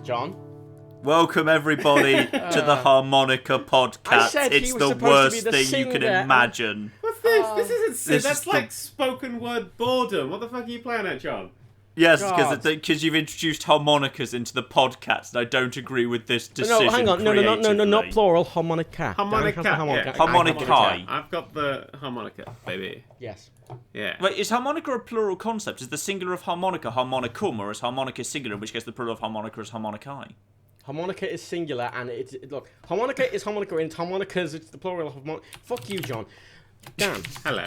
John. Welcome everybody to the Harmonica Podcats. It's the worst thing you can imagine. What's this? This isn't. That's like spoken word boredom. What the fuck are you playing at, John? Yes, because you've introduced harmonicas into the podcast, and I don't agree with this decision. No, hang on. No, not plural. Harmonica. Harmonica. Yeah. Harmonica. I've got the harmonica, baby. Yes. Yeah. Wait, is harmonica a plural concept? Is the singular of harmonica harmonicum, or is harmonica singular, in which case the plural of harmonica is harmonicae? Harmonica is singular, and look, harmonica is harmonica, and harmonicas, it's the plural of harmonica. Fuck you, John. Dan. Hello.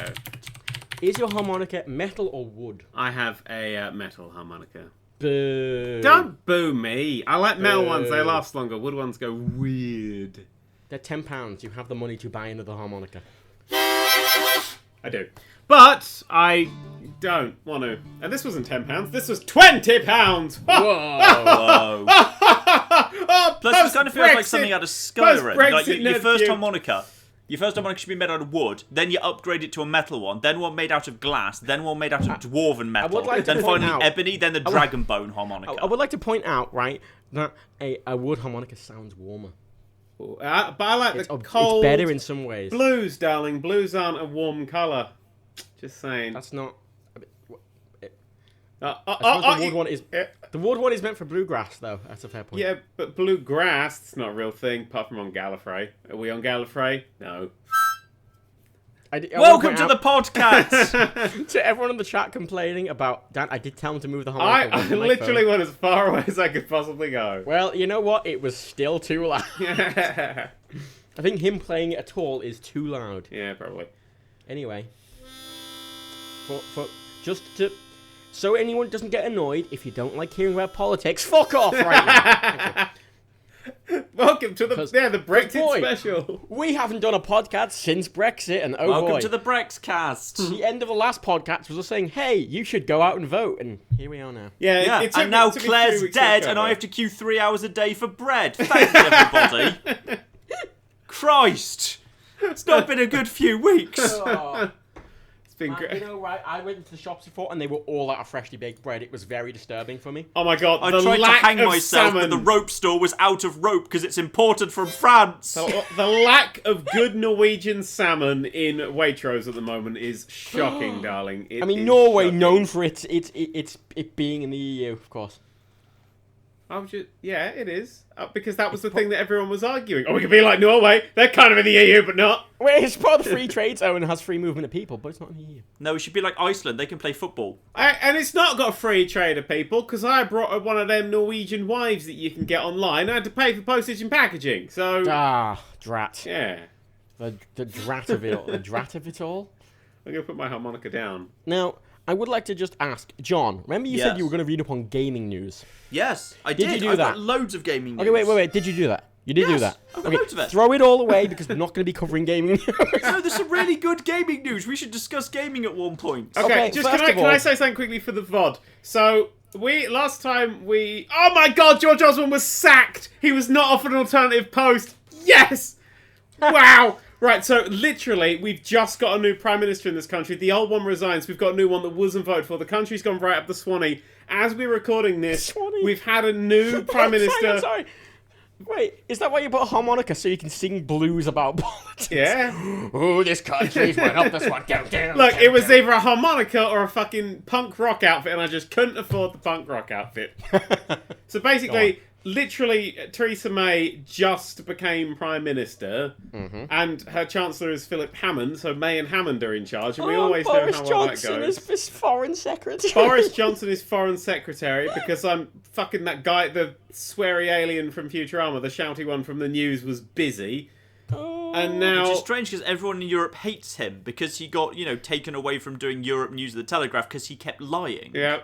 Is your harmonica metal or wood? I have a metal harmonica. Boo. Don't boo me. I like metal ones. They last longer. Wood ones go weird. They're £10. You have the money to buy another harmonica. I do. But I don't want to. And this wasn't £10. This was £20. Whoa. Oh, Plus, it kind of feels like something out of Skyrim. Like your first harmonica. Your first harmonica should be made out of wood, then you upgrade it to a metal one, then one made out of glass, then one made out of dwarven metal, then finally ebony, then the dragon bone harmonica. I would like to point out, right, that a wood harmonica sounds warmer. But I like the It's cold. better in some ways. Blues, darling. Blues aren't a warm colour. Just saying. That's not. The wood one is meant for bluegrass, though. That's a fair point. Yeah, but bluegrass, it's not a real thing, apart from on Gallifrey. Are we on Gallifrey? No. Welcome to the podcast! To everyone in the chat complaining about... Dan, I did tell him to move the harmonica. I literally went as far away as I could possibly go. Well, you know what? It was still too loud. Yeah, I think him playing it at all is too loud. probably. Anyway. Just to... So anyone doesn't get annoyed, if you don't like hearing about politics, fuck off right now. Welcome to the Brexit special. We haven't done a podcast since Brexit, and Welcome to the Brexcast. The end of the last podcast was us saying, hey, you should go out and vote, and here we are now. Yeah. And now Claire's dead, and I have to queue 3 hours a day for bread. Thanks, everybody. Christ. It's not been a good few weeks. Great. You know, right, I went into the shops before and they were all out of freshly baked bread. It was very disturbing for me. Oh my god, I tried to hang myself, but the rope store was out of rope because it's imported from France. The lack of good Norwegian salmon in Waitrose at the moment is shocking, darling. Norway, shocking. known for it being in the EU, of course. Yeah, it is. Because that was the thing that everyone was arguing. Oh, we could be like Norway. They're kind of in the EU, but not. Wait, it's part of the free trade zone and has free movement of people, but it's not in the EU. No, it should be like Iceland. They can play football. And it's not got free trade of people, because I brought one of them Norwegian wives that you can get online. I had to pay for postage and packaging, so... Drat. Yeah. The drat of it all. The drat of it all? I'm going to put my harmonica down. Now... I would like to just ask, John, remember you said you were going to read up on gaming news? Yes, I did. Did you do I've that? got loads of gaming news. Okay, wait. Did you do that? You did do that? I've got loads of it. Throw it all away because we're not going to be covering gaming news. No, there's some really good gaming news. We should discuss gaming at one point. Okay, just can I say something quickly for the VOD? So, last time oh my god, George Osborne was sacked! He was not offered an alternative post! Yes! Wow! Right, so literally, we've just got a new Prime Minister in this country. The old one resigns. We've got a new one that wasn't voted for. The country's gone right up the Swanee. As we're recording this, we've had a new Prime Minister. Sorry. Wait, is that why you bought a harmonica so you can sing blues about politics? Yeah. Oh, this country's went up this one. Go down. Look, it was either a harmonica or a fucking punk rock outfit, and I just couldn't afford the punk rock outfit. So basically... Literally, Theresa May just became Prime Minister, and her Chancellor is Philip Hammond, so May and Hammond are in charge, and we always know how well that goes. Boris Johnson is Foreign Secretary. Boris Johnson is Foreign Secretary, because I'm fucking that guy, the sweary alien from Futurama, the shouty one from the news, was busy. And now... Which is strange, because everyone in Europe hates him, because he got, taken away from doing Europe News of the Telegraph, because he kept lying. Yeah.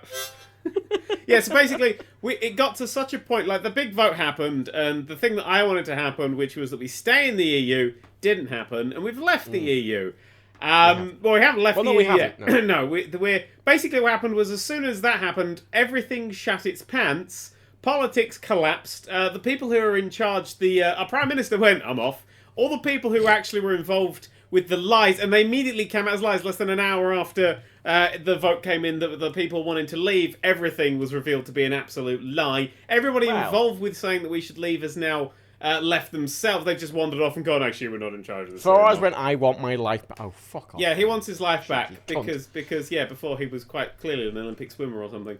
Yeah, so basically, it got to such a point, like, the big vote happened, and the thing that I wanted to happen, which was that we stay in the EU, didn't happen, and we've left the EU. Well, we haven't left the EU yet. No, we're... Basically, what happened was, as soon as that happened, everything shat its pants, politics collapsed, the people who were in charge, our Prime Minister went, I'm off. All the people who actually were involved with the lies, and they immediately came out as lies less than an hour after the vote came in that the people wanting to leave. Everything was revealed to be an absolute lie. Everybody involved with saying that we should leave has now left themselves. They've just wandered off and gone, actually, we're not in charge of this. So I was when I want my life back. Oh, fuck off. Yeah, he wants his life back because before he was quite clearly an Olympic swimmer or something.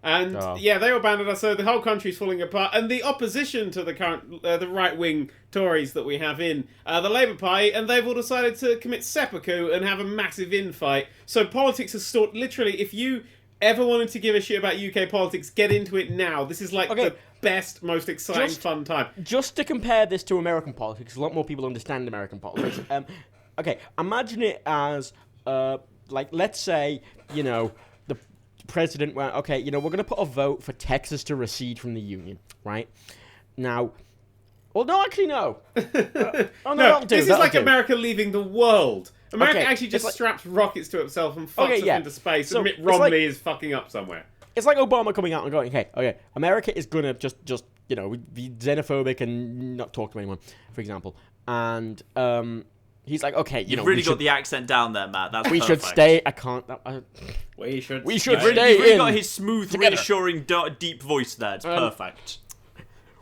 And they all abandoned us, so the whole country's falling apart. And the opposition to the current, the right-wing Tories that we have in the Labour Party, and they've all decided to commit seppuku and have a massive infight. So politics has stalled. Literally, if you ever wanted to give a shit about UK politics, get into it now. This is like the best, most exciting, fun time. Just to compare this to American politics, a lot more people understand American politics. Imagine it as, let's say, the president went, okay, we're going to put a vote for Texas to recede from the Union, right? Now, well, no, actually, no. This is like America leaving the world. America actually just straps rockets to itself and fucks us into space, and Mitt Romney is fucking up somewhere. It's like Obama coming out and going, okay, America is going to just be xenophobic and not talk to anyone, for example. And he's like, okay, You've really got the accent down there, Matt. That's we perfect. should stay. I can't. We should stay. You've really got his smooth, reassuring, deep voice there. It's perfect.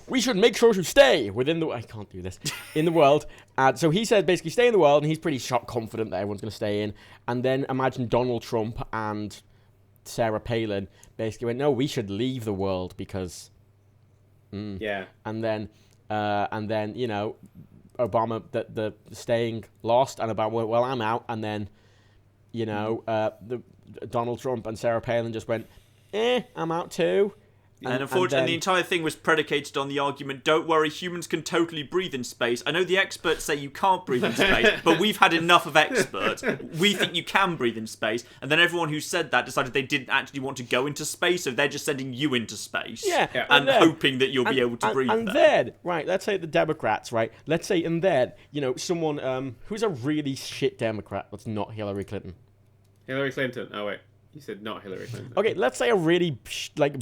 We should make sure to stay within the... I can't do this. In the world. So he said basically stay in the world, and he's pretty confident that everyone's going to stay in. And then imagine Donald Trump and Sarah Palin basically went, no, we should leave the world because... Yeah. And then Obama, the staying lost, and about, well, I'm out. And then, Donald Trump and Sarah Palin just went, I'm out too. And unfortunately, the entire thing was predicated on the argument, don't worry, humans can totally breathe in space. I know the experts say you can't breathe in space, but we've had enough of experts. We think you can breathe in space. And then everyone who said that decided they didn't actually want to go into space, so they're just sending you into space. Yeah. And hoping that you'll be able to breathe and there. Then, right, let's say the Democrats, right? Let's say, and then, someone who's a really shit Democrat that's not Hillary Clinton. Hillary Clinton. Oh, wait. You said not Hillary Clinton. Okay, let's say a really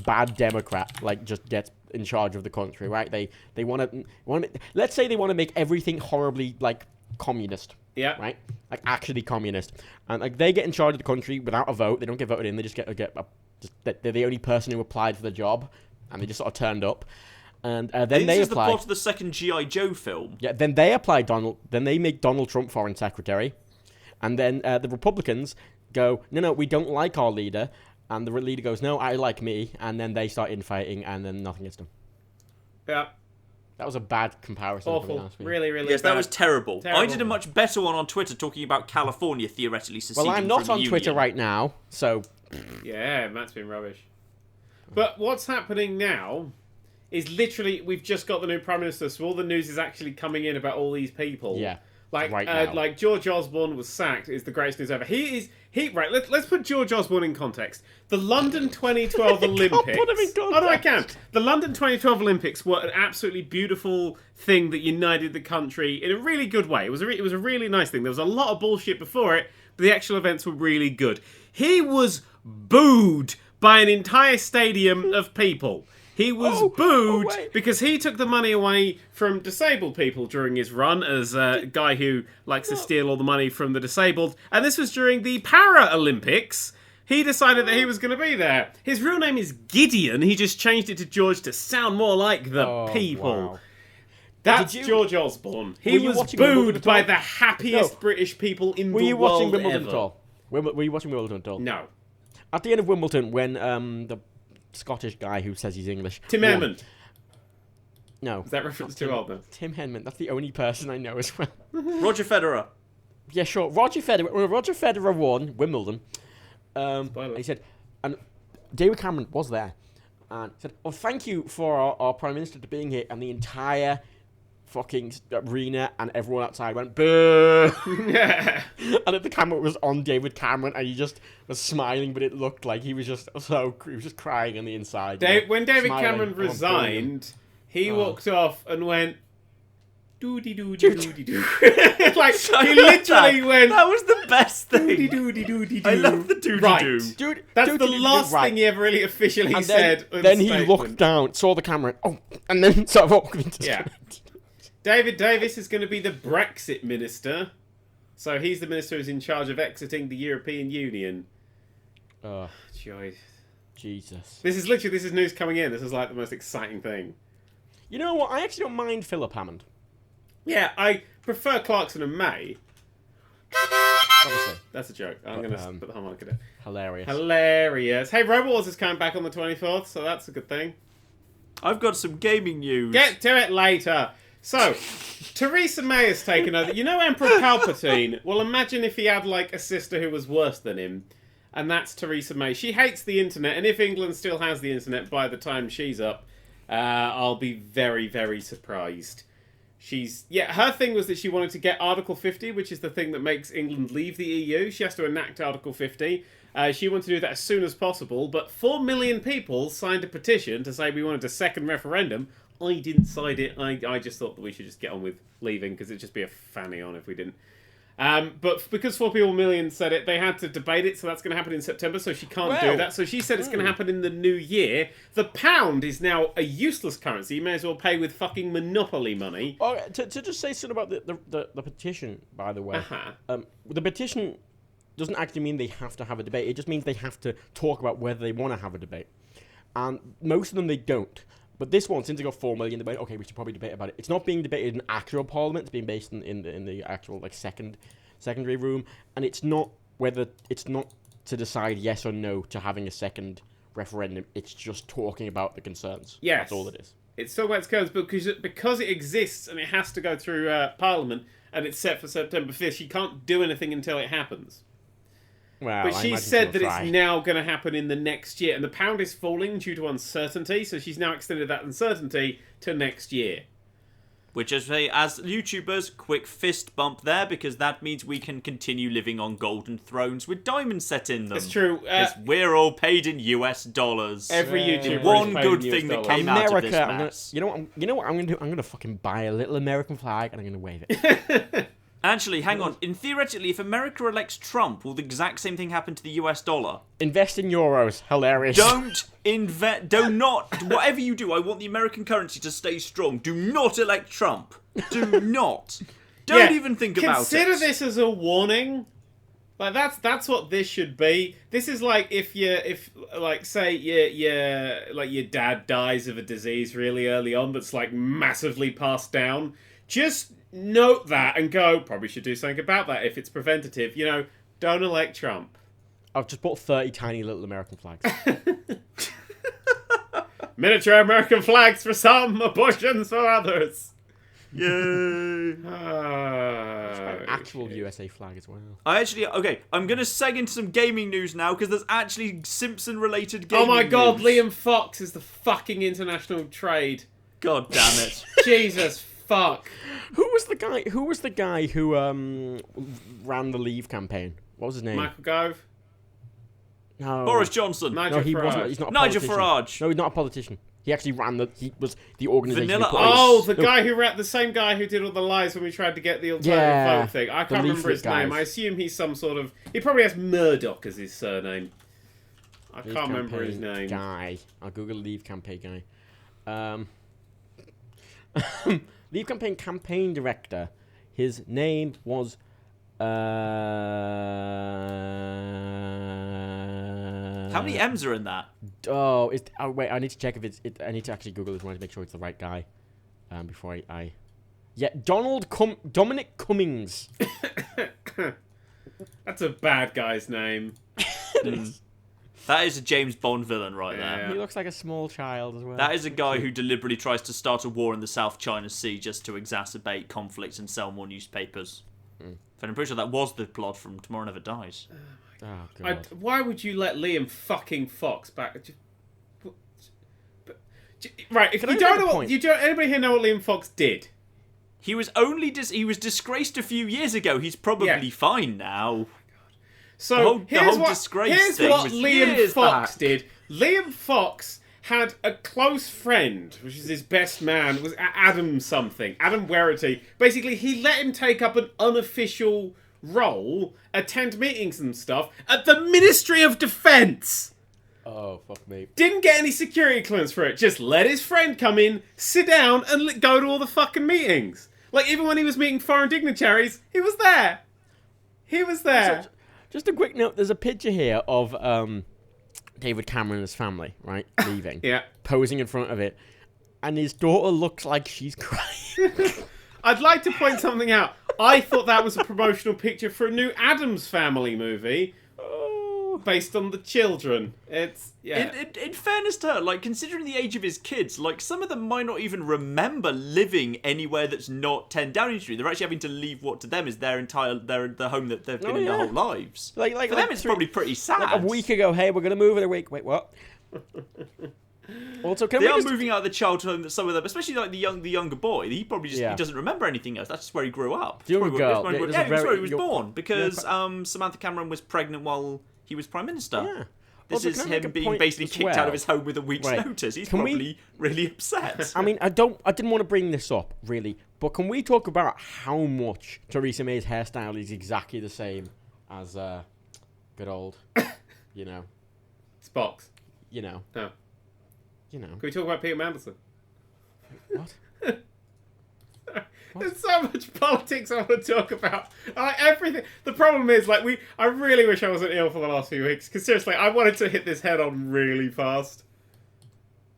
bad Democrat just gets in charge of the country, right? They want to let's say they want to make everything horribly communist. Yeah. Right? Like actually communist, and they get in charge of the country without a vote. They don't get voted in. They just they're the only person who applied for the job, and they just sort of turned up. And then this they is the plot of the second G.I. Joe film. Yeah. Then they apply Then they make Donald Trump foreign secretary, and then the Republicans go, no, we don't like our leader, and the leader goes, no, I like me, and then they start infighting, and then nothing gets done. Yeah. That was a bad comparison. Awful. Really, really Yes, bad. that was terrible. I did a much better one on Twitter talking about California theoretically seceding Well, I'm not from on the Twitter Union. right now, so... Yeah, Matt's been rubbish. But what's happening now is literally, we've just got the new Prime Minister, so all the news is actually coming in about all these people. Yeah. Like George Osborne was sacked is the greatest news ever. Right, let's put George Osborne in context. The London 2012 Olympics. Put him in context. Oh, no, I can. The London 2012 Olympics were an absolutely beautiful thing that united the country in a really good way. It was a really nice thing. There was a lot of bullshit before it, but the actual events were really good. He was booed by an entire stadium of people. He was booed because he took the money away from disabled people during his run as a guy who likes to steal all the money from the disabled. And this was during the Paralympics. He decided that he was going to be there. His real name is Gideon. He just changed it to George to sound more like the people. Wow. That's George Osborne. He was booed by the happiest British people in the world ever. Were you watching Wimbledon at all? Were you watching Wimbledon at all? No. At the end of Wimbledon, when the Scottish guy who says he's English. Tim Henman. No. Is that reference too old then? Tim Henman. That's the only person I know as well. Roger Federer. Yeah, sure. Roger Federer won Wimbledon. He said, and David Cameron was there, and said, "Oh, thank you for our Prime Minister to being here," and the entire fucking arena and everyone outside went boo. And the camera was on David Cameron, and he just was smiling, but it looked like he was just crying on the inside. When David Cameron resigned, he walked off and went doody doody doody doo. Like he literally went. That was the best thing. Doody doody doody doo. I love the doody doo. Dude, that's the last thing he ever really officially and said. Then he looked down, saw the camera, and then sort of walked into David Davis is going to be the Brexit minister. So he's the minister who's in charge of exiting the European Union. Oh, joy. Jesus. This is news coming in. This is like the most exciting thing. You know what? I actually don't mind Philip Hammond. Yeah, I prefer Clarkson and May. Obviously. That's a joke. I'm going to put the harmonica down. Hilarious. Hey, Robot Wars is coming back on the 24th, so that's a good thing. I've got some gaming news. Get to it later. So, Theresa May has taken over. You know Emperor Palpatine? Well, imagine if he had, like, a sister who was worse than him. And that's Theresa May. She hates the internet, and if England still has the internet by the time she's up, I'll be very, very surprised. Her thing was that she wanted to get Article 50, which is the thing that makes England leave the EU. She has to enact Article 50. She wanted to do that as soon as possible, but 4 million people signed a petition to say we wanted a second referendum. I didn't sign it. I just thought that we should just get on with leaving, because it'd just be a fanny on if we didn't. But because 4 million said it, they had to debate it, so that's going to happen in September, so she can't do that. So she said it's going to happen in the new year. The pound is now a useless currency. You may as well pay with fucking Monopoly money. Oh, to just say something about the petition, by the way. The petition doesn't actually mean they have to have a debate. It just means they have to talk about whether they want to have a debate. And most of them, they don't. But this one, since it got 4 million, debate. Okay, we should probably debate about it. It's not being debated in actual parliament. It's being based in the actual like secondary room, and it's not to decide yes or no to having a second referendum. It's just talking about the concerns. Yes, that's all it is. It's still about its concerns because it exists and it has to go through parliament, and it's set for September 5th. She can't do anything until it happens. Well, but she said that it's now going to happen in the next year, and the pound is falling due to uncertainty, so she's now extended that uncertainty to next year. Which, as YouTubers, quick fist bump there, because that means we can continue living on golden thrones with diamonds set in them. It's true. We're all paid in US dollars. Every YouTuber one is paid good in thing US that came dollars. out of this mess. You know what I'm going to do? I'm going to fucking buy a little American flag and I'm going to wave it. Actually, hang on. Theoretically, if America elects Trump, will the exact same thing happen to the US dollar? Invest in euros. Hilarious. Do not. Whatever you do, I want the American currency to stay strong. Do not elect Trump. Do not. Don't even think about it. Consider this as a warning. Like that's what this should be. This is like if say your dad dies of a disease really early on that's like massively passed down. Just note that and go, probably should do something about that if it's preventative. You know, don't elect Trump. I've just bought 30 tiny little American flags. Miniature American flags for some, abortions for others. Yay! An actual USA flag as well. I'm going to seg into some gaming news now, because there's actually Simpson-related gaming news. Oh my god, Liam Fox is the fucking international trade. God damn it. Jesus fuck. Who was the guy who ran the Leave campaign? What was his name? Michael Gove? No. Boris Johnson. Nigel he Farage. wasn't. He's not a Nigel politician. Farage. No, he's not a politician. He actually he was the organisation. Vanilla who Ice. The same guy who did all the lies when we tried to get the alternative vote thing. I can't remember his name. I assume he's some sort of... He probably has Murdoch as his surname. I can't remember his name. Guy. I'll Google Leave campaign guy. Leave campaign director. His name was... How many M's are in that? Wait, I need to check if I need to actually Google this one to make sure it's the right guy. Before I... Yeah, Dominic Cummings. That's a bad guy's name. It is. That is a James Bond villain right there. He looks like a small child as well. That is a guy who deliberately tries to start a war in the South China Sea just to exacerbate conflict and sell more newspapers. But I'm pretty sure that was the plot from Tomorrow Never Dies. Oh, God. Why would you let Liam fucking Fox back? Right, if you don't know what... Anybody here know what Liam Fox did? He was disgraced a few years ago. He's probably fine now. So here's what Liam Fox did. Liam Fox had a close friend, which is his best man, was Adam something. Adam Werrity. Basically, he let him take up an unofficial role, attend meetings and stuff, at the Ministry of Defence. Oh, fuck me. Didn't get any security clearance for it. Just let his friend come in, sit down, and go to all the fucking meetings. Like, even when he was meeting foreign dignitaries, he was there. He was there. Just a quick note. There's a picture here of David Cameron and his family, right, leaving. Yeah. Posing in front of it. And his daughter looks like she's crying. I'd like to point something out. I thought that was a promotional picture for a new Addams Family movie. Based on the children. It's, yeah. In fairness to her, like, considering the age of his kids, like, some of them might not even remember living anywhere that's not 10 Downing Street. They're actually having to leave what to them is the home that they've been in their whole lives. For them, it's probably pretty sad. Like a week ago, hey, we're going to move in a week. Wait, what? Also, they are moving out of the childhood home that some of them, especially like the younger boy, he probably just he doesn't remember anything else. That's just where he grew up. The younger girl. That's where he was born, because Samantha Cameron was pregnant while he was Prime Minister. Yeah. This is him being basically kicked out of his home with a week's notice. He's probably really upset. I mean, I didn't want to bring this up, really, but can we talk about how much Theresa May's hairstyle is exactly the same as good old, Spock's. No. Can we talk about Peter Mandelson? What? There's so much politics I want to talk about. Everything. The problem is, I really wish I wasn't ill for the last few weeks. Because seriously, I wanted to hit this head on really fast.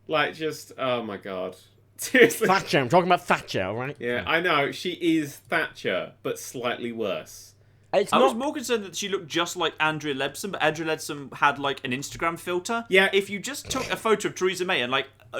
Oh my god. Seriously. Thatcher. I'm talking about Thatcher, right? Yeah, I know. She is Thatcher, but slightly worse. I was more concerned that she looked just like Andrea Leadsom, but Andrea Leadsom had like an Instagram filter. Yeah. If you just took a photo of Theresa May and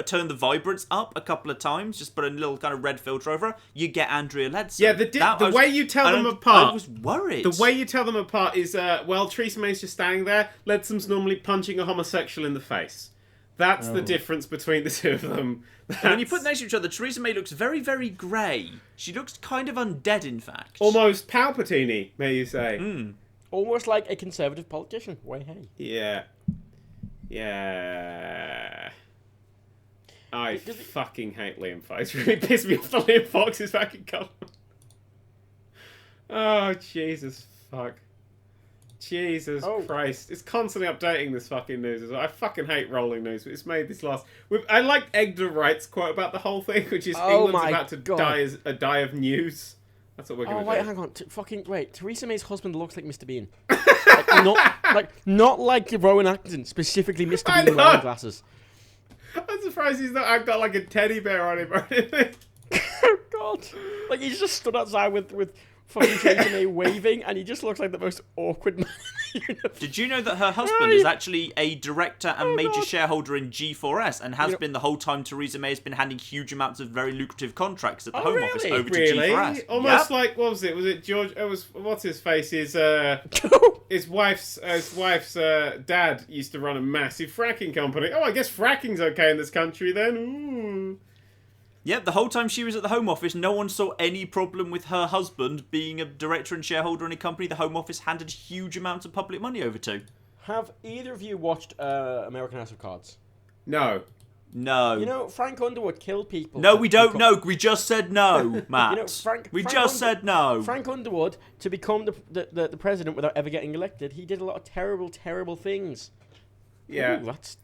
turned the vibrance up a couple of times, just put a little kind of red filter over her, you get Andrea Leadsom. Yeah, the way you tell them apart. I was worried. The way you tell them apart is, Theresa May's just standing there. Leadsom's normally punching a homosexual in the face. That's the difference between the two of them. When you put next to each other, Theresa May looks very, very grey. She looks kind of undead, in fact. Almost Palpatine-y, may you say. Almost like a conservative politician. Way hey. Yeah. Yeah. I fucking hate Liam Fox. It really pissed me off that Liam Fox is back in colour. Oh, Jesus fuck. Jesus Christ. It's constantly updating this fucking news as well. I fucking hate rolling news, but it's made this last... I like Edgar Wright's quote about the whole thing, which is England's about to die of news. That's what we're going to do. Hang on. Theresa May's husband looks like Mr. Bean. not like Rowan Atkinson, specifically Mr. Bean wearing glasses. I'm surprised he's not got like a teddy bear on him or anything. Oh, God. Like, he's just stood outside with fucking Theresa May waving, and he just looks like the most awkward man in the universe. Did you know that her husband is actually a director and major shareholder in G4S, and has been the whole time Theresa May has been handing huge amounts of very lucrative contracts at the Home Office over to G4S? Almost like, what was it? Was it George? It was, what's his face? His wife's dad used to run a massive fracking company. Oh, I guess fracking's okay in this country then. Ooh. Yep, the whole time she was at the Home Office, no one saw any problem with her husband being a director and shareholder in a company the Home Office handed huge amounts of public money over to. Have either of you watched American House of Cards? No. No. Frank Underwood killed people. No, we don't know. We just said no, Matt. Frank said no. Frank Underwood, to become the president without ever getting elected, he did a lot of terrible, terrible things. Yeah. Ooh, that's...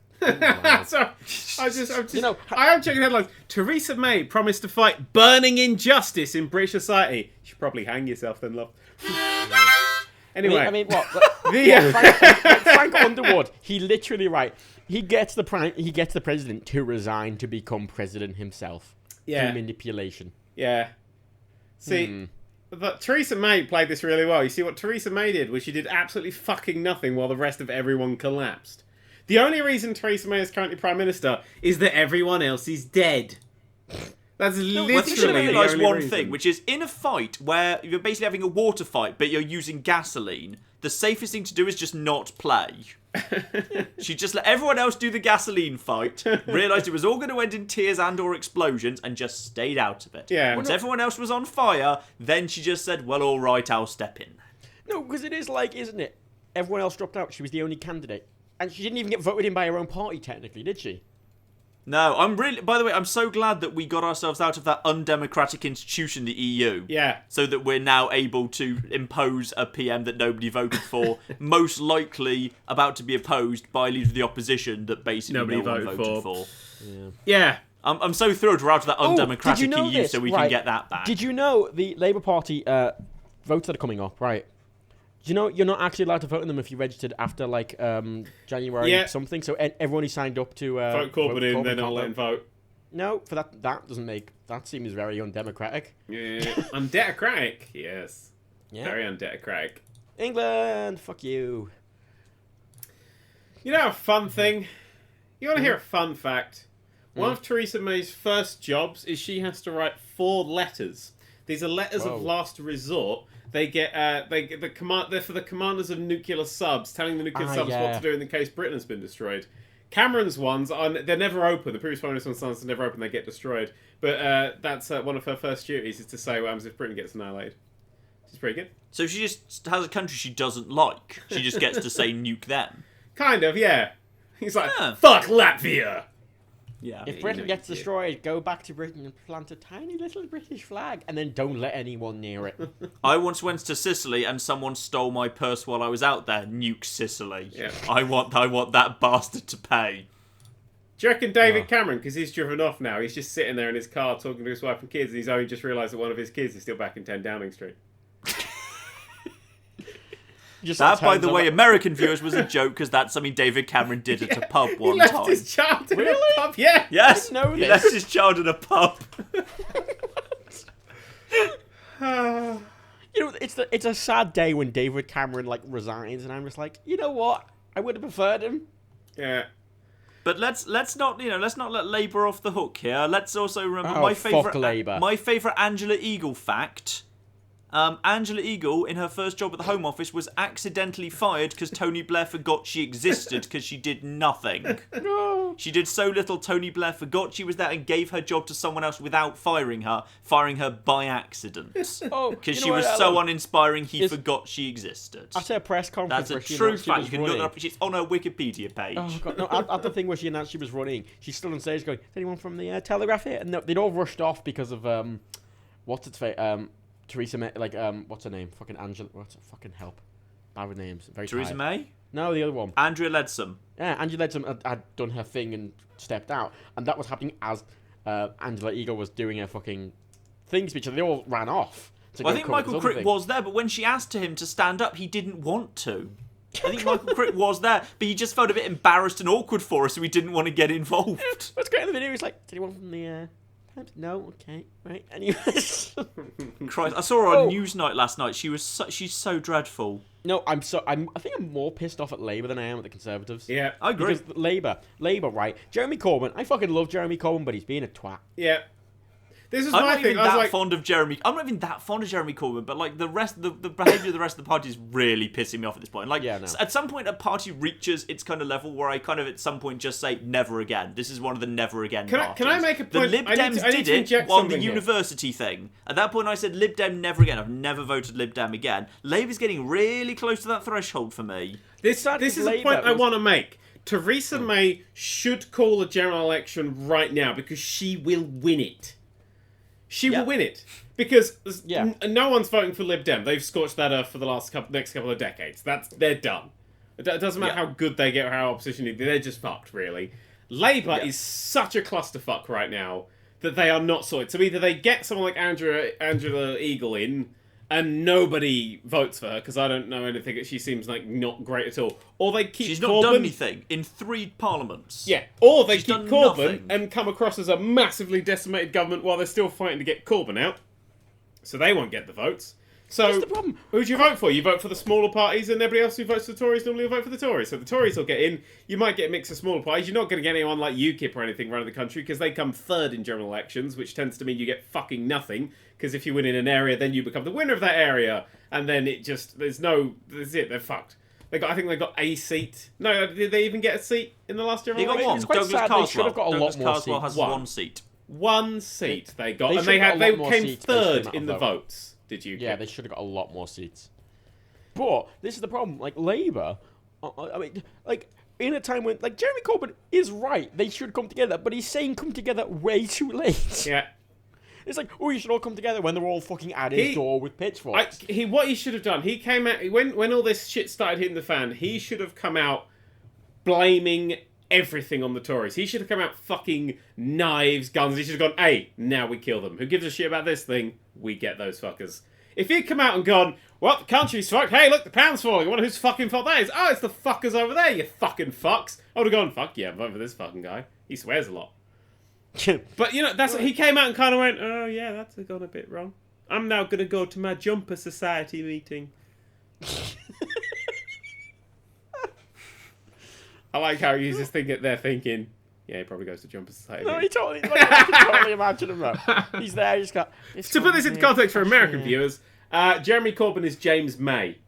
So, I am checking headlines. Theresa May promised to fight burning injustice in British society. You should probably hang yourself then, love. Anyway. I mean what? Frank Underwood, he literally, he gets the president to resign to become president himself. Yeah. Through manipulation. Yeah. See, but Theresa May played this really well. You see what Theresa May did was she did absolutely fucking nothing while the rest of everyone collapsed. The only reason Theresa May is currently Prime Minister is that everyone else is dead. That's literally I think you realise one reason. thing, which is in a fight where you're basically having a water fight, but you're using gasoline, the safest thing to do is just not play. She just let everyone else do the gasoline fight, realised it was all going to end in tears and or explosions, and just stayed out of it. Yeah. Once everyone else was on fire, then she just said, well, all right, I'll step in. No, because it is isn't it? Everyone else dropped out. She was the only candidate. And she didn't even get voted in by her own party, technically, did she? No, by the way, I'm so glad that we got ourselves out of that undemocratic institution, the EU. Yeah. So that we're now able to impose a PM that nobody voted for, most likely about to be opposed by a leader of the opposition that basically nobody voted for. Yeah. I'm so thrilled we're out of that undemocratic EU so we can get that back. Did you know the Labour Party votes that are coming up, right? You know, you're not actually allowed to vote in them if you registered after like January something. So everyone who signed up to vote Corbyn in, they're not letting vote. No, for that seems very undemocratic. Yeah, undemocratic. Yes, very undemocratic. England, fuck you. You know a fun thing? You want to hear a fun fact? One of Theresa May's first jobs is she has to write 4 letters. These are letters of last resort. They get they're for the commanders of nuclear subs, telling the nuclear subs what to do in the case Britain has been destroyed. Cameron's ones they're never open. The previous Prime Minister's ones are never open. They get destroyed. But that's one of her first duties is to say what happens if Britain gets annihilated. It's pretty good. So she just has a country she doesn't like. She just gets to say nuke them. Kind of, yeah. He's like, fuck Latvia. Yeah. If Britain gets destroyed, go back to Britain and plant a tiny little British flag, and then don't let anyone near it. I once went to Sicily and someone stole my purse while I was out there. Nuke Sicily. Yeah. I want that bastard to pay. Do you reckon David Cameron, because he's driven off now, he's just sitting there in his car talking to his wife and kids, and he's only just realised that one of his kids is still back in 10 Downing Street? That, by the way, American viewers, was a joke because that's something David Cameron did at a pub one time. He left his child in a pub, yeah. Yes, he left his child in a pub. You know, it's a sad day when David Cameron like resigns, and I'm just like, you know what? I would have preferred him. Yeah. But let's not let Labour off the hook here. Let's also remember my favourite Angela Eagle fact. Angela Eagle, in her first job at the Home Office, was accidentally fired because Tony Blair forgot she existed because she did nothing. No. She did so little, Tony Blair forgot she was there and gave her job to someone else without firing her by accident. Because she was so uninspiring, he forgot she existed. At her press conference, that's a true fact. You can look it up. It's on her Wikipedia page. Oh God! No, at the thing where she announced she was running, she stood on stage going, "Is anyone from the Telegraph here?" And they'd all rushed off because of what's its face? Theresa May, what's her name? Fucking Angela. What's fucking help? Bad with names. Very Theresa tired. May? No, the other one. Andrea Leadsom. Yeah, Angela Leadsom had done her thing and stepped out, and that was happening as Angela Eagle was doing her fucking thing speech, and they all ran off. Well, I think Michael Crick was there, but when she asked him to stand up, he didn't want to. I think Michael Crick was there, but he just felt a bit embarrassed and awkward for us, so he didn't want to get involved. What's great in the video is like, did anyone from the no, okay, right. Anyways, Christ, I saw her on Newsnight last night. She's so dreadful. No, I think I'm more pissed off at Labour than I am at the Conservatives. Yeah, I agree. Because Labour, right? Jeremy Corbyn, I fucking love Jeremy Corbyn, but he's being a twat. Yeah. This is I'm my not thing. even that fond of Jeremy. I'm not even that fond of Jeremy Corbyn, but like the behaviour of the rest of the party is really pissing me off at this point. Like, at some point, a party reaches its kind of level where I kind of at some point just say never again. This is one of the never again parties. Can I make a point? The Lib Dems did it on the university thing. At that point, I said Lib Dem never again. I've never voted Lib Dem again. Labour's getting really close to that threshold for me. This is a point I want to make. Theresa May should call a general election right now because she will win it. She will win it because no one's voting for Lib Dem. They've scorched that earth for the next couple of decades. They're done. It doesn't matter how good they get or how opposition they're just fucked. Really, Labour is such a clusterfuck right now that they are not sorted. So either they get someone like Angela Eagle in, and nobody votes for her because I don't know anything. She seems like not great at all. Or they keep She's not done anything in 3 parliaments. Yeah. Or they keep Corbyn and come across as a massively decimated government while they're still fighting to get Corbyn out. So they won't get the votes. So what's the problem? Who do you vote for? You vote for the smaller parties, and everybody else who votes for the Tories normally will vote for the Tories. So the Tories will get in. You might get a mix of smaller parties. You're not going to get anyone like UKIP or anything running the country because they come third in general elections, which tends to mean you get fucking nothing. Because if you win in an area, then you become the winner of that area, and then that's it. They're fucked. I think they got a seat. No, did they even get a seat in the last general election? They got one. Douglas Carswell. They should have got a lot more Carswell seats. has one seat. One seat they got, and they came third in the votes. Did you? Yeah, they should have got a lot more seats. But this is the problem. Like Labour, I mean, like in a time when Jeremy Corbyn is right, they should come together, but he's saying come together way too late. Yeah. It's like, you should all come together when they're all fucking at his door with pitchforks. What he should have done, he came out when all this shit started hitting the fan. He should have come out blaming everything on the Tories. He should have come out fucking knives, guns. He should have gone, hey, now we kill them. Who gives a shit about this thing? We get those fuckers. If he'd come out and gone, well, the country's fucked. Hey, look, the pound's falling. I wonder whose fucking fault that is. Oh, it's the fuckers over there, you fucking fucks. I would have gone, fuck yeah, vote for this fucking guy. He swears a lot. But, you know, he came out and kind of went, oh, yeah, that's gone a bit wrong. I'm now going to go to my Jumper Society meeting. I like how he's just thinking, yeah, he probably goes to Jumper Society. No, I can totally imagine him, though. He's there, he's got... To put this into context for American viewers, Jeremy Corbyn is James May.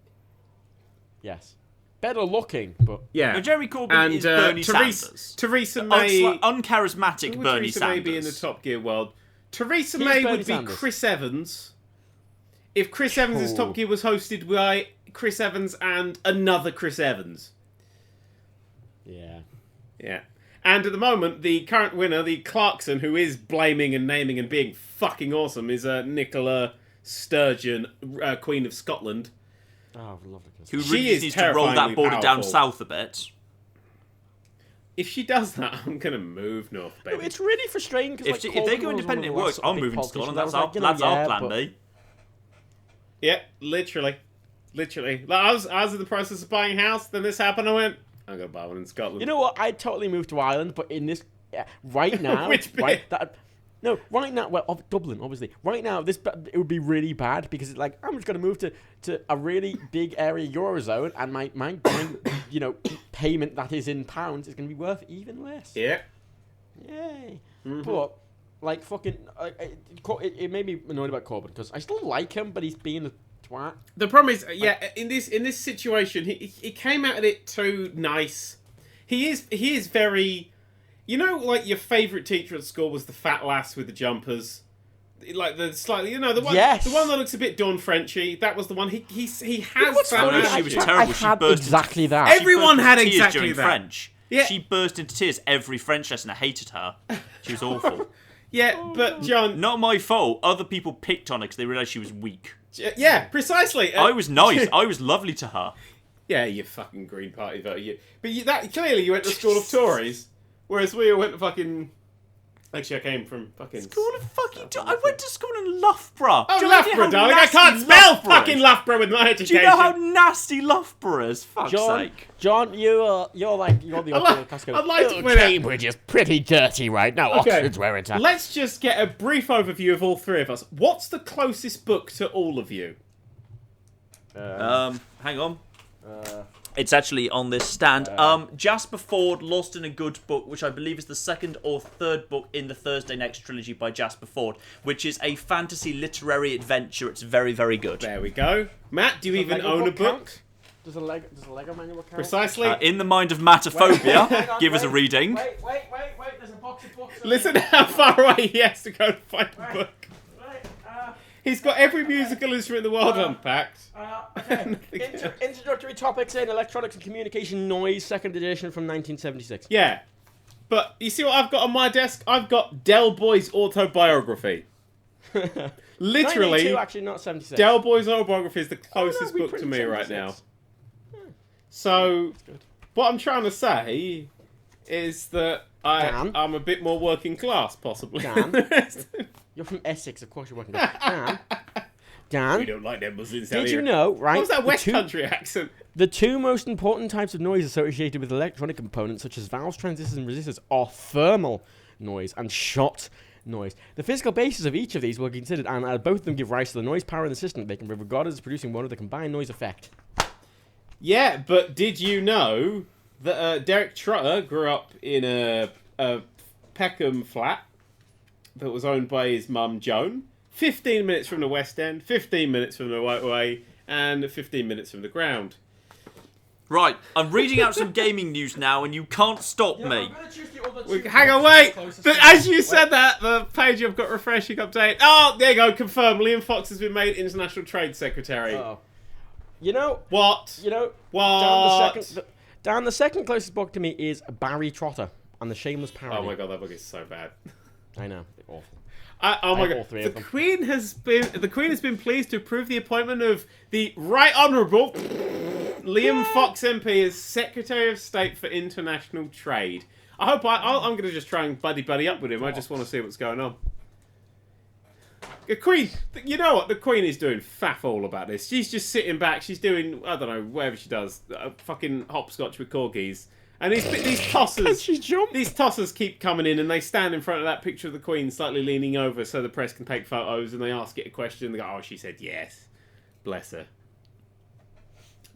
Yes. Better looking, but... Yeah. No, Jeremy Corbyn is Bernie Sanders. Theresa May... Uncharismatic Bernie Theresa Sanders. May be in the Top Gear world? Theresa May would be Sanders. Chris Evans. If Chris Evans' Top Gear was hosted by Chris Evans and another Chris Evans. Yeah. Yeah. And at the moment, the current winner, the Clarkson, who is blaming and naming and being fucking awesome, is Nicola Sturgeon, Queen of Scotland. Oh, lovely. Who really needs to roll that border down south a bit. If she does that, I'm going to move north, baby. No, it's really frustrating. If they go independent, it works. I'm moving to Scotland. That's our plan B. Yeah, literally. Like, I was in the process of buying a house, then this happened, I went, I'm going to buy one in Scotland. You know what? I'd totally move to Ireland, but in this... right now... Which bit? Right now... Well, Dublin, obviously. Right now, it would be really bad, because it's like, I'm just going to move to a really big area Eurozone, and my you know, payment that is in pounds is going to be worth even less. Yeah. Yay. Mm-hmm. But, like, fucking... it made me annoyed about Corbyn, because I still like him, but he's being a twat. The problem is, in this situation, he came out of it too nice. He is very... You know, like, your favourite teacher at school was the fat lass with the jumpers? Like, the slightly... You know, the one the one that looks a bit Dawn Frenchy. That was the one. He has that... She was terrible. She burst exactly that. Everyone had exactly that. French. Yeah. She burst into tears every French lesson. I hated her. She was awful. Yeah, but, John... Not my fault. Other people picked on her because they realised she was weak. Yeah, precisely. I was nice. I was lovely to her. Yeah, you fucking Green Party voter. But clearly you went to school of Tories. Whereas we went to fucking... Actually, I came from fucking... School of fucking... I went to school in Loughborough. Oh, Loughborough, darling. I can't spell fucking Loughborough with my education. Do you know how nasty Loughborough is? Fuck's sake. John, you're the I'd like to Cambridge is pretty dirty right now. Okay. Oxford's where it's at. Let's just get a brief overview of all three of us. What's the closest book to all of you? Hang on. It's actually on this stand. Jasper Fforde, Lost in a Good Book, which I believe is the second or third book in the Thursday Next trilogy by Jasper Fforde, which is a fantasy literary adventure. It's very, very good. There we go. Matt, do you even own a book? Does a Lego manual count? Precisely. In the Mind of Matophobia, give us a reading. Wait, there's a box of books. Listen how far away he has to go to find a book. He's got every musical instrument in the world unpacked. Okay. Introductory topics in electronics and communication noise, second edition from 1976. Yeah. But you see what I've got on my desk? I've got Del Boy's autobiography. Literally. 92, actually, not 76. Del Boy's autobiography is the closest book to me right now. So, what I'm trying to say is that I'm a bit more working class, possibly. Dan, you're from Essex, of course you're working class. Dan, we don't like them Muslims. Did you know, right? What was that West Country accent? The two most important types of noise associated with electronic components, such as valves, transistors, and resistors, are thermal noise and shot noise. The physical basis of each of these were considered, and both of them give rise to the noise power in the system. They can be regarded as producing one of the combined noise effect. Yeah, but did you know that Derek Trotter grew up in a Peckham flat that was owned by his mum, Joan? 15 minutes from the West End, 15 minutes from the Whiteway, and 15 minutes from the ground. Right, I'm reading out some gaming news now, and you can't stop me. Hang on, wait! As you said that, the page I've got refreshing update. Oh, there you go, confirmed. Liam Fox has been made International Trade Secretary. Oh. You know... What? You know... What? Dan, the second closest book to me is Barry Trotter and the Shameless Parody. Oh my god, that book is so bad. I know, awful. Oh my god! The Queen has been pleased to approve the appointment of the Right Honourable Liam Fox MP as Secretary of State for International Trade. I'm going to just try and buddy up with him. I just want to see what's going on. The Queen, you know what? The Queen is doing faff all about this. She's just sitting back. She's doing, I don't know, whatever she does. Fucking hopscotch with corgis. And these tossers keep coming in and they stand in front of that picture of the Queen slightly leaning over so the press can take photos and they ask it a question and they go, oh, she said yes. Bless her.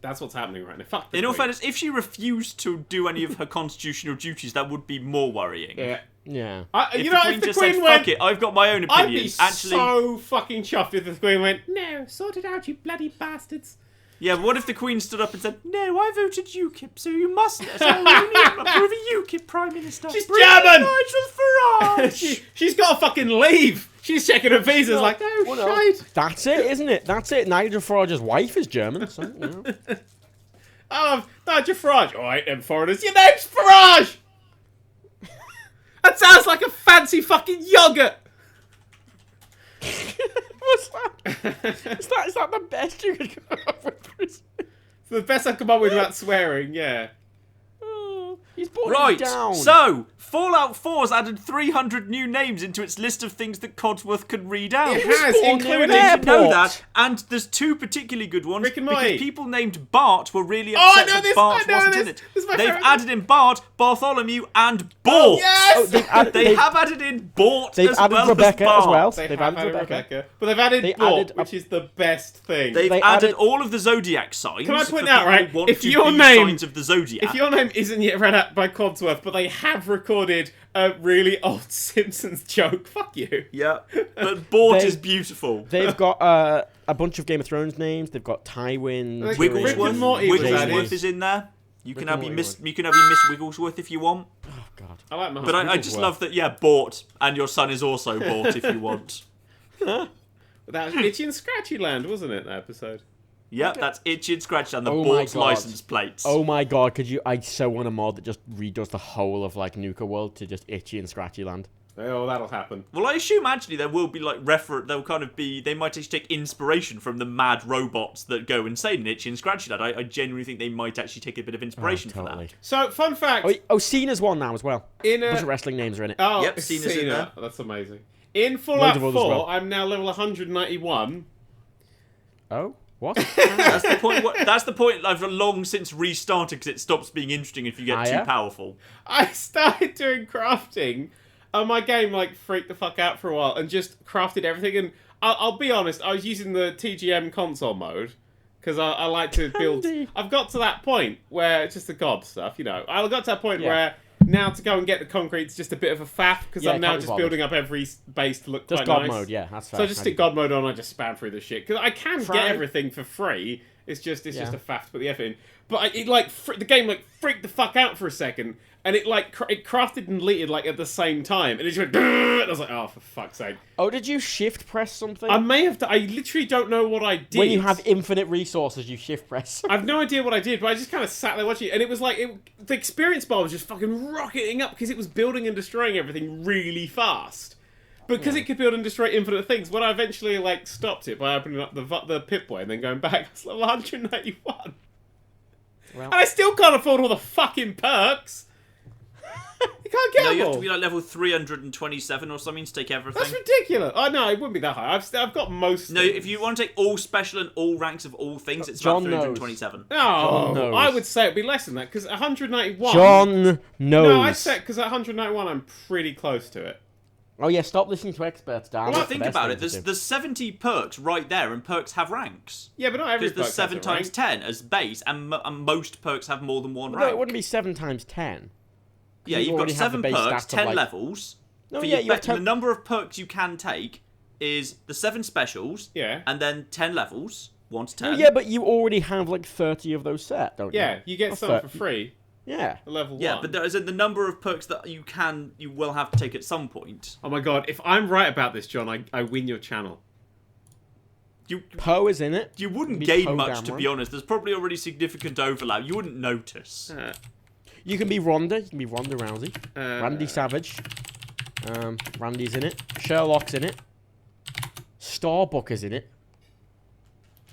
That's what's happening right now. Fuck the In all Queen. fairness, if she refused to do any of her constitutional duties, that would be more worrying. Yeah. Yeah. If the Queen went, fuck it, I've got my own opinion. I'd be so fucking chuffed if the Queen went, no, sort it out, you bloody bastards. Yeah, but what if the Queen stood up and said, no, I voted UKIP, so you mustn't. So you need to approve a UKIP Prime Minister. She's German! Nigel Farage! She's got to fucking leave! She's checking her visas like, shite. That's it, isn't it? That's it. Nigel Farage's wife is German, so, you know. Oh, Nigel Farage. All right, them foreigners. Your name's Farage! That sounds like a fancy fucking yogurt! What's that? Is that the best you could come up with? It's the best I come up with without swearing, yeah. He's brought Right, it down. so Fallout 4's added 300 new names into its list of things that Codsworth could read out. It has, including... Did you know that? And there's two particularly good ones. Rick and Morty. Because people named Bart were really upset that Bart wasn't in it. They've added in Bart, Bartholomew, and Bort. Yes! They have added in Bort They've as added well Rebecca as Bart. as well. They've added Rebecca. But they've added Bort, which is the best thing. They've added all of the zodiac signs. Can I point out, right? If your name, signs of the zodiac. If your name isn't yet read out by Codsworth, but they have recorded a really old Simpsons joke, fuck you. Yeah, but Bort is beautiful. They've got a bunch of Game of Thrones names. They've got Tywin, Wigglesworth is in there. You can have your Miss Wigglesworth if you want. Oh God! I like my. But I just love that. Yeah, Bort, and your son is also Bort if you want. That was Itchy and Scratchy Land, wasn't it? That episode. Yep, that's Itchy and Scratchy and the Bort's license plates. Oh my God! I so want a mod that just redoes the whole of like Nuka World to just Itchy and Scratchy Land. Oh, that'll happen. Well, I assume actually there will be like they'll kind of be, they might actually take inspiration from the mad robots that go insane in Itchy and Scratchy Land. I genuinely think they might actually take a bit of inspiration from that. So, fun fact. Cena's one now as well. A bunch of wrestling names are in it. Oh, yep, Cena's in there. That's amazing. In Fallout 4, I'm now level 191. Oh? What? That's the point. That's the point. I've long since restarted because it stops being interesting if you get too powerful. I started doing crafting, and my game like freaked the fuck out for a while, and just crafted everything. And I'll be honest, I was using the TGM console mode because I like to build. I've got to that point where it's just the gob stuff, you know. I got to that point where now to go and get the concrete's just a bit of a faff because I'm now just building up every base to look quite nice. Just God mode, yeah, that's fair. So I just stick God mode on, I just spam through the shit because I can get everything for free. It's just a faff to put the F in. But the game like freaked the fuck out for a second, and it like it crafted and deleted like at the same time, and it just went. And I was like, oh, for fuck's sake! Oh, did you shift press something? I may have. I literally don't know what I did. When you have infinite resources, you shift press. I have no idea what I did, but I just kind of sat there watching it, and it was like the experience bar was just fucking rocketing up because it was building and destroying everything really fast. Because it could build and destroy infinite things. When I eventually like stopped it by opening up the Pip-Boy and then going back, I was level 191. Well, and I still can't afford all the fucking perks. You can't get them all. You have to be like level 327 or something to take everything. That's ridiculous. Oh no, it wouldn't be that high. I've got most. No, if you want to take all special and all ranks of all things, it's about 327. No, I would say it'd be less than that because 191. John knows. No, I'd say because at 191 I'm pretty close to it. Oh yeah, stop listening to experts, Dan. Well, think about it. There's 70 perks right there, and perks have ranks. Yeah, but not every perk because there's 7 times 10 as base, and most perks have more than one rank. No, it wouldn't be 7 times 10. Yeah, you've got 7 perks, 10 levels. No, yeah, you have the number of perks you can take is the 7 specials, and then 10 levels, 1 to 10. No, yeah, but you already have like 30 of those set, don't you? Yeah, you get some for free. Yeah. Level 1. Yeah, but there is the number of perks that you will have to take at some point. Oh my god, if I'm right about this, John, I win your channel. Poe is in it. You wouldn't gain much, to be honest. There's probably already significant overlap. You wouldn't notice. You can be Ronda. You can be Ronda Rousey. Randy Savage. Randy's in it. Sherlock's in it. Starbuck is in it.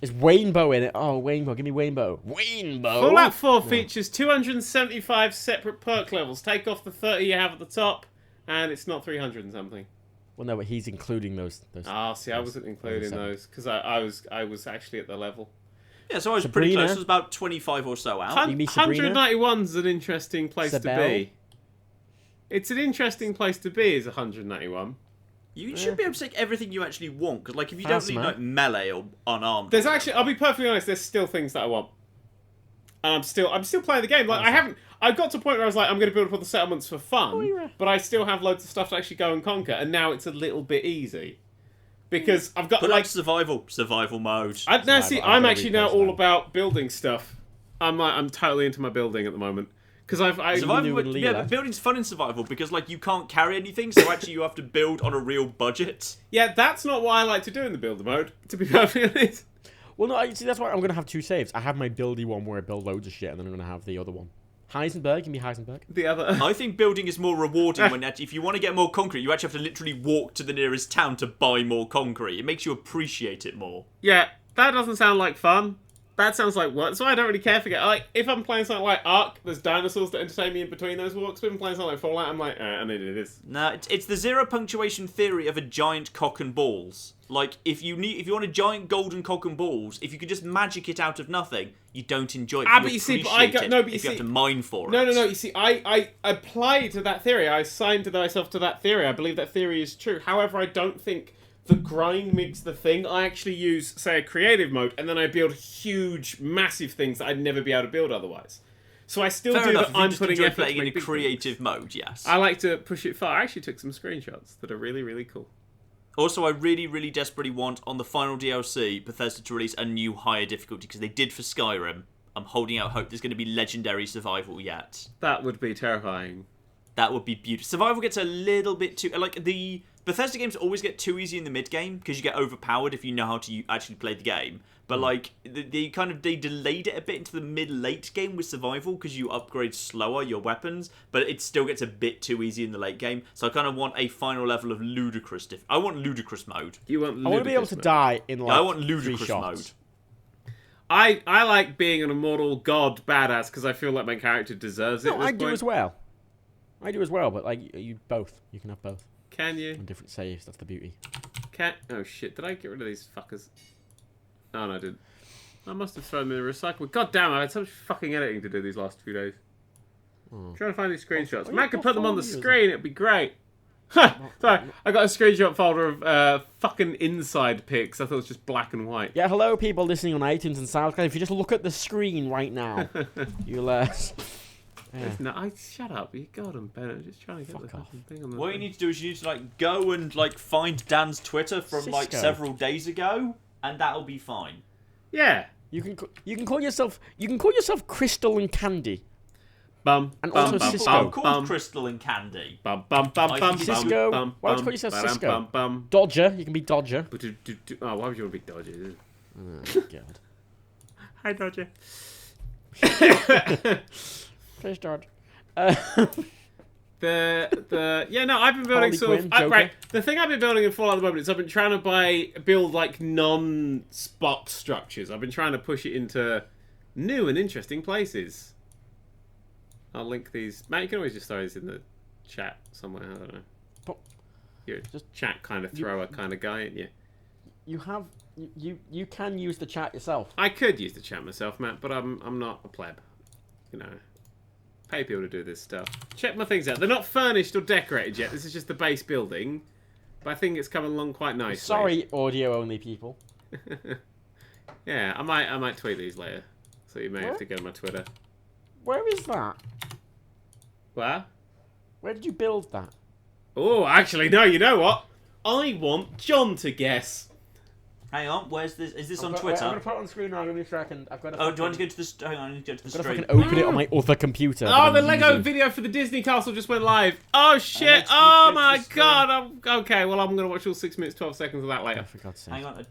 Is Wainbow in it? Oh, Wainbow. Give me Wainbow. Wainbow! Fallout 4 features 275 separate perk levels. Take off the 30 you have at the top, and it's not 300 and something. Well, no, but he's including those. Ah, see, I wasn't including those because I was actually at the level. Yeah, so I was pretty close. I was about 25 or so out. 191's an interesting place to be. It's an interesting place to be, is 191. You should be able to take everything you actually want, because like if you don't need like melee or unarmed. There's actually, I'll be perfectly honest, there's still things that I want. And I'm still playing the game. Like I got to a point where I was like, I'm going to build up all the settlements for fun, but I still have loads of stuff to actually go and conquer, and now it's a little bit easy. Because I've got like survival mode. I'm actually now all about building stuff. I'm totally into my building at the moment. Because but building's fun in survival because like you can't carry anything, so actually you have to build on a real budget. Yeah, that's not what I like to do in the builder mode, to be perfectly honest. Well, no, see, that's why I'm gonna have 2 saves. I have my buildy one where I build loads of shit, and then I'm gonna have the other one. Heisenberg can be Heisenberg. The other. I think building is more rewarding when if you want to get more concrete, you actually have to literally walk to the nearest town to buy more concrete. It makes you appreciate it more. Yeah, that doesn't sound like fun. That sounds like work. So I don't really care for it. Like, if I'm playing something like Ark, there's dinosaurs that entertain me in between those walks. If I'm playing something like Fallout, I'm like, I need to do this. No, it's the zero punctuation theory of a giant cock and balls. Like, if you want a giant golden cock and balls, if you could just magic it out of nothing, you don't enjoy it. But you see, you have to mine for it. No. You see, I apply to that theory. I assign to myself to that theory. I believe that theory is true. However, I don't think the grind makes the thing. I actually use, say, a creative mode, and then I build huge, massive things that I'd never be able to build otherwise. So I still do that. I'm putting effort in a creative mode. Yes, I like to push it far. I actually took some screenshots that are really, really cool. Also, I really, really desperately want on the final DLC Bethesda to release a new higher difficulty because they did for Skyrim. I'm holding out hope there's going to be legendary survival yet. That would be terrifying. That would be beautiful. Survival gets a little bit too the Bethesda games always get too easy in the mid game because you get overpowered if you know how to actually play the game. But like they delayed it a bit into the mid-late game with survival because you upgrade slower your weapons, but it still gets a bit too easy in the late game. So I kind of want a final level of ludicrous. I want ludicrous mode. You want? I want to be able to die in like. I want ludicrous mode. I like being an immortal god badass because I feel like my character deserves it. No, I do as well. I do as well, but like you both, you can have both. Can you? On different saves. That's the beauty. Oh shit! Did I get rid of these fuckers? Oh no, I didn't. I must have thrown them in the recycle. God damn! I had so much fucking editing to do these last few days. I'm trying to find these screenshots. Matt could put them on the screen. It'd be great. Sorry, I got a screenshot folder of fucking inside pics. I thought it was just black and white. Yeah, hello people listening on iTunes and SoundCloud. If you just look at the screen right now, you'll. Yeah. No, shut up. You got him, Ben. I'm just trying to get the fucking thing on the What you need to do is you need to like go and like find Dan's Twitter from like several days ago, and that'll be fine. Yeah. You can call yourself Crystal and Candy. And also Cisco. I'm called Crystal and Candy. Cisco. Why don't you call yourself Cisco? Dodger. You can be Dodger. Oh, why would you want to be Dodger? Oh God. Hi, Dodger. Please, George. I've been building right. The thing I've been building in Fallout at the moment is I've been trying to build like non-spot structures. I've been trying to push it into new and interesting places. I'll link these. Matt, you can always just throw these in the chat somewhere. I don't know. You're just chat kind of thrower kind of guy, ain't you? You can use the chat yourself. I could use the chat myself, Matt, but I'm not a pleb. You know. Pay people to do this stuff. Check my things out. They're not furnished or decorated yet. This is just the base building. But I think it's coming along quite nicely. Sorry, audio-only people. Yeah, I might tweet these later. So you may have to go to my Twitter. Where is that? Where? Where did you build that? Oh, actually, no, you know what? I want John to guess. Hang on, where's this? Is this on Twitter? I'm going to put it on the screen now, give me a second. I've got to do you want to go to the... Hang on, I need to go to the stream. I've got to open it on my other computer. Oh, the Lego video for the Disney Castle just went live. Oh, shit. Oh, my God. Okay, well, I'm going to watch all 6 minutes, 12 seconds of that later. For God's sake. Hang on.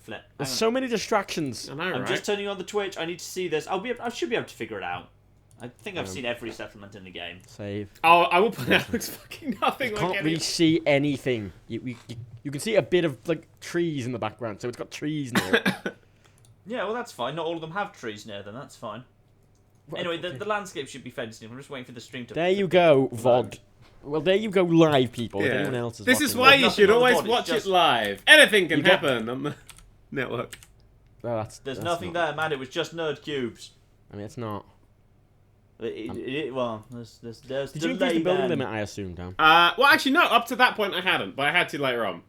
Flip. There's so many distractions. I know, right? I'm just turning on the Twitch. I need to see this. I should be able to figure it out. I think I've seen every settlement in the game. Save. Oh, I will point out it looks fucking nothing like anything. You can't really see anything. You can see a bit of like trees in the background, so it's got trees near it. Yeah, well that's fine. Not all of them have trees near them. That's fine. Anyway, the landscape should be fenced in. I'm just waiting for the stream to... There you go, VOD. Well, there you go, live, people. If anyone else is this is watching why it. you should always watch it live. Anything can happen on the network. Oh, There's nothing there, man. It was just nerd cubes. I mean, it's not. Well, there's Did you increase the building limit, I assume, Dan? Well, actually, no. Up to that point, I hadn't, but I had to later on.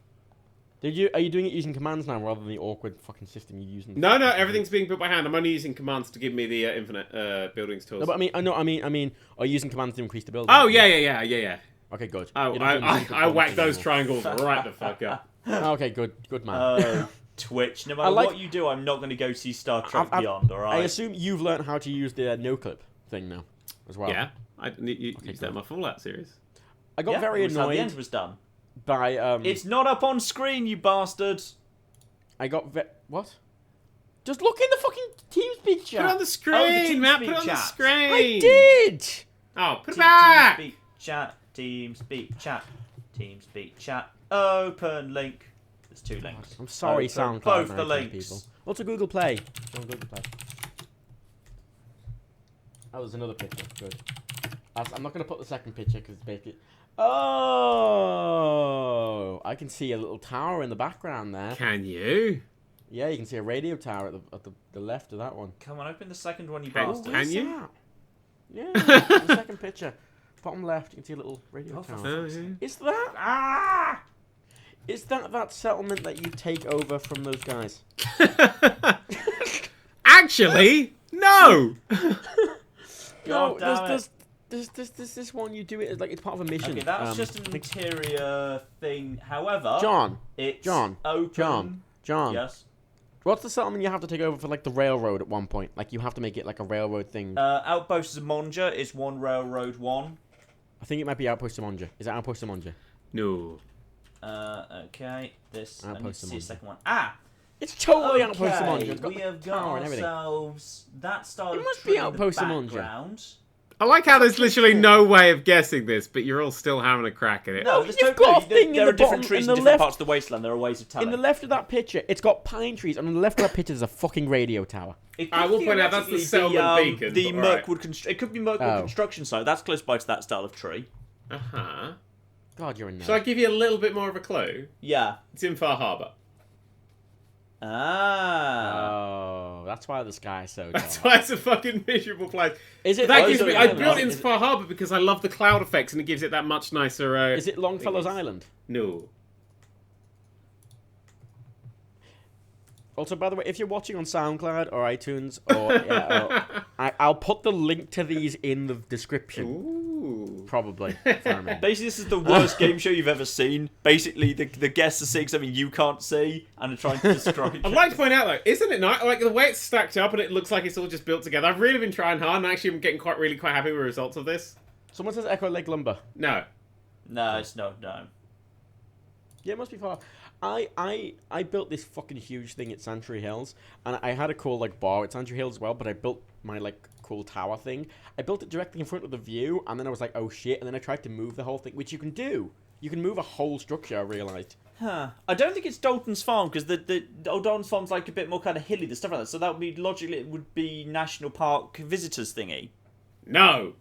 Are you doing it using commands now rather than the awkward fucking system you're using? No, everything's being built by hand. I'm only using commands to give me the infinite buildings tools. No, but I mean, are you using commands to increase the building? Oh, yeah. Okay, good. Oh, I whacked those triangles right the fuck up. Okay, good man. Twitch. No matter what you do, I'm not going to go see Star Trek Beyond, alright? I assume you've learned how to use the no-clip thing now, as well. Yeah, I used that in my Fallout series. I got very annoyed. How the end was done. By It's not up on screen, you bastards. I got what? Just look in the fucking TeamSpeak chat. Put it on the screen, Matt. Put it on the screen. I did. Oh, put it back. TeamSpeak chat. TeamSpeak chat. TeamSpeak chat. Open link. There's 2 links. I'm sorry, SoundCloud. Both the links. People. Also, Google Play. On Google Play. Oh, there's another picture. Good. I'm not going to put the second picture because it's basically. Oh, I can see a little tower in the background there. Can you? Yeah, you can see a radio tower at the left of that one. Come on, open the second one, you bastard. Can you? Yeah, the second picture. Bottom left, you can see a little radio tower. Is that... Is that settlement that you take over from those guys? Actually, no! No, there's this one you do it like it's part of a mission. Okay, that's just an interior thing. However, John. Open. John. Yes. What's the settlement you have to take over for like the railroad at one point? Like you have to make it like a railroad thing. Outpost Zamonja is 1 railroad 1. I think it might be Outpost Zamonja. Is it Outpost Zamonja? No. Okay. This. Outpost I need to see a Zamonja. second one. It's totally Outpost Zamonja. It's got we have got ourselves that style It of must tree be in the Outpost Zamonja. background. I like how there's literally no way of guessing this, but you're all still having a crack at it. No, you've got a thing there in are the different bottom, trees in in the different left, parts of the wasteland. There are ways of telling. in the left of that picture, it's got pine trees, and on the left of that picture, there's a fucking radio tower. I will point out that's the settlement beacon. The Mirkwood it could be Mirkwood construction site. That's close by to that style of tree. Uh-huh. God, you're a nerd. Shall I give you a little bit more of a clue? Yeah. It's in Far Harbour. Oh, that's why the sky's so dark. That's why it's a fucking miserable place. Is it? That gives me. I built it in Far Harbour because I love the cloud effects and it gives it that much nicer. Is it Longfellow's Island? No. Also, by the way, if you're watching on SoundCloud or iTunes, or I'll put the link to these in the description. Ooh. Probably. Basically, this is the worst game show you've ever seen. Basically, the guests are seeing something you can't see and are trying to describe it. I'd like to point out, though, isn't it nice? Like, the way it's stacked up and it looks like it's all just built together. I've really been trying hard, and actually I'm getting quite happy with the results of this. Someone says Echo Lake Lumber. No. No, it's no. Yeah, it must be far. I built this fucking huge thing at Sanctuary Hills, and I had a cool like bar at Sanctuary Hills as well, but I built my like cool tower thing. I built it directly in front of the view, and then I was like, oh shit, and then I tried to move the whole thing, which you can do. You can move a whole structure, I realised. Huh. I don't think it's Dalton's Farm, because the Dalton's Farm's like a bit more kind of hilly, the stuff like that, so that would be, logically, it would be National Park visitors thingy. No.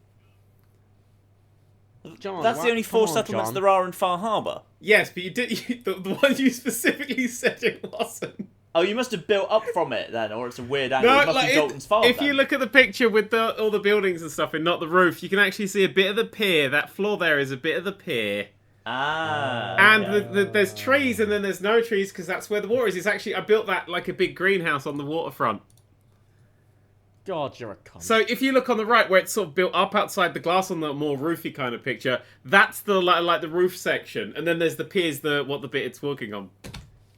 John, that's the only 4 settlements there are in Far Harbour. Yes, but the one you specifically said it wasn't. Oh, you must have built up from it then, or it's a weird angle. No, it must be Dalton's Farm. If you look at the picture with all the buildings and stuff and not the roof, you can actually see a bit of the pier. That floor there is a bit of the pier. And there's trees and then there's no trees because that's where the water is. It's actually, I built that like a big greenhouse on the waterfront. God, you're a cunt. So if you look on the right where it's sort of built up outside the glass on the more roofy kind of picture, that's the like the roof section. And then there's the piers, what the bit it's working on.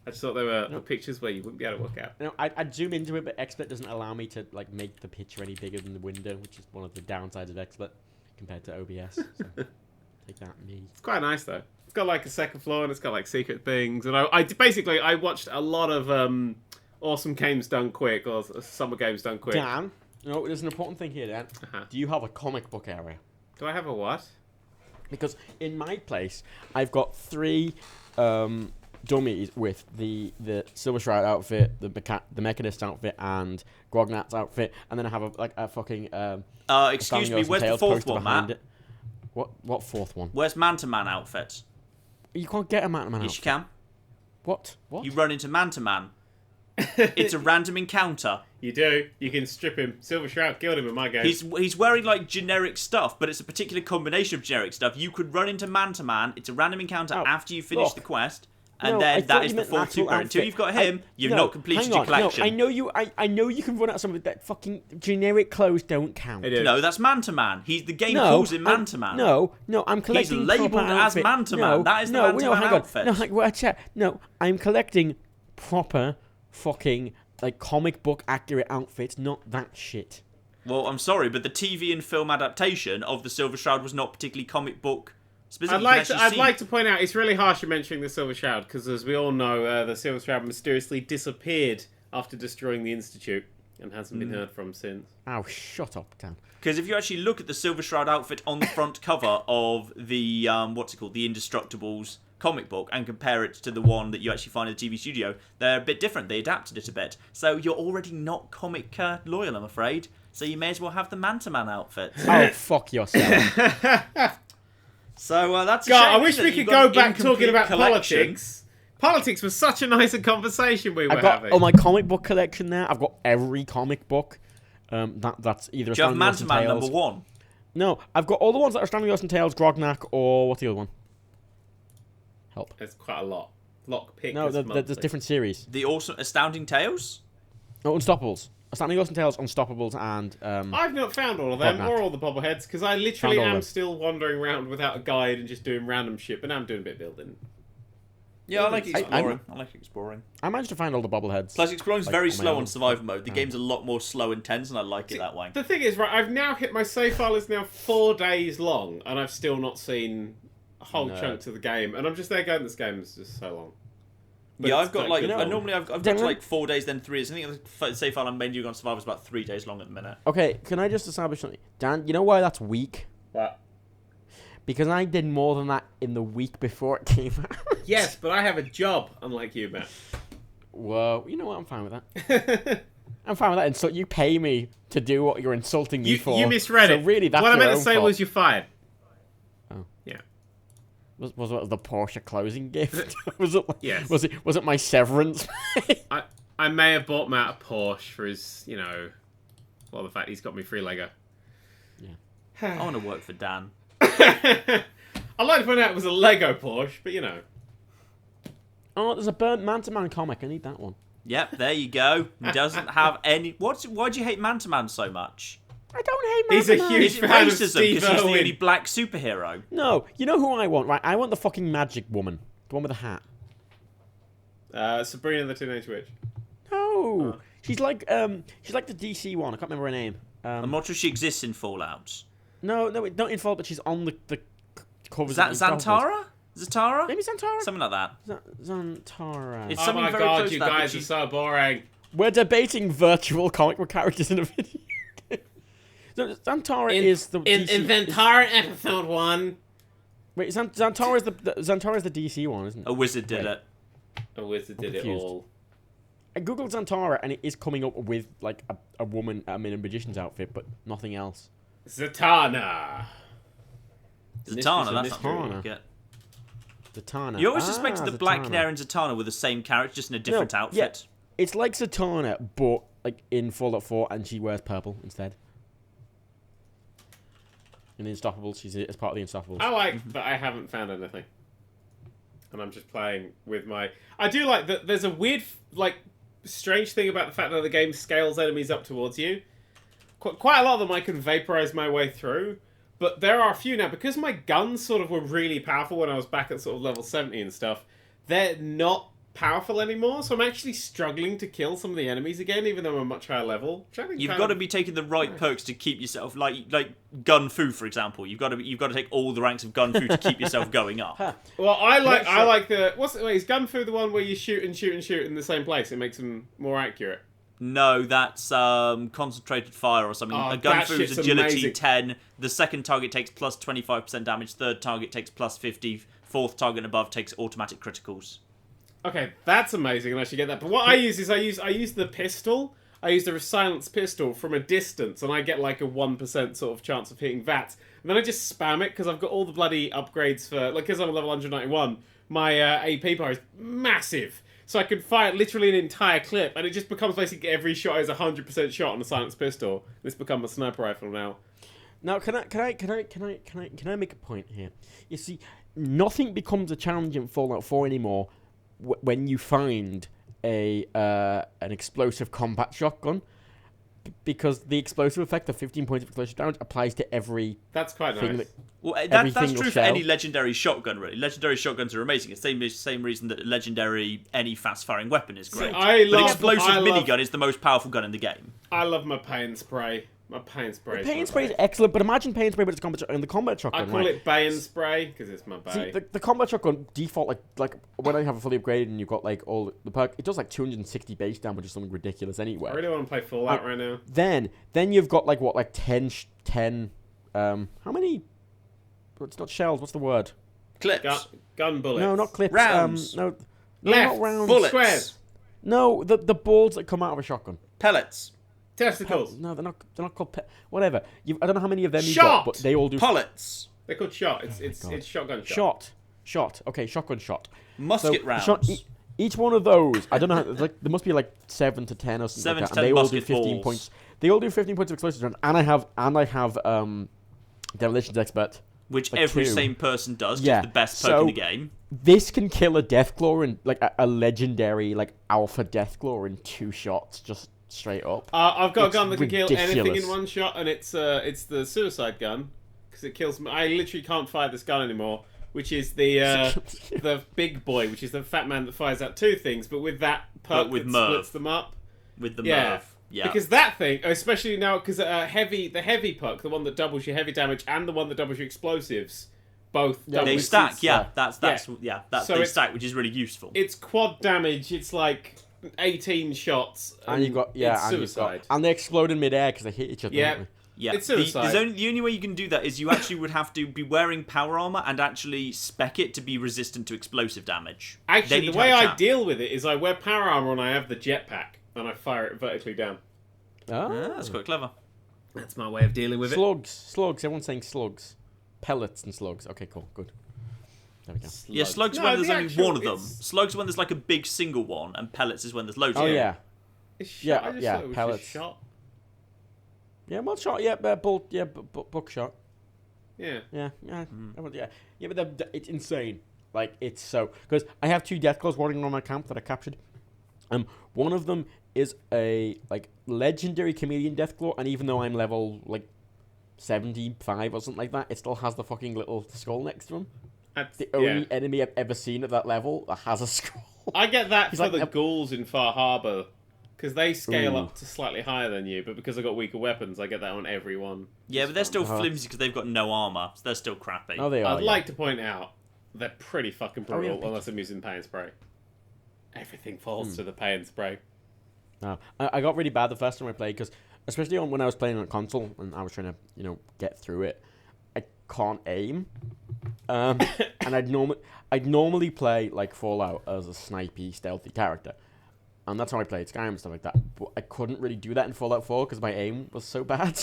I just thought they were the pictures where you wouldn't be able to work out. No, I'd zoom into it, but XSplit doesn't allow me to like make the picture any bigger than the window, which is one of the downsides of XSplit compared to OBS. So, take that, me. It's quite nice though. It's got like a second floor and it's got like secret things. And I watched a lot of awesome games done quick or summer games done quick. Dan, there's an important thing here, Dan. Do you have a comic book area? Do I have a what? Because in my place, I've got 3 dummies with the Silver Shroud outfit, the Mechanist outfit, and Grognat's outfit, and then I have a fucking excuse me, where's the 4th one, Matt? What fourth one? Where's Man-to-Man outfit? You can't get a Man-to-Man Yes, outfit. you can. What? You run into Man-to-Man. It's a random encounter. You do. You can strip him. Silver Shroud killed him in my game. He's wearing like generic stuff, but it's a particular combination of generic stuff. You could run into Man-to-Man. It's a random encounter after you finish the quest. And then that is the full super. Until you've got him, you've not completed your collection. No, I know you can run out some of that fucking generic clothes don't count. No, that's Man-to-Man. The game calls him Man-to-Man. No, I'm collecting. He's labelled as Man-to-Man. That is the Man-to-Man outfit. I'm collecting proper fucking like comic book accurate outfits, not that shit. Well, I'm sorry, but the TV and film adaptation of the Silver Shroud was not particularly comic book. I'd like to point out, it's really harsh you're mentioning the Silver Shroud, because as we all know, the Silver Shroud mysteriously disappeared after destroying the Institute, and hasn't been heard from since. Oh, shut up, Dan. Because if you actually look at the Silver Shroud outfit on the front cover of the, the Indestructibles comic book, and compare it to the one that you actually find in the TV studio, they're a bit different. They adapted it a bit. So you're already not comic loyal, I'm afraid. So you may as well have the Man-to-Man outfit. Oh, fuck yourself. So that's a God, shame I wish we could go back talking about politics. Politics was such a nicer conversation we were having. Oh, my comic book collection there. I've got every comic book. That's either. Do you have Man-to-Man number 1? No, I've got all the ones that are Standing Ghost and Tales, Grognak, or what's the other one? Help. There's quite a lot. Lockpick. No, there's different series. The awesome Astounding Tales? No, Unstoppables. Standing Ghost and Tales, Unstoppables, and... I've not found all of them, or all the bobbleheads, because I literally am still wandering around without a guide and just doing random shit, but now I'm doing a bit of building. Yeah, I like exploring. I like exploring. I managed to find all the bobbleheads. Plus, exploring's very slow on survival mode. The game's a lot more slow and tense, and I like it that way. The thing is, right, I've now hit my save file is now 4 days long, and I've still not seen a whole chunk of the game, and I'm just there going, this game is just so long. But yeah, I've got like normally I've got like 4 days, then 3 days. I think the save file I'm mainly doing on survival is about 3 days long at the minute. Okay, can I just establish something, Dan? You know why that's weak? What? Because I did more than that in the week before it came out. Yes, but I have a job, unlike you, Matt. Well, you know what? I'm fine with that. I'm fine with that. And so you pay me to do what you're insulting me for. You misread it. Really, that's what I meant to own say fault. was you're fired. Oh. Yeah. Was it the Porsche closing gift? Was it? Yes. Was it my severance? I may have bought Matt a Porsche for his, the fact he's got me free Lego. Yeah. I want to work for Dan. I'd like to point out it was a Lego Porsche, but Oh, there's a burnt Man-to-Man comic. I need that one. Yep, there you go. He doesn't have any... Why do you hate Man-to-Man so much? I don't hate Man-to-Man. He's a huge fan of Steve because he's the only black superhero? No, you know who I want, right? I want the fucking magic woman. The one with the hat. Sabrina the Teenage Witch. No. She's like the DC one. I can't remember her name. I'm not sure she exists in Fallout. No, not in Fallout, but she's on the covers. Is that Zantara? Zatara? Maybe Zantara? Something like that. Zantara. It's Oh something my very god, close you to that, guys are so boring. We're debating virtual comic book characters in a video game. So Zantara is the in DC... Zantara episode 1. Wait, Zantara is the DC one, isn't it? A wizard did it. A wizard did it all. I googled Zantara and it is coming up with like a woman in a magician's outfit, but nothing else. Zatanna, that's not Zatanna. Zatanna. You always suspected the Black Canary and Zatanna were the same character, just in a different outfit. Yeah, it's like Zatanna, but like in Fallout 4, and she wears purple instead. In the Unstoppables, she's as part of the Unstoppables. I like that I haven't found anything. And I'm just playing with my... I do like that there's a weird, strange thing about the fact that the game scales enemies up towards you. Quite a lot of them I can vaporize my way through, but there are a few now, because my guns sort of were really powerful when I was back at sort of level 70 and stuff, they're not powerful anymore, so I'm actually struggling to kill some of the enemies again, even though I'm a much higher level. You've got to be taking the right perks to keep yourself, like Gun Fu, for example. You've got to take all the ranks of Gun Fu to keep yourself going up. Well, I like the... is Gun Fu the one where you shoot and shoot and shoot in the same place? It makes them more accurate. No, that's concentrated fire or something. A Gun Fu is agility amazing. 10. The second target takes plus 25% damage. Third target takes plus 50. Fourth target and above takes automatic criticals. Okay, that's amazing, and I should get that. But what I use is I use the pistol. I use the silenced pistol from a distance, and I get like a 1% sort of chance of hitting that. And then I just spam it, because I've got all the bloody upgrades for... Like, because I'm level 191, my AP bar is massive. So I can fire literally an entire clip, and it just becomes basically every shot is 100% shot on a silenced pistol. It's become a sniper rifle now. Now, can I make a point here? You see, nothing becomes a challenge in Fallout 4 anymore when you find an explosive combat shotgun, because the explosive effect of 15 points of explosive damage applies to every. That's quite nice. That's true for any legendary shotgun, really. Legendary shotguns are amazing. It's the same reason that any fast-firing weapon is great. But explosive minigun is the most powerful gun in the game. I love my pain spray. My pain spray. Pain spray is excellent, but imagine pain spray, but it's the combat shotgun. I call it bay and spray because it's my bay. See, the combat shotgun default, like when I have a fully upgraded and you've got like all the perk, it does like 260 base damage or something ridiculous anyway. I really want to play Fallout right now. Then you've got like 10 how many? It's not shells. What's the word? Clips. Gun bullets. No, not clips. Rounds. No, left. not rounds. Bullets. Squares. No, the balls that come out of a shotgun. Pellets. Testicles. No, they're not called whatever. I don't know how many of them you Shot. got, but they all do. Pullets. They're called shot. It's shotgun Shot. Okay, shotgun shot. Musket rounds. Each one of those, I don't know. Like there must be like 7 to 10 or something. 7 like to that, 10 and they all musket do 15 balls. points. They all do 15 points of explosive damage, and I have demolitions expert, which like every 2. same person does. Yeah. Just the best perk in the game. This can kill a Deathclaw in like a legendary like alpha Deathclaw in 2 shots, just straight up. I've got a gun that can kill anything ridiculous. in 1 shot, and it's the suicide gun because it kills me. I literally can't fire this gun anymore, which is the big boy, which is the fat man that fires out 2 things, but with that perk with that Merv. splits them up. With the Yeah. Merv. Yeah. Because that thing, especially now, because the heavy perk, the one that doubles your heavy damage and the one that doubles your explosives, both double. They stack. Yeah, that's so they stack, which is really useful. It's quad damage. It's like 18 shots, And you've got it's suicide. and they explode in midair because they hit each other. Yeah. Don't they? Yeah, It's suicide. the only way you can do that is you actually would have to be wearing power armor and actually spec it to be resistant to explosive damage. Actually, the way I deal with it is I wear power armor and I have the jetpack and I fire it vertically down. Oh, That's quite clever. That's my way of dealing with slugs. Everyone's saying slugs, pellets and slugs. Okay, cool, good. There we go. Yeah, slugs No, when there's the only actual- one of them. it's- Slugs when there's like a big single one, and pellets is when there's loads of Oh them. yeah, It's shot. Yeah, I just yeah, thought it was pellets. just shot. yeah, well shot. Yeah, buckshot. Yeah. Yeah. But it's insane. Like it's so because I have 2 Deathclaws wandering around my camp that I captured. One of them is a like legendary chameleon Deathclaw, and even though I'm level like 75 or something like that, it still has the fucking little skull next to him. That's The only enemy I've ever seen at that level that has a skull. I get that He's for like the a- ghouls in Far Harbor because they scale Ooh. up to slightly higher than you, but because I've got weaker weapons, I get that on every one. Yeah, but they're still Uh-huh. flimsy because they've got no armor, so they're still crappy. Oh, they are. I'd like to point out they're pretty fucking Oh, yeah, brutal unless I'm using pay and spray. Everything falls to the pay and spray. No, I got really bad the first time I played because, especially when I was playing on console and I was trying to, get through it, I can't aim. And I'd normally play like Fallout as a snipey, stealthy character, and that's how I played Skyrim and stuff like that. But I couldn't really do that in Fallout 4 because my aim was so bad.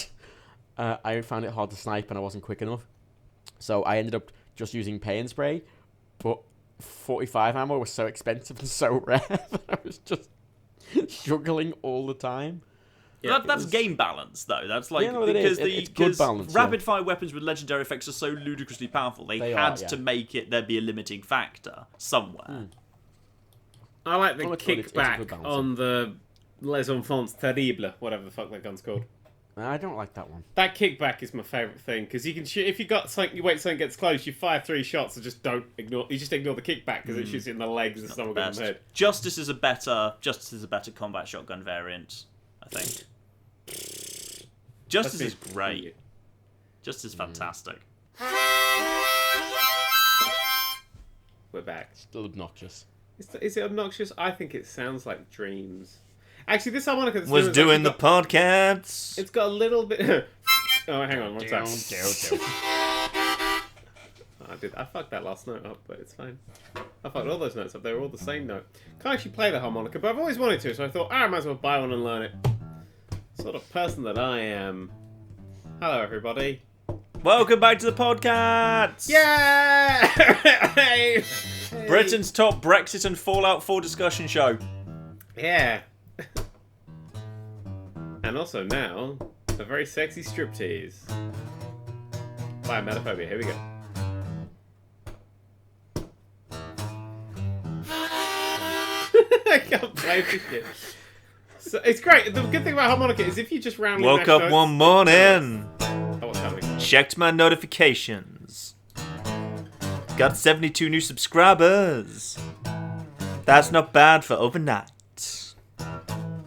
I found it hard to snipe and I wasn't quick enough, so I ended up just using pay and spray. But 45 ammo was so expensive and so rare that I was just struggling all the time. Yeah, that's game balance, though. That's like because it's good balance. Rapid fire weapons with legendary effects are so ludicrously powerful. They had to make it there be a limiting factor somewhere. I like the it's a good kickback balance, on the Les Enfants Terribles, whatever the fuck that gun's called. I don't like that one. That kickback is my favourite thing because you can shoot if you got something. You wait, something gets close. You fire 3 shots and just don't ignore. You just ignore the kickback because it shoots you in the legs and stomach and the head. Justice is a better combat shotgun variant, I think. Justice is great. Justice is fantastic. We're back. Still obnoxious. Is it obnoxious? I think it sounds like Dreams. Actually, this harmonica that's Was doing the Podcats. It's got a little bit. Oh, hang on, one sec. I fucked that last note up, but it's fine. I fucked all those notes up. They were all the same note. Can't actually play the harmonica, but I've always wanted to, so I thought, I might as well buy one and learn it. Sort of person that I am. Hello, everybody. Welcome back to the Podcats! Yeah! Hey. Britain's top Brexit and Fallout 4 discussion show. Yeah. And also now, a very sexy striptease. By Metaphobia. Here we go. I can't play this shit. So, it's great. The good thing about harmonica is if you just randomly Woke mash up notes- one morning, Oh, what's happening? checked my notifications. Got 72 new subscribers. That's not bad for overnight.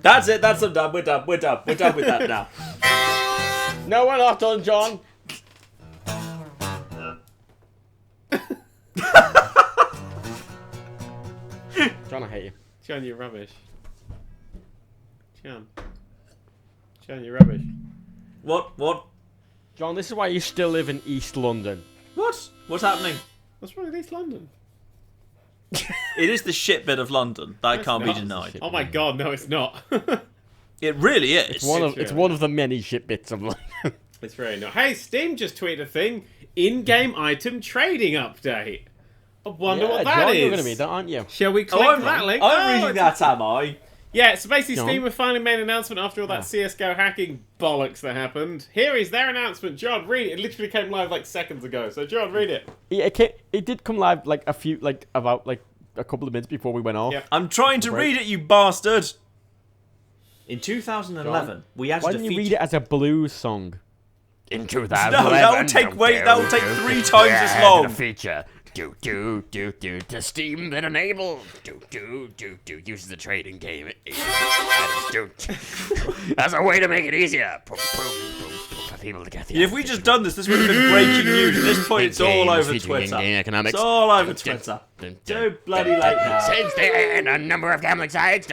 That's it. That's done. We're done. We're done. We're done with that now. No, we're not done, John. John, I hate you. John, you're rubbish. John, you're rubbish. What? John, this is why you still live in East London. What? What's happening? What's wrong with East London? It is the shit bit of London. That No, can't it's be not. denied. Oh my god, no, it's not. It really is. It's one of the many shit bits of London. It's very not. Hey, Steam just tweeted a thing. In-game item trading update. I wonder what that John, is. you're going to read that, aren't you? Shall we click that link? I'm reading that, am I? Yeah, so basically John? Steam have finally made an announcement after all that CSGO hacking bollocks that happened. Here is their announcement. John, read it. It literally came live like seconds ago. So John, read it. Yeah, it did come live like about a couple of minutes before we went off. Yep. I'm trying to read it, you bastard. In 2011, we added Why a didn't feature. you read it as a blues song? In 2011. No, that will take that will take 3 times as long. Feature. To Steam that enables uses the trading game as a way to make it easier for people to get the. If we just done this would have been breaking news. At this point, it's all over Twitter. Economics. It's all over Twitter. Too bloody late now. Since the end, a number of gambling sites.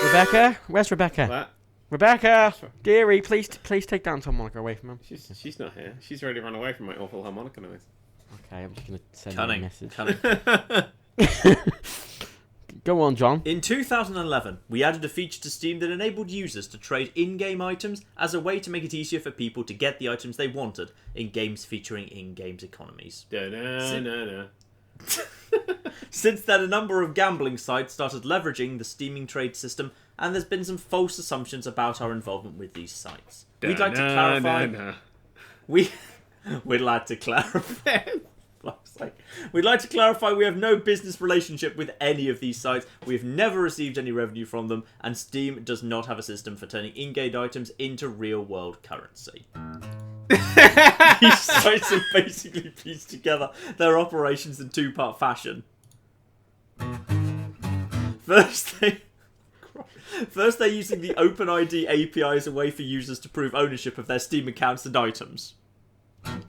Rebecca, where's Rebecca? That. Rebecca, dearie, please take down Tom Monica away from him. She's not here. She's already run away from my awful harmonica noise. Okay, I'm just gonna send her a message. Cunning. Go on, John. In 2011, we added a feature to Steam that enabled users to trade in-game items as a way to make it easier for people to get the items they wanted in games featuring in-games economies. Since then, a number of gambling sites started leveraging the steaming trade system, and there's been some false assumptions about our involvement with these sites. We'd like to clarify. We'd like to clarify. We'd like to clarify we have no business relationship with any of these sites. We've never received any revenue from them, and Steam does not have a system for turning in-game items into real-world currency. These sites have basically pieced together their operations in 2-part fashion. First, they're using the OpenID API as a way for users to prove ownership of their Steam accounts and items. I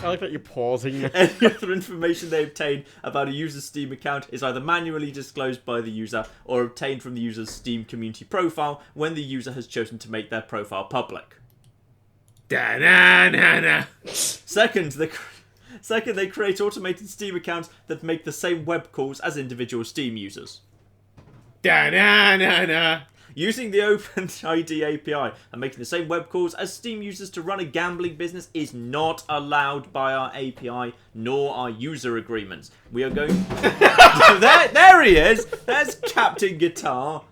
like that you're pausing. Any other information they obtain about a user's Steam account is either manually disclosed by the user or obtained from the user's Steam community profile when the user has chosen to make their profile public. Second, they create automated Steam accounts that make the same web calls as individual Steam users. Using the OpenID API and making the same web calls as Steam users to run a gambling business is not allowed by our API nor our user agreements. We are going... there he is! There's Captain Guitar.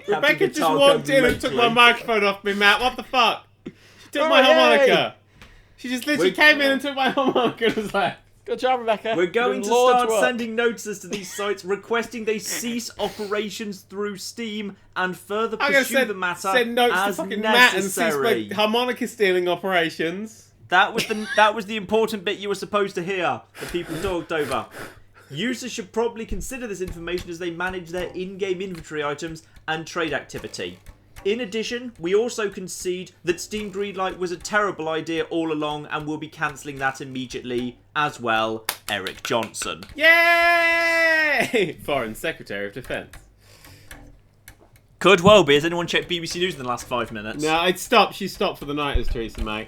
Rebecca just walked in and took my microphone off me, Matt. What the fuck? She took my harmonica. She just literally came in and took my harmonica and was like... Good job, Rebecca. We're going to start sending notices to these sites requesting they cease operations through Steam and further pursue the matter send notes as to fucking necessary. Matt and cease my harmonica stealing operations. That was the important bit you were supposed to hear that people talked over. Users should probably consider this information as they manage their in-game inventory items and trade activity. In addition, we also concede that Steam Greenlight was a terrible idea all along and we'll be cancelling that immediately as well. Eric Johnson. Yay! Foreign Secretary of Defence. Could well be. Has anyone checked BBC News in the last 5 minutes? No, I'd stop. She stopped for the night, as Theresa May.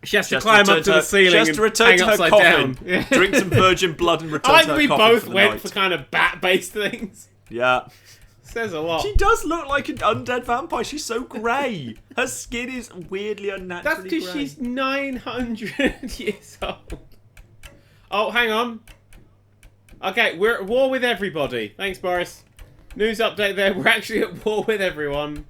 She has to climb up to the ceiling. She has to return to her coffin, drink some virgin blood, and return to her coffin. We both went for kind of bat-based things. Yeah. Says a lot. She does look like an undead vampire. She's so grey. Her skin is weirdly unnaturally grey. That's because she's 900 years old. Oh, hang on. Okay, we're at war with everybody. Thanks, Boris. News update there. We're actually at war with everyone.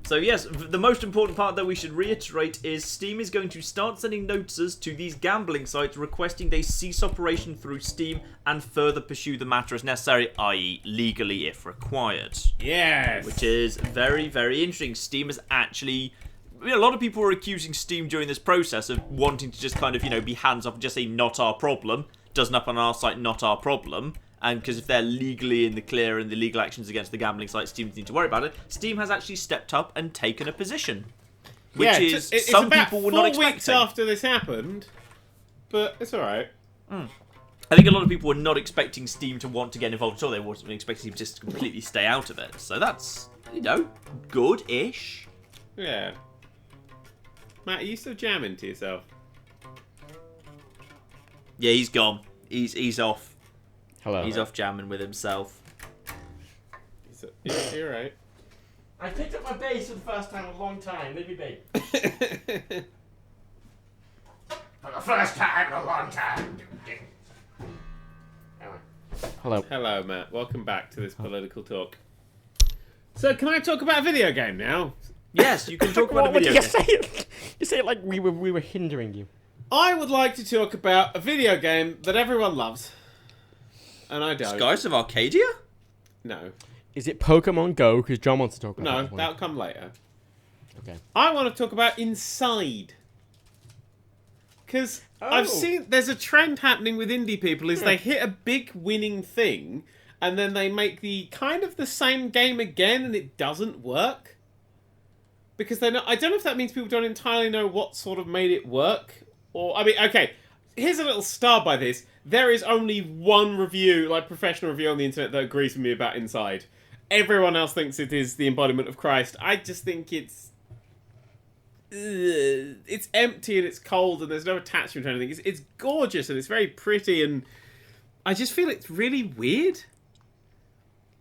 So yes, the most important part that we should reiterate is Steam is going to start sending notices to these gambling sites requesting they cease operation through Steam and further pursue the matter as necessary, i.e. legally if required. Yes! Which is very, very interesting. Steam has actually... I mean, a lot of people were accusing Steam during this process of wanting to just kind of, be hands off and just say, not our problem. Doesn't up on our site, not our problem. And because if they're legally in the clear and the legal actions against the gambling site, Steam doesn't need to worry about it. Steam has actually stepped up and taken a position, which is some people were not expecting. It's about 4 weeks after this happened, but it's all right. I think a lot of people were not expecting Steam to want to get involved at all. They weren't expecting Steam to just completely stay out of it. So that's good-ish. Yeah. Matt, are you still jamming to yourself? Yeah, he's gone. He's off. Hello. He's off jamming with himself. You're right. I picked up my bass for the first time in a long time. Leave me be. For the first time in a long time. Hello. Hello, Matt. Welcome back to this political talk. So, can I talk about a video game now? Yes, you can talk about a video game. You say it like we were hindering you. I would like to talk about a video game that everyone loves. And I don't. Skies of Arcadia? No. Is it Pokemon Go? Because John wants to talk about it. No, that'll come later. Okay. I want to talk about Inside. Because I've seen there's a trend happening with indie people is they hit a big winning thing and then they make the kind of the same game again and it doesn't work. Because they're not, I don't know if that means people don't entirely know what sort of made it work. Or, I mean, okay, here's a little star by this. There is only one review, like professional review on the internet that agrees with me about Inside. Everyone else thinks it is the embodiment of Christ. I just think it's empty and it's cold and there's no attachment to anything. It's gorgeous and it's very pretty and I just feel it's really weird.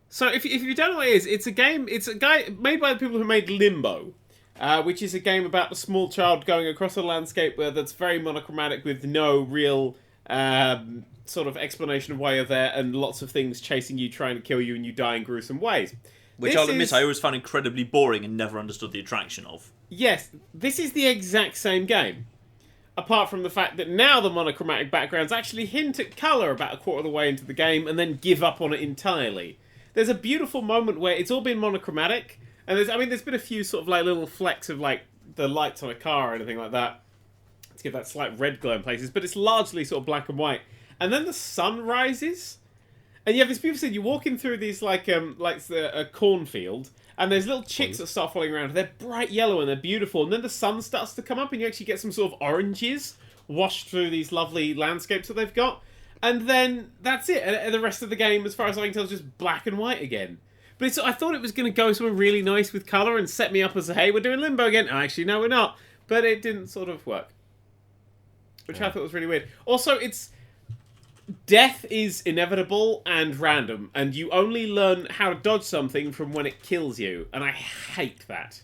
So if you don't know what it is, it's a game. It's a guy made by the people who made Limbo. Which is a game about a small child going across a landscape that's very monochromatic with no real sort of explanation of why you're there and lots of things chasing you, trying to kill you, and you die in gruesome ways. Which I'll admit I always found incredibly boring and never understood the attraction of. Yes, this is the exact same game. Apart from the fact that now the monochromatic backgrounds actually hint at colour about a quarter of the way into the game and then give up on it entirely. There's a beautiful moment where it's all been monochromatic. And there's been a few sort of like little flecks of like the lights on a car or anything like that to give that slight red glow in places, but it's largely sort of black and white. And then the sun rises, and you have this beautiful scene. You're walking through these like a cornfield, and there's little chicks that start falling around. They're bright yellow and they're beautiful. And then the sun starts to come up, and you actually get some sort of oranges washed through these lovely landscapes that they've got. And then that's it. And the rest of the game, as far as I can tell, is just black and white again. But I thought it was going to go somewhere really nice with colour and set me up as, hey, we're doing Limbo again. Actually, no, we're not. But it didn't sort of work. Which I thought was really weird. Also, death is inevitable and random. And you only learn how to dodge something from when it kills you. And I hate that.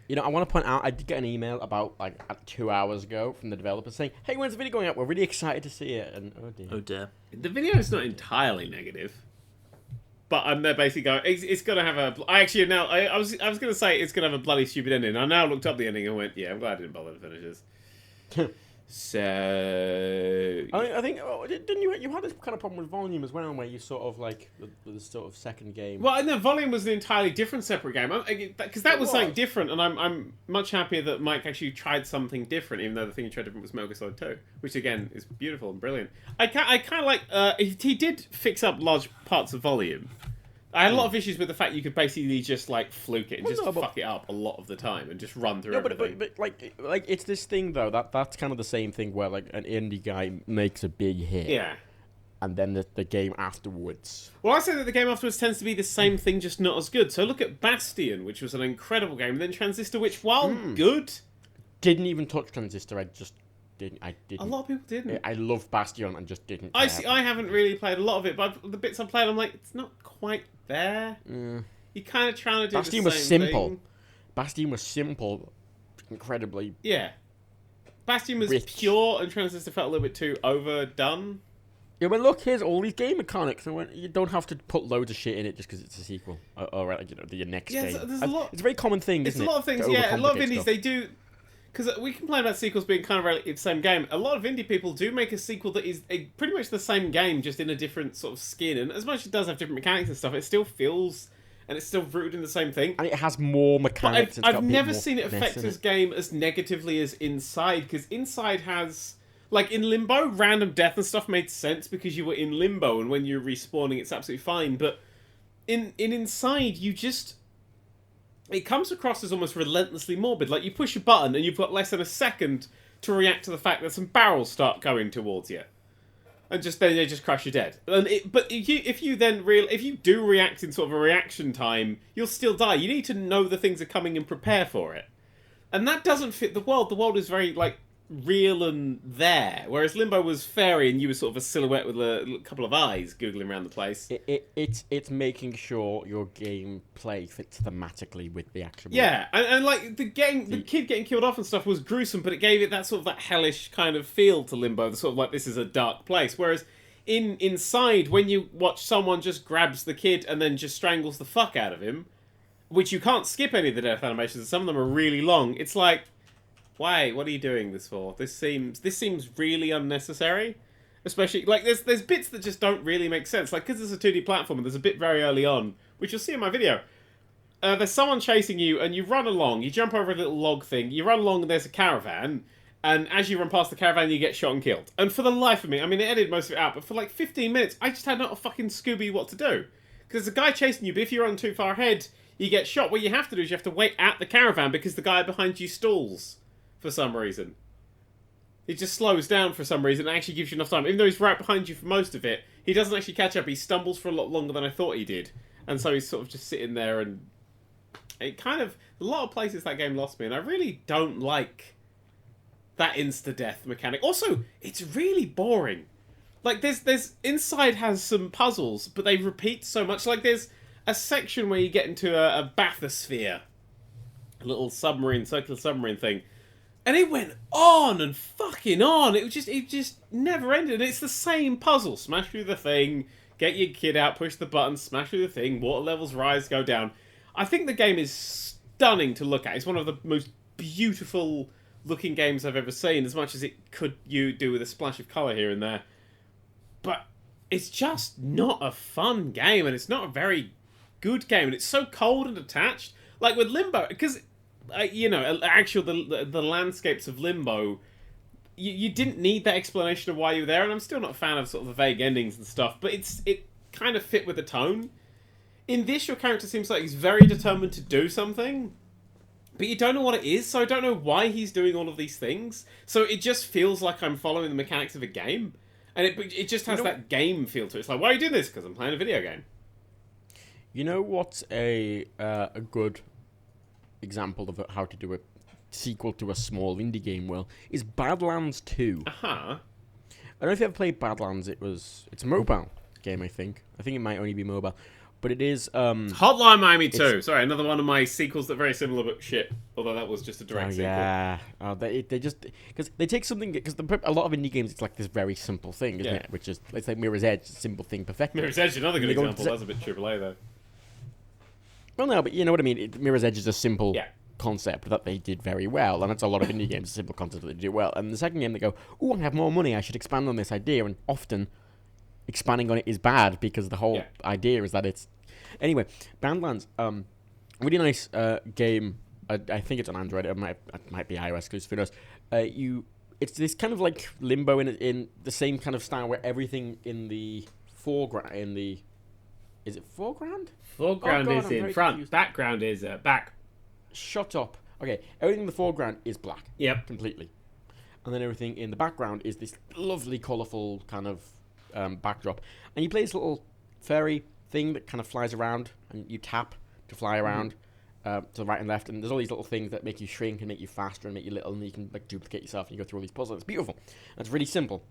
You know, I want to point out, I did get an email about, 2 hours ago from the developer saying, hey, when's the video going up? We're really excited to see it. And, oh, dear. Oh, dear. The video is not entirely negative. But I'm there basically going, it's going to have a... I was going to say it's going to have a bloody stupid ending. I now looked up the ending and went, yeah, I'm glad I didn't bother to finish this. So... I think, didn't you had this kind of problem with Volume as well, where you sort of like, the sort of second game... Well, no, Volume was an entirely different separate game. Because that was something different, and I'm much happier that Mike actually tried something different, even though the thing he tried different was Metal Gear Solid 2, which again is beautiful and brilliant. I kind of like... he did fix up large parts of Volume. I had a lot of issues with the fact you could basically just fluke it and fuck it up a lot of the time and just run through everything. But like it's this thing though that's kind of the same thing where an indie guy makes a big hit. Yeah. And then the game afterwards. Well, I say that the game afterwards tends to be the same thing, just not as good. So look at Bastion, which was an incredible game, and then Transistor, which while good, didn't even touch Transistor. I didn't. A lot of people didn't. I love Bastion and just didn't. I haven't really played a lot of it, but the bits I played, I'm like, it's not quite there. You're kind of trying to do Bastion the was same simple. thing. Bastion was simple, incredibly. Yeah. Bastion was pure, and Transistor felt a little bit too overdone. Yeah, but look, here's all these game mechanics, and you don't have to put loads of shit in it just because it's a sequel, or your next game. There's a lot. It's a very common thing, isn't it? It's a lot of things. Yeah, a lot of indies they do. Because we complain about sequels being kind of the same game. A lot of indie people do make a sequel that is pretty much the same game, just in a different sort of skin. And as much as it does have different mechanics and stuff, it still feels, and it's still rooted in the same thing. And it has more mechanics. I've never seen it affect this game as negatively as Inside, because Inside has... Like, in Limbo, random death and stuff made sense because you were in Limbo, and when you're respawning, it's absolutely fine. But in Inside, you just... It comes across as almost relentlessly morbid. Like, you push a button, and you've got less than a second to react to the fact that some barrels start going towards you. And then they just crush you dead. But if you do react in sort of a reaction time, you'll still die. You need to know the things are coming and prepare for it. And that doesn't fit the world. The world is very, like, real and there, whereas Limbo was fairy and you were sort of a silhouette with a couple of eyes googling around the place. It's making sure your gameplay fits thematically with the actual and like the kid getting killed off and stuff was gruesome, but it gave it that sort of that hellish kind of feel to Limbo, the sort of like this is a dark place, whereas Inside, when you watch someone just grabs the kid and then just strangles the fuck out of him, which you can't skip any of the death animations, some of them are really long, it's like, why? What are you doing this for? This seems really unnecessary. Especially, like, there's bits that just don't really make sense. Like, because it's a 2D platform, and there's a bit very early on, which you'll see in my video. There's someone chasing you, and you run along. You jump over a little log thing. You run along, and there's a caravan. And as you run past the caravan, you get shot and killed. And for the life of me, I mean, they edited most of it out, but for like 15 minutes, I just had not a fucking Scooby what to do. Because there's a guy chasing you, but if you run too far ahead, you get shot. What you have to do is you have to wait at the caravan because the guy behind you stalls. For some reason. It just slows down for some reason and actually gives you enough time. Even though he's right behind you for most of it, he doesn't actually catch up. He stumbles for a lot longer than I thought he did. And so he's sort of just sitting there and... It kind of... A lot of places that game lost me, and I really don't like that insta-death mechanic. Also, it's really boring. Like, there's Inside has some puzzles, but they repeat so much. Like, there's a section where you get into a bathysphere. A little submarine, circular submarine thing. And it went on and fucking on. It just never ended. And it's the same puzzle. Smash through the thing, get your kid out, push the button, smash through the thing, water levels rise, go down. I think the game is stunning to look at. It's one of the most beautiful looking games I've ever seen, as much as it could do with a splash of colour here and there. But it's just not a fun game, and it's not a very good game. And it's so cold and detached. Like with Limbo, because... the landscapes of Limbo, you didn't need that explanation of why you were there, and I'm still not a fan of sort of the vague endings and stuff, but it kind of fit with the tone. In this, your character seems like he's very determined to do something, but you don't know what it is, so I don't know why he's doing all of these things. So it just feels like I'm following the mechanics of a game, and it just has that game feel to it. It's like, why are you doing this? Because I'm playing a video game. You know what's a good example of how to do a sequel to a small indie game is Badlands 2. Uh-huh. I don't know if you ever played Badlands. It's a mobile game, I think. I think it might only be mobile. But it is... Hotline Miami 2. Sorry, another one of my sequels that are very similar but shit. Although that was just a direct sequel. Yeah. They just... Because they take something... Because a lot of indie games, it's like this very simple thing, isn't it? Which is... It's like Mirror's Edge, simple thing perfected. Mirror's Edge, another good example. That's a bit AAA, though. Well, no, but you know what I mean. Mirror's Edge is a simple concept that they did very well, and it's a lot of indie games, a simple concept that they do well. And the second game, they go, "Oh, I have more money. I should expand on this idea." And often, expanding on it is bad because the whole idea is that it's... Anyway, Badlands, really nice game. I think it's on Android. It might be iOS exclusive. Who knows? It's this kind of like Limbo in the same kind of style where everything in the foreground, is it foreground? Foreground is in front. Confused. Background is back. Shut up. Okay, everything in the foreground is black. Yep. Completely. And then everything in the background is this lovely, colourful kind of backdrop. And you play this little fairy thing that kind of flies around, and you tap to fly around. to the right and left, and there's all these little things that make you shrink and make you faster and make you little, and you can like duplicate yourself and you go through all these puzzles. It's beautiful. And it's really simple.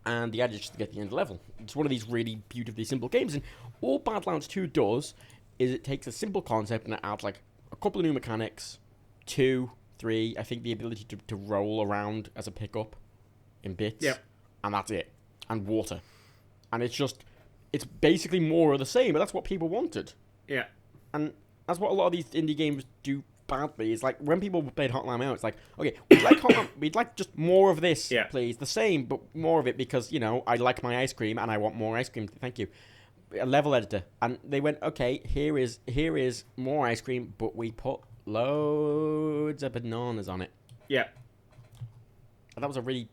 And the idea is just to get to the end level. It's one of these really beautifully simple games, and all Badlands 2 does is it takes a simple concept and it adds like a couple of new mechanics, 2, 3, I think the ability to roll around as a pickup in bits, and that's it. And water. And it's basically more of the same, but that's what people wanted. Yeah. And that's what a lot of these indie games do badly. It's like when people played Hotline Miami, it's like, okay, we'd like just more of this, please. The same, but more of it because, you know, I like my ice cream and I want more ice cream. Thank you. A level editor. And they went, okay, here is more ice cream, but we put loads of bananas on it. Yeah. And that was a really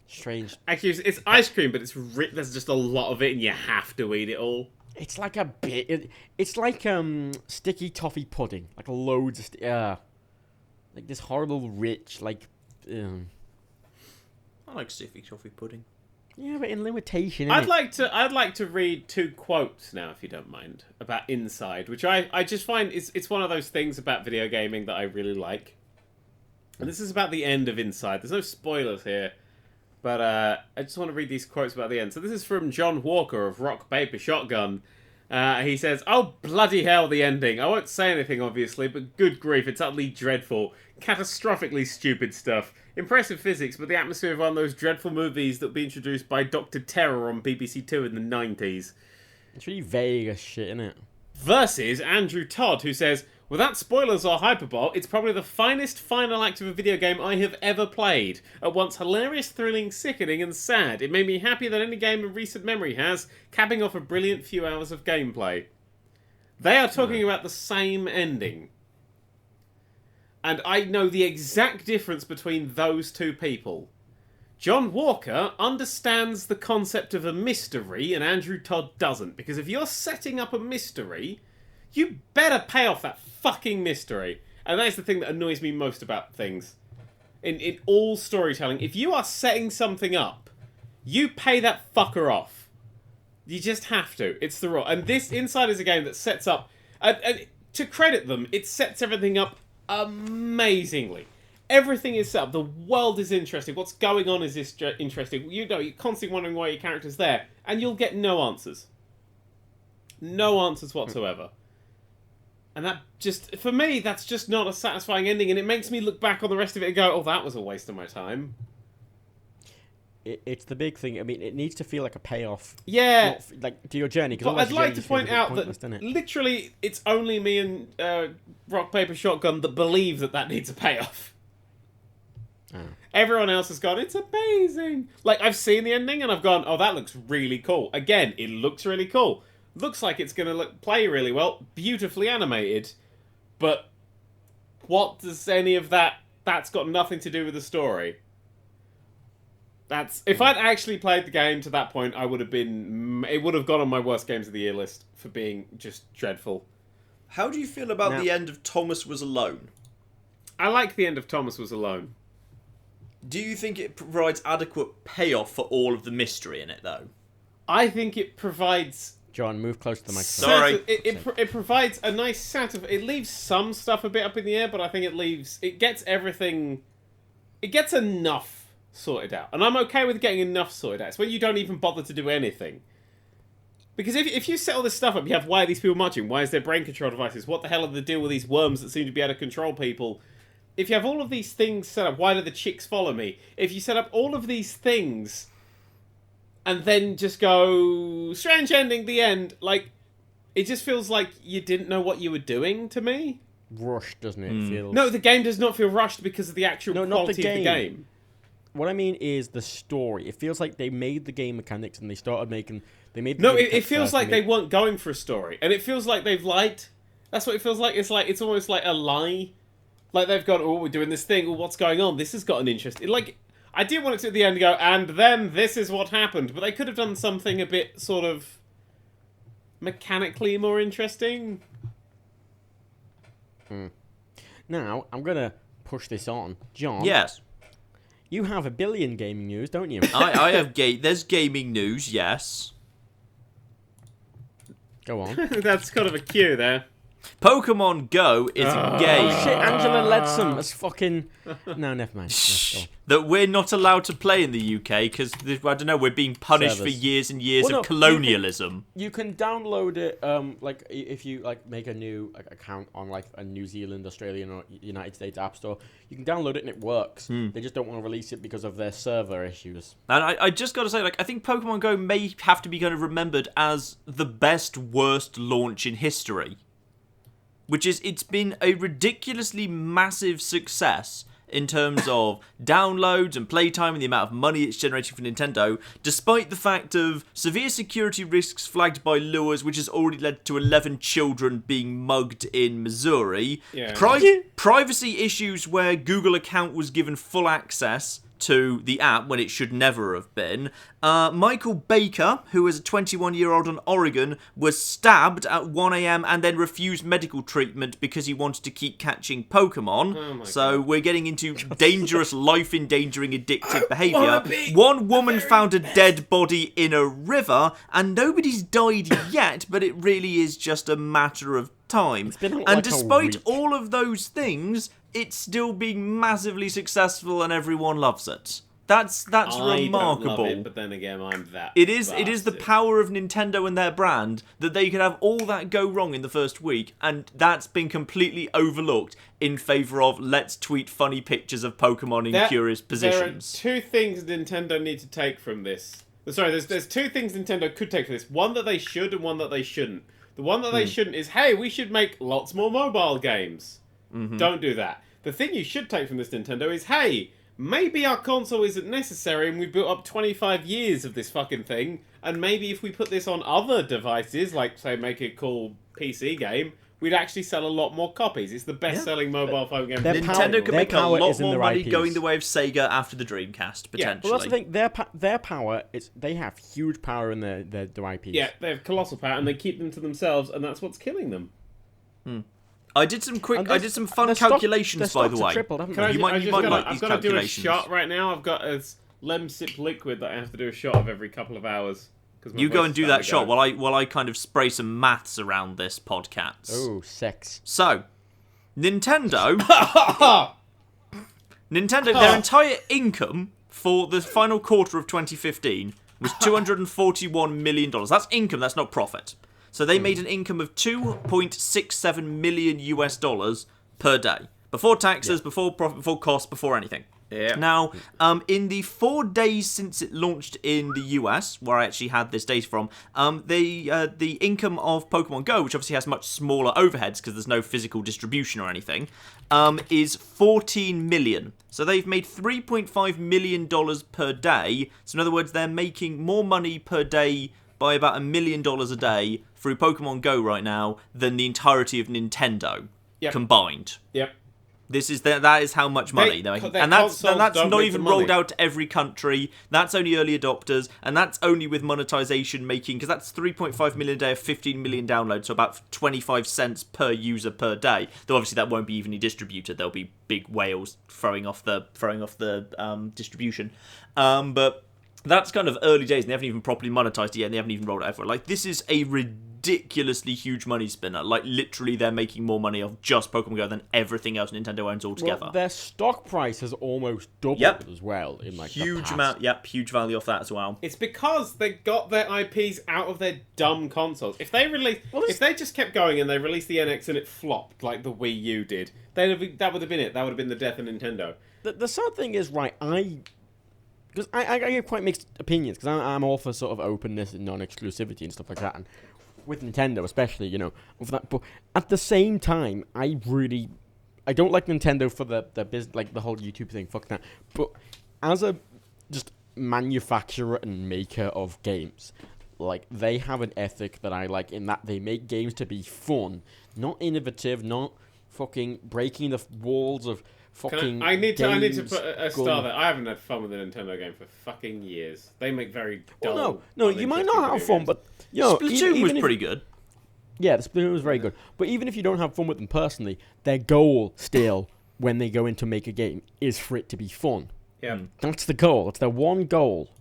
strange... Actually, it's ice cream, but there's just a lot of it and you have to eat it all. It's like a bit... It's like sticky toffee pudding. Like loads of... like this horrible rich, like... I like sticky toffee pudding. Yeah, but in limitation, I'd like to read 2 quotes now, if you don't mind, about Inside, which I just find it's one of those things about video gaming that I really like. And this is about the end of Inside. There's no spoilers here, but I just want to read these quotes about the end. So this is from John Walker of Rock Paper Shotgun. He says, "Oh, bloody hell, the ending. I won't say anything, obviously, but good grief, it's utterly dreadful. Catastrophically stupid stuff. Impressive physics, but the atmosphere of one of those dreadful movies that would be introduced by Dr. Terror on BBC Two in the 90s. It's really vague as shit, isn't it? Versus Andrew Todd, who says, "Without spoilers or hyperbole, it's probably the finest final act of a video game I have ever played. At once hilarious, thrilling, sickening, and sad. It made me happier than any game in recent memory has, capping off a brilliant few hours of gameplay." They are talking about the same ending. And I know the exact difference between those 2 people. John Walker understands the concept of a mystery, and Andrew Todd doesn't. Because if you're setting up a mystery, you better pay off that fucking mystery. And that is the thing that annoys me most about things. In all storytelling, if you are setting something up, you pay that fucker off. You just have to. It's the rule. And this Inside is a game that sets up... And to credit them, it sets everything up amazingly. Everything is set up. The world is interesting. What's going on is interesting. You know, you're constantly wondering why your character's there. And you'll get no answers. No answers whatsoever. And that just... For me, that's just not a satisfying ending. And it makes me look back on the rest of it and go, oh, that was a waste of my time. It's the big thing. I mean, it needs to feel like a payoff. Yeah. Like, to your journey. But I'd like to point out that literally it's only me and Rock, Paper, Shotgun that believe that needs a payoff. Oh. Everyone else has gone, it's amazing. Like, I've seen the ending and I've gone, oh, that looks really cool. Again, it looks really cool. Looks like it's going to play really well. Beautifully animated. But what does any of that... That's got nothing to do with the story. If I'd actually played the game to that point, it would have gone on my worst games of the year list for being just dreadful. How do you feel about the end of Thomas Was Alone? I like the end of Thomas Was Alone. Do you think it provides adequate payoff for all of the mystery in it, though? I think it provides... John, move close to the microphone. Sorry. It provides a nice set of... It leaves some stuff a bit up in the air, but I think it gets everything... It gets enough sorted out. And I'm okay with getting enough sorted out. It's when you don't even bother to do anything. Because if you set all this stuff up, you have, why are these people marching? Why is there brain control devices? What the hell are the deal with these worms that seem to be able to control people? If you have all of these things set up, why do the chicks follow me? If you set up all of these things and then just go, strange ending, the end, like, it just feels like you didn't know what you were doing to me. Rushed, doesn't it? Feels... No, the game does not feel rushed because of the actual quality of the game. What I mean is the story. It feels like they made the game mechanics and they started making... It feels like they weren't going for a story. And it feels like they've lied. That's what it feels like. It's almost like a lie. Like they've gone, oh, we're doing this thing. Oh, what's going on? This has got an interest. I did want it to at the end go, and then this is what happened. But they could have done something a bit sort of mechanically more interesting. Now, I'm going to push this on. John? Yes? You have a billion gaming news, don't you? I have there's gaming news, yes. Go on. That's kind of a cue there. Pokemon Go is a game. Oh shit, Angela Leadsom as fucking... No, never mind. No, that we're not allowed to play in the UK because, I don't know, we're being punished for years and years of colonialism. You can download it, like, if you, like, make a new account on, like, a New Zealand, Australian, or United States App Store. You can download it and it works. They just don't want to release it because of their server issues. And I just got to say, like, I think Pokemon Go may have to be kind of remembered as the best, worst launch in history. Which is, it's been a ridiculously massive success in terms of downloads and playtime and the amount of money it's generating for Nintendo, despite the fact of severe security risks flagged by Lures, which has already led to 11 children being mugged in Missouri, privacy issues where Google account was given full access to the app when it should never have been. Michael Baker, who is a 21-year-old in Oregon, was stabbed at 1 a.m. and then refused medical treatment because he wanted to keep catching Pokemon. So we're getting into dangerous, life-endangering, addictive behaviour. One woman found a dead body in a river, and nobody's died yet, but it really is just a matter of time. And despite all of those things, it's still being massively successful and everyone loves it. That's remarkable. I don't love it, but then again, I'm that. It is the power of Nintendo and their brand that they could have all that go wrong in the first week, and that's been completely overlooked in favour of let's tweet funny pictures of Pokemon in curious positions. There are two things Nintendo need to take from this. Sorry, there's two things Nintendo could take from this. One that they should and one that they shouldn't. The one that they shouldn't is, hey, we should make lots more mobile games. Don't do that. The thing you should take from this Nintendo is, hey, maybe our console isn't necessary and we built up 25 years of this fucking thing, and maybe if we put this on other devices, like, say, make a cool PC game, we'd actually sell a lot more copies. It's the best-selling mobile phone game. Nintendo could make a lot more money going the way of Sega after the Dreamcast, potentially. Yeah, well, that's the thing. Their power is they have huge power in their IPs. Yeah, they have colossal power, and they keep them to themselves, and that's what's killing them. I did some fun calculations, by the way. I've got to do a shot right now. I've got a Lemsip liquid that I have to do a shot of every couple of hours. You go and do that shot while I kind of spray some maths around this Podcats. Oh, sex. So, Nintendo, their entire income for the final quarter of 2015 was $241 million. That's income, that's not profit. So they made an income of $2.67 million US per day. Before taxes, before profit, before costs, before anything. Yeah. Now, in the 4 days since it launched in the US, where I actually had this data from, the income of Pokemon Go, which obviously has much smaller overheads because there's no physical distribution or anything, is $14 million. So they've made $3.5 million per day. So in other words, they're making more money per day by about $1 million a day through Pokemon Go right now than the entirety of Nintendo combined. Yep. That is how much money they're making. And that's not even rolled out to every country. That's only early adopters, and that's only with monetization making, because that's 3.5 million a day of 15 million downloads, so about 25 cents per user per day. Though obviously that won't be evenly distributed. There'll be big whales throwing off the distribution. But that's kind of early days, and they haven't even properly monetized it yet, and they haven't even rolled it out everywhere. Like, this is a ridiculously huge money spinner. Like, literally, they're making more money off just Pokemon Go than everything else Nintendo owns altogether. Well, their stock price has almost doubled as well. In like huge amount. Yep, huge value off that as well. It's because they got their IPs out of their dumb consoles. If they if they just kept going and they released the NX and it flopped like the Wii U did, that would have been it. That would have been the death of Nintendo. The sad thing is, right, because I get quite mixed opinions, because I'm all for sort of openness and non-exclusivity and stuff like that, and with Nintendo especially, you know, for that. But at the same time, I don't like Nintendo for the business, like the whole YouTube thing, fuck that. But as a just manufacturer and maker of games, like, they have an ethic that I like, in that they make games to be fun, not innovative, not fucking breaking the walls of I need to put a star there. I haven't had fun with a Nintendo game for fucking years. They make very dull. No, you might not have fun, but you know, Splatoon was pretty good. Yeah, the Splatoon was very good. But even if you don't have fun with them personally, their goal still, when they go in to make a game, is for it to be fun. Yeah, that's the goal. It's their one goal.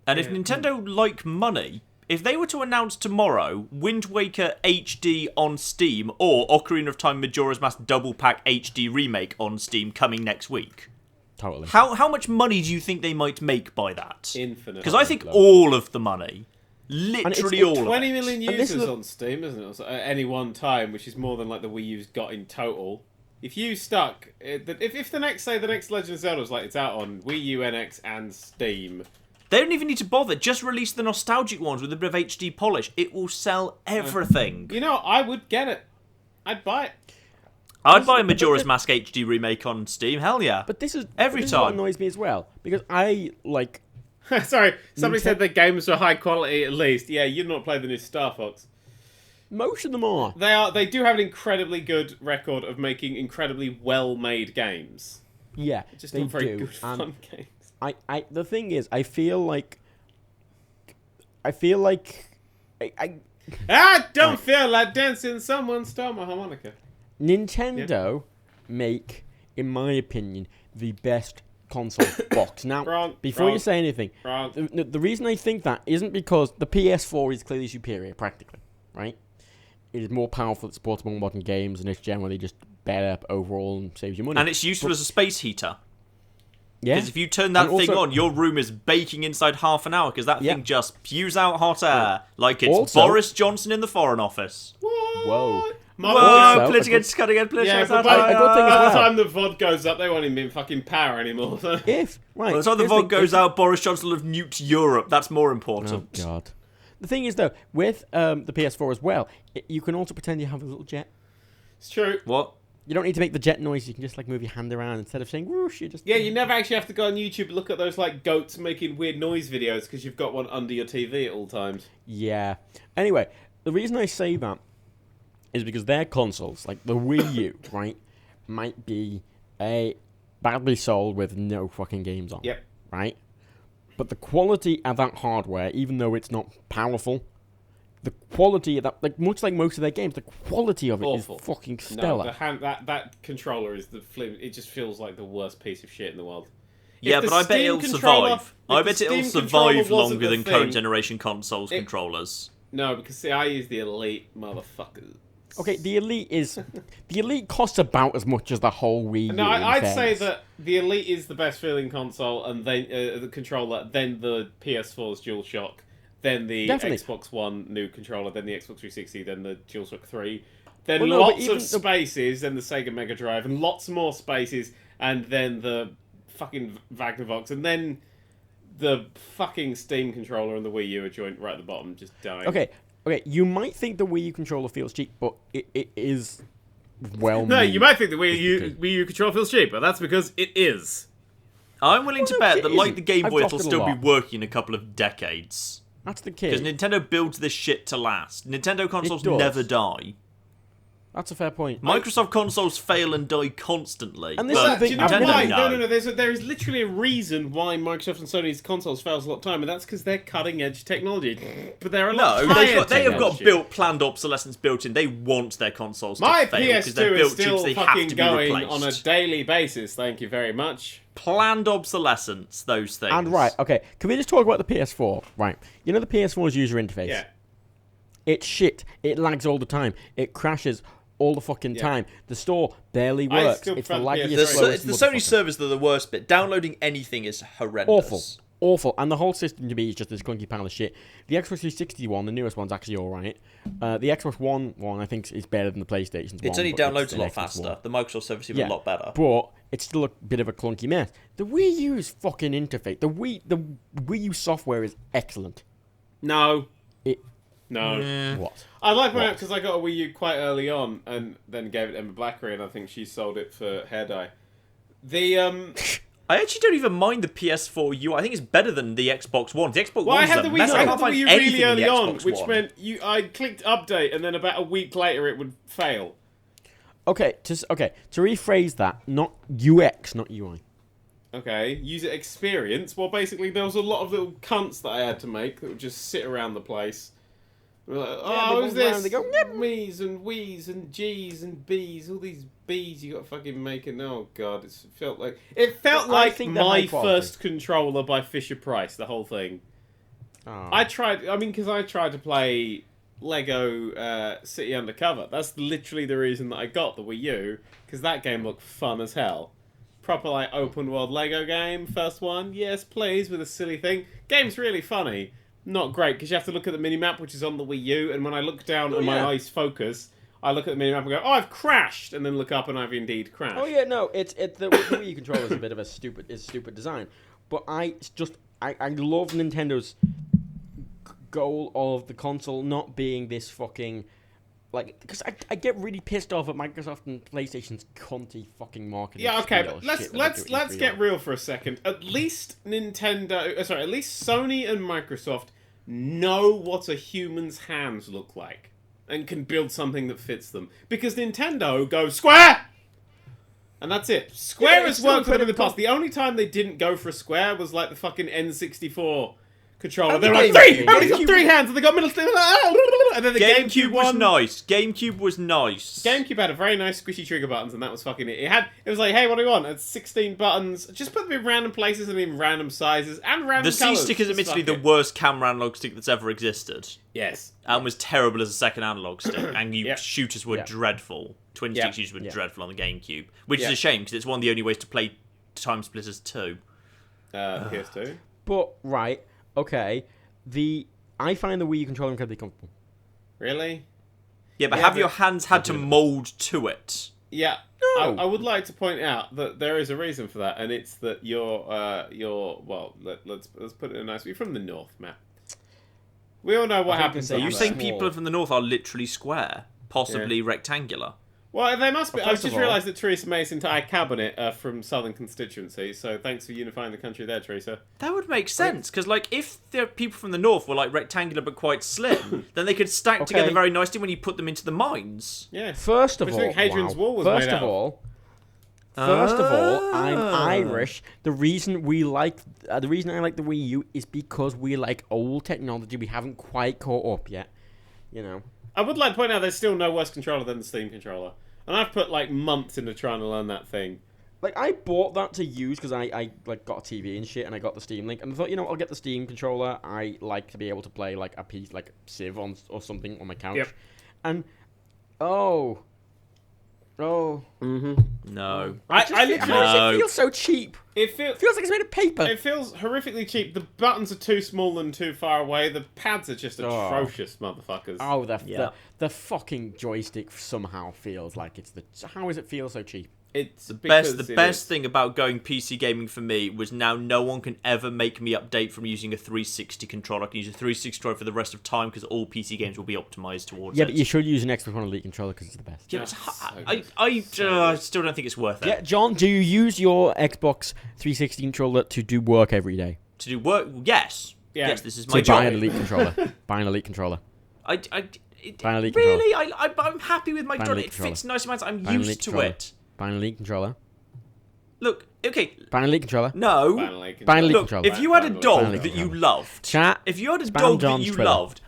And if Nintendo like money, if they were to announce tomorrow Wind Waker HD on Steam or Ocarina of Time Majora's Mask Double Pack HD Remake on Steam coming next week, totally. How much money do you think they might make by that? Infinite. Because I think all of the money. Literally all of it. 20 million users on Steam, isn't it? At any one time, which is more than like the Wii U's got in total. If you stuck, if the next Legend of Zelda was like it's out on Wii U, NX, and Steam, they don't even need to bother. Just release the nostalgic ones with a bit of HD polish. It will sell everything. You know, I would get it. I'd buy it. I'd buy a Majora's Mask HD remake on Steam. Hell yeah! But this is every time. What annoys me as well, because I like. Sorry, somebody said the games were high quality at least. Yeah, you've not played the new Star Fox. Most of them are. They do have an incredibly good record of making incredibly well-made games. Yeah, just not very good fun games. The thing is, I feel like I feel like dancing. Someone stole my harmonica. Nintendo make, in my opinion, the best console box. Now, before you say anything, the reason I think that isn't because the PS4 is clearly superior, practically, right? It is more powerful, it supports more modern games, and it's generally just better overall and saves you money. And it's useful as a space heater. Yeah. Because if you turn that thing on, your room is baking inside half an hour because that thing just spews out hot air like it's Boris Johnson in the Foreign Office. What? Whoa. Whoa, politics, cutting edge politics. Yeah, but by the time the VOD goes up, they won't even be in fucking power anymore. By the time the VOD goes out, Boris Johnson will have nuked Europe. That's more important. Oh, God. The thing is, though, with the PS4 as well, you can also pretend you have a little jet. It's true. What? You don't need to make the jet noise. You can just like move your hand around instead of saying whoosh. You just you never actually have to go on YouTube and look at those like goats making weird noise videos because you've got one under your TV at all times. Yeah. Anyway, the reason I say that is because their consoles, like the Wii U, right, might be badly sold with no fucking games on. Yep. Right? But the quality of that hardware, even though it's not powerful, the quality of that, like much like most of their games, the quality of it is fucking stellar. No, that controller is it just feels like the worst piece of shit in the world. Yeah, but I bet it'll survive. I bet it'll survive longer than current generation consoles controllers. No, because see, I use the Elite, motherfuckers. Okay, the Elite costs about as much as the whole Wii U. No, I'd say that the Elite is the best feeling console, and then the controller, then the PS4's DualShock, then the Xbox One new controller, then the Xbox 360, then the DualShock 3, then lots of spaces, then the Sega Mega Drive, and lots more spaces, and then the fucking Magnavox, and then the fucking Steam controller and the Wii U are joint right at the bottom, just dying. Okay, you might think the Wii U controller feels cheap, but it is well. No, you might think the Wii U controller feels cheap, but that's because it is. I'm willing to bet that, like the Game Boy, it'll still be working in a couple of decades. That's the case. Because Nintendo builds this shit to last. Nintendo consoles never die. That's a fair point. Microsoft consoles fail and die constantly. And this is the thing. Do you know why? No. There is literally a reason why Microsoft and Sony's consoles fails a lot of time, and that's because they're cutting edge technology. But they're a lot higher they have got planned obsolescence built in. They want their consoles to fail because they're PS2 built is still cheap, so they fucking have to be going replaced. on a daily basis. Thank you very much. Planned obsolescence, those things. And okay, can we just talk about the PS4? Right, you know the PS4's user interface. Yeah. It's shit. It lags all the time. It crashes all the fucking time. The store barely works. It's the laggiest. It's the Sony servers that are the worst bit. Downloading anything is horrendous. Awful. And the whole system to me is just this clunky pile of shit. The Xbox 360 one, the newest one's actually alright. The Xbox One I think is better than the PlayStation 1. It only downloads a lot faster. The Microsoft service is a lot better. But it's still a bit of a clunky mess. The Wii U's fucking interface. The Wii U software is excellent. No. No. What? I like my because I got a Wii U quite early on and then gave it to Emma Blackery, and I think she sold it for hair dye. I actually don't even mind the PS4 UI. I think it's better than the Xbox One. The Xbox One I had the Wii U really early on, which meant I clicked update, and then about a week later it would fail. Okay, to rephrase that, not UX, not UI. Okay, user experience. Well, basically there was a lot of little cunts that I had to make that would just sit around the place. We're like, who's this? They go, me's and we's and g's and b's, all these b's you got to fucking make it. Oh god, it felt like my first controller by Fisher Price. The whole thing. I tried to play Lego City Undercover. That's literally the reason that I got the Wii U, because that game looked fun as hell. Proper like open world Lego game, first one, yes please, with a silly thing. Game's really funny, not great because you have to look at the minimap which is on the Wii U, and when I look down and my eyes focus, I look at the minimap and go, oh, I've crashed, and then look up and I've indeed crashed. Oh yeah, no, the Wii U controller is a bit of a stupid design, but I love Nintendo's goal of the console not being this fucking. Like, because I get really pissed off at Microsoft and PlayStation's cunty fucking marketing. Yeah, okay, but let's get real for a second. At least at least Sony and Microsoft know what a human's hands look like and can build something that fits them. Because Nintendo goes Square, and that's it. Square has worked for them in the past. The only time they didn't go for a square was like the fucking N64 controller. They're like, everybody's got 3 hands, and they got middle stick, and then the GameCube was nice. GameCube was nice. GameCube had a very nice squishy trigger buttons, and that was fucking it. It was like, hey, what do you want? It's 16 buttons. Just put them in random places and in random sizes and random The colours. C-Stick is admittedly the worst camera analog stick that's ever existed. Yes. And was terrible as a second analog stick, and shooters were dreadful. Twin-stick shooters were dreadful on the GameCube, which is a shame, because it's one of the only ways to play Time Splitters 2. PS2. But, right... Okay, I find the Wii U controller incredibly comfortable. Really? Yeah, but have your hands had to mould to it? Yeah. No. I would like to point out that there is a reason for that, and it's that you're well, let's put it in a nice way. You're from the north, Matt. We all know what happens. Are you saying people from the north are literally square, possibly rectangular? Well, they must be. I just realised that Theresa May's entire cabinet from Southern constituency, so thanks for unifying the country there, Theresa. That would make sense, because like if the people from the north were like rectangular but quite slim, then they could stack together very nicely when you put them into the mines. Yeah. First of all, Hadrian's Wall was made out of. First of all, I'm Irish. The reason I like the Wii U is because we like old technology. We haven't quite caught up yet, you know. I would like to point out there's still no worse controller than the Steam controller. And I've put like months into trying to learn that thing. Like, I bought that to use because I like got a TV and shit, and I got the Steam Link, and I thought, I'll get the Steam controller. I like to be able to play like a piece, like Civ or something on my couch. Yep. And no. It feels so cheap. It feels like it's made of paper. It feels horrifically cheap. The buttons are too small and too far away. The pads are just atrocious, motherfuckers. Oh, the fucking joystick somehow feels like it's the. How does it feel so cheap? It's the best thing about going PC gaming for me was now no one can ever make me update from using a 360 controller. I can use a 360 controller for the rest of time because all PC games will be optimized towards it. Yeah, but you should use an Xbox One Elite controller because it's the best. Yeah, I still don't think it's worth it. Yeah, John, do you use your Xbox 360 controller to do work every day? To do work? Yes. Yeah. Yes, this is my so job. Buy an Elite controller. Buy an Elite controller. Buy an Elite really? Controller. I'm happy with my controller. It fits nice amounts. I'm used to it. Buy an Elite controller. Look, okay. Buy an Elite controller. No. Buy an Elite controller. If you had a dog that you loved,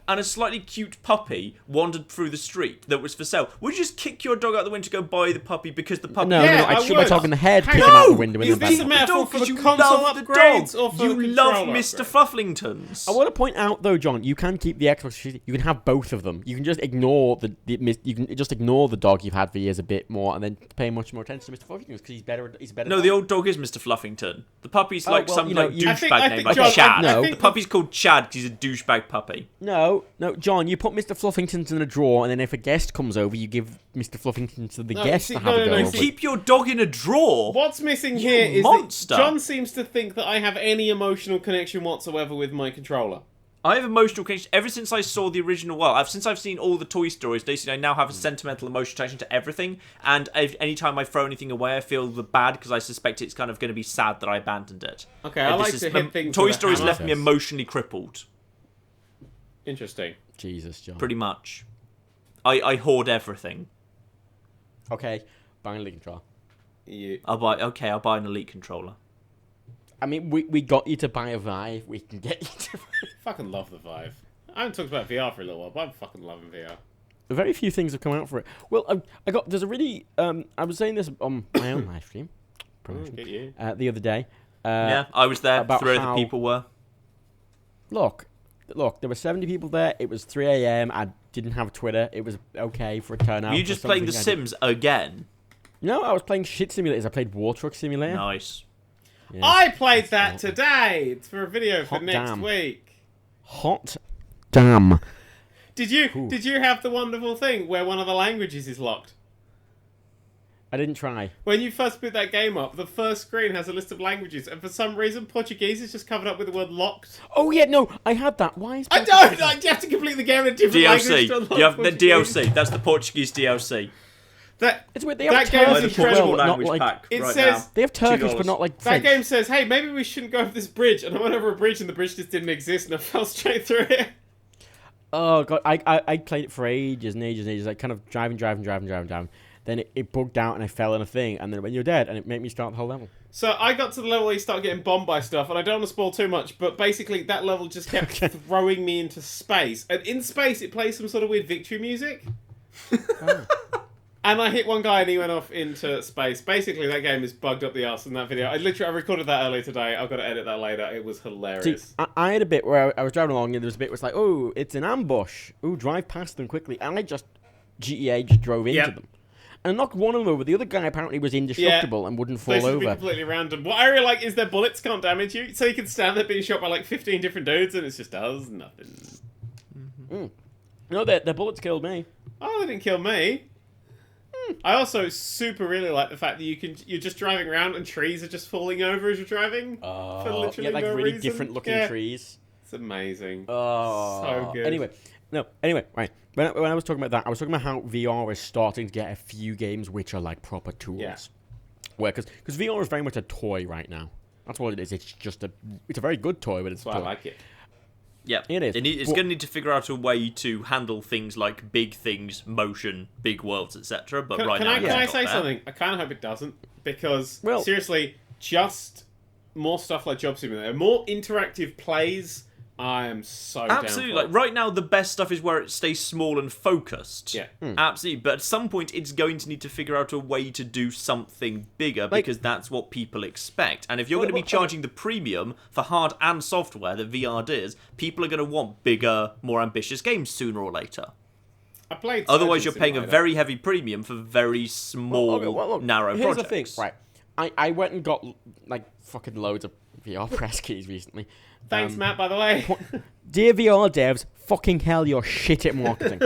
and a slightly cute puppy wandered through the street that was for sale, would you just kick your dog out the window to go buy the puppy because the puppy... No, I'd shoot my dog in the head, kick him out the window. Is this a metaphor for the console upgrades or for the You love Mr. Flufflingtons. I want to point out, though, John, you can keep the Xbox... You can have both of them. You can just ignore the dog you've had for years a bit more and then pay much more attention to Mr. Fluffington because he's better. No, the old dog is Mr. Fluffington. The puppy's douchebag name, like Chad. The puppy's called Chad because he's a douchebag puppy. No, John, you put Mr. Fluffington in a drawer, and then if a guest comes over, you give Mr. Fluffington to the guest to have a go. Keep your dog in a drawer. What's missing here is that John seems to think that I have any emotional connection whatsoever with my controller. I have emotional connection ever since I saw the original. Well, since I've seen all the Toy Stories, basically I now have a sentimental, emotional connection to everything. And anytime I throw anything away, I feel bad because I suspect it's kind of going to be sad that I abandoned it. Okay, I like to hit things. Toy Stories left me emotionally crippled. Interesting. Jesus, John. Pretty much. I hoard everything. Okay, buy an Elite controller. I'll buy an Elite controller. I mean, we got you to buy a Vive. We can get you to. Fucking love the Vive. I haven't talked about VR for a little while, but I'm fucking loving VR. Very few things have come out for it. Well, there's a really. I was saying this on my own live stream. The other day. Yeah, I was there. 3 other people were. Look, look, there were 70 people there. It was 3 a.m. I didn't have Twitter. It was okay for a turnout. Were you just playing The Sims again? No, I was playing shit simulators. I played War Truck Simulator. Nice. Yeah. I played that today. It's for a video for next week. Hot damn. Did you have the wonderful thing where one of the languages is locked? I didn't try. When you first boot that game up, the first screen has a list of languages, and for some reason, Portuguese is just covered up with the word locked. Oh yeah, no, I had that. Why is I don't. Like, you have to complete the game in a different language to unlock you have Portuguese. the DLC. That's the Portuguese DLC. It's weird. They have Turkish as well, not like it says they have Turkish, but not like French. That game says, "Hey, maybe we shouldn't go over this bridge." And I went over a bridge, and the bridge just didn't exist, and I fell straight through it. Oh god, I played it for ages and ages and ages. Like kind of driving. Then it bugged out and I fell in a thing, and then when you're dead, and it made me start the whole level. So I got to the level where you start getting bombed by stuff, and I don't want to spoil too much, but basically that level just kept throwing me into space. And in space, it plays some sort of weird victory music. Oh. And I hit one guy and he went off into space. Basically, that game is bugged up the arse in that video. I recorded that earlier today. I've got to edit that later. It was hilarious. See, I had a bit where I was driving along and there was a bit where it's like, oh, it's an ambush. Oh, drive past them quickly. And I just, GTA just drove into them. And knocked one of them over. The other guy apparently was indestructible and wouldn't fall over. Completely random. What I really like is their bullets can't damage you. So you can stand there being shot by like 15 different dudes and it just does nothing. Mm. No, their bullets killed me. Oh, they didn't kill me. I also super really like the fact that you're just driving around and trees are just falling over as you're driving. For literally like no really different looking trees. It's amazing. Oh, so good. Anyway, right. When I was talking about that, I was talking about how VR is starting to get a few games which are like proper tools. Yeah. Where because VR is very much a toy right now. That's what it is. It's just it's a very good toy, but it's. I like it. Yeah, it is. It's going to need to figure out a way to handle things like big things, motion, big worlds, etc. But can I say something? I kind of hope it doesn't, because seriously, just more stuff like Job Simulator, more interactive plays. I am so absolutely down like right now. The best stuff is where it stays small and focused. Yeah, absolutely. But at some point, it's going to need to figure out a way to do something bigger because that's what people expect. And if you're going to be charging the premium for hard and software that VR does, people are going to want bigger, more ambitious games sooner or later. I played. Otherwise, you're paying a very heavy premium for very small, narrow here's projects. Here's the thing, right? I went and got like fucking loads of VR press keys recently. Thanks, Matt, by the way. Dear VR devs, fucking hell, you're shit at marketing.